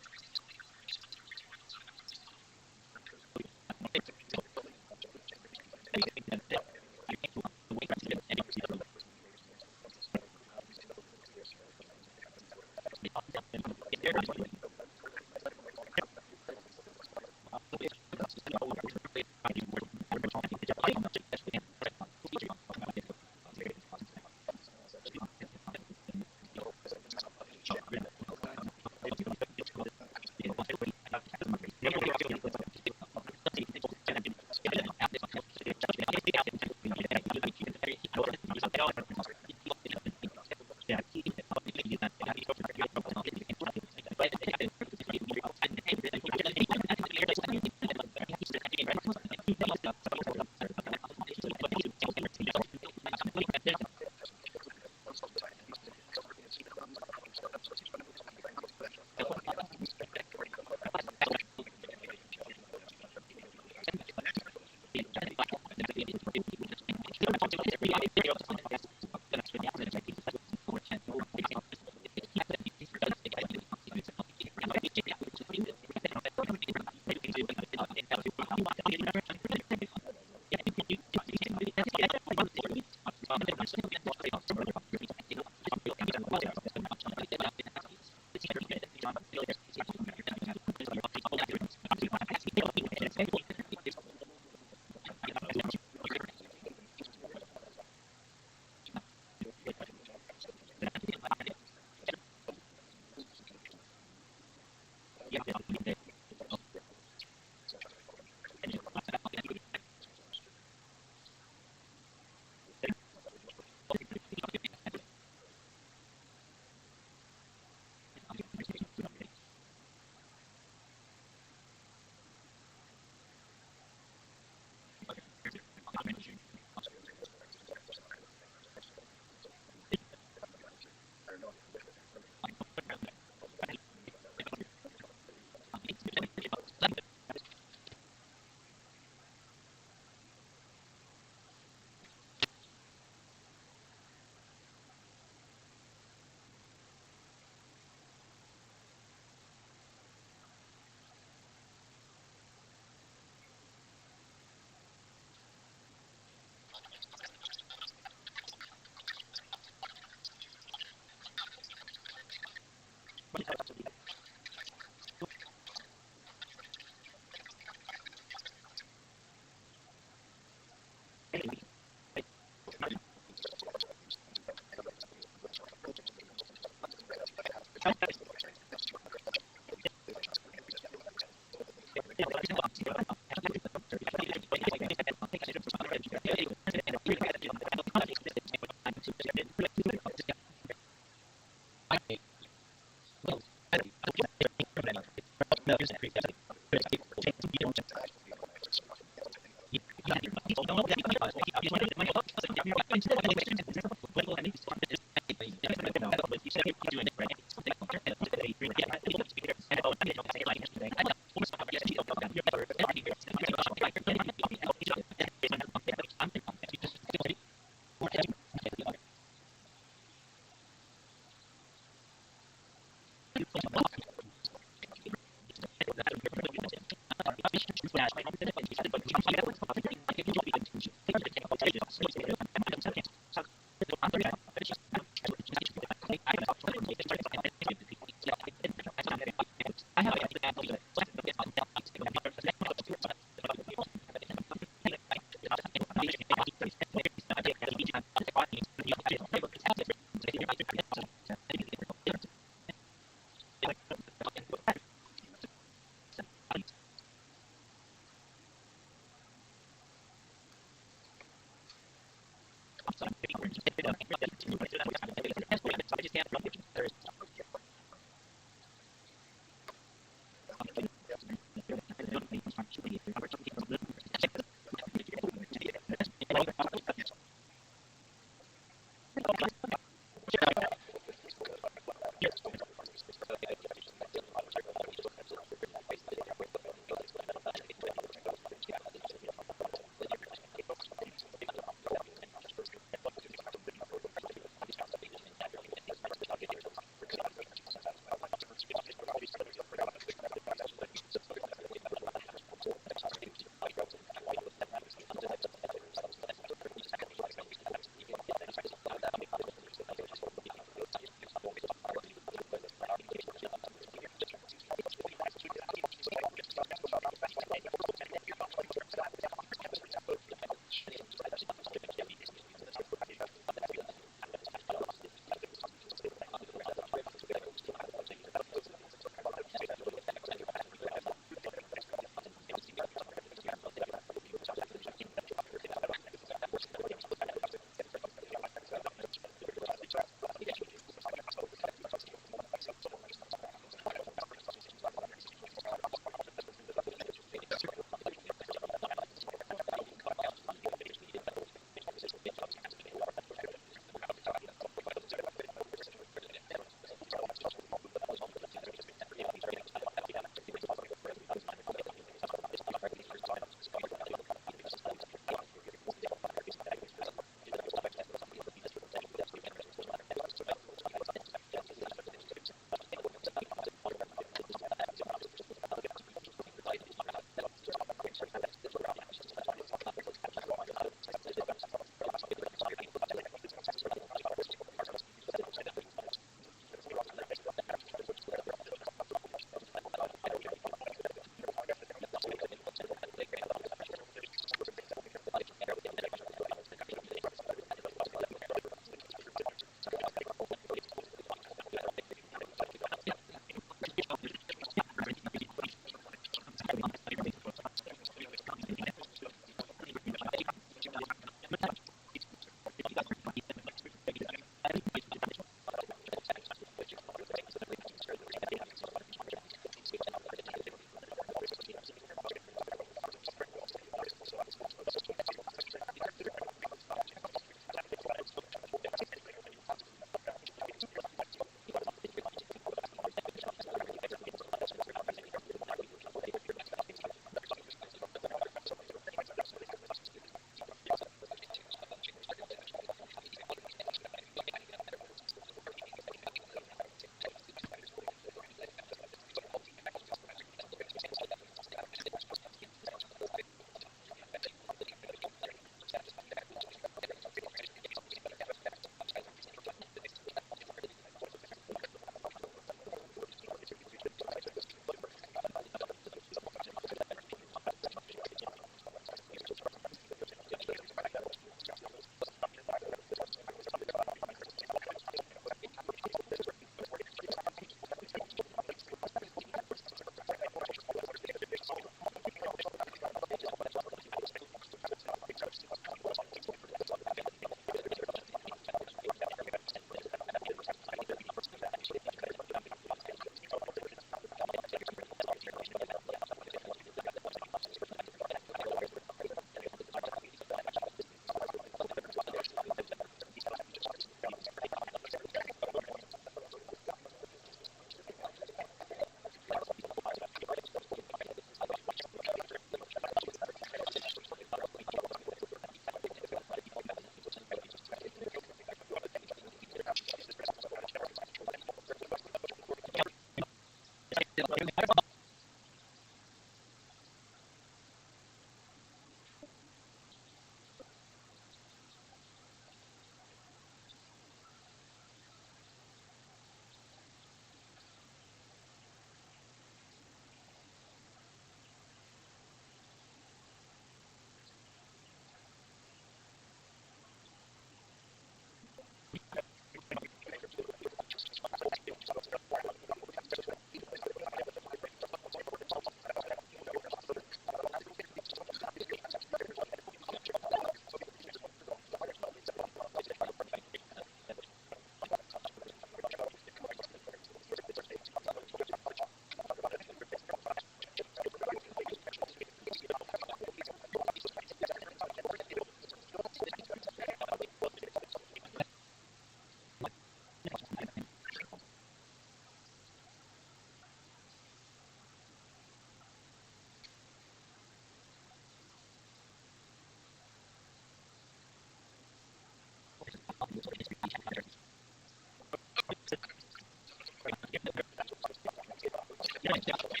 Thank you.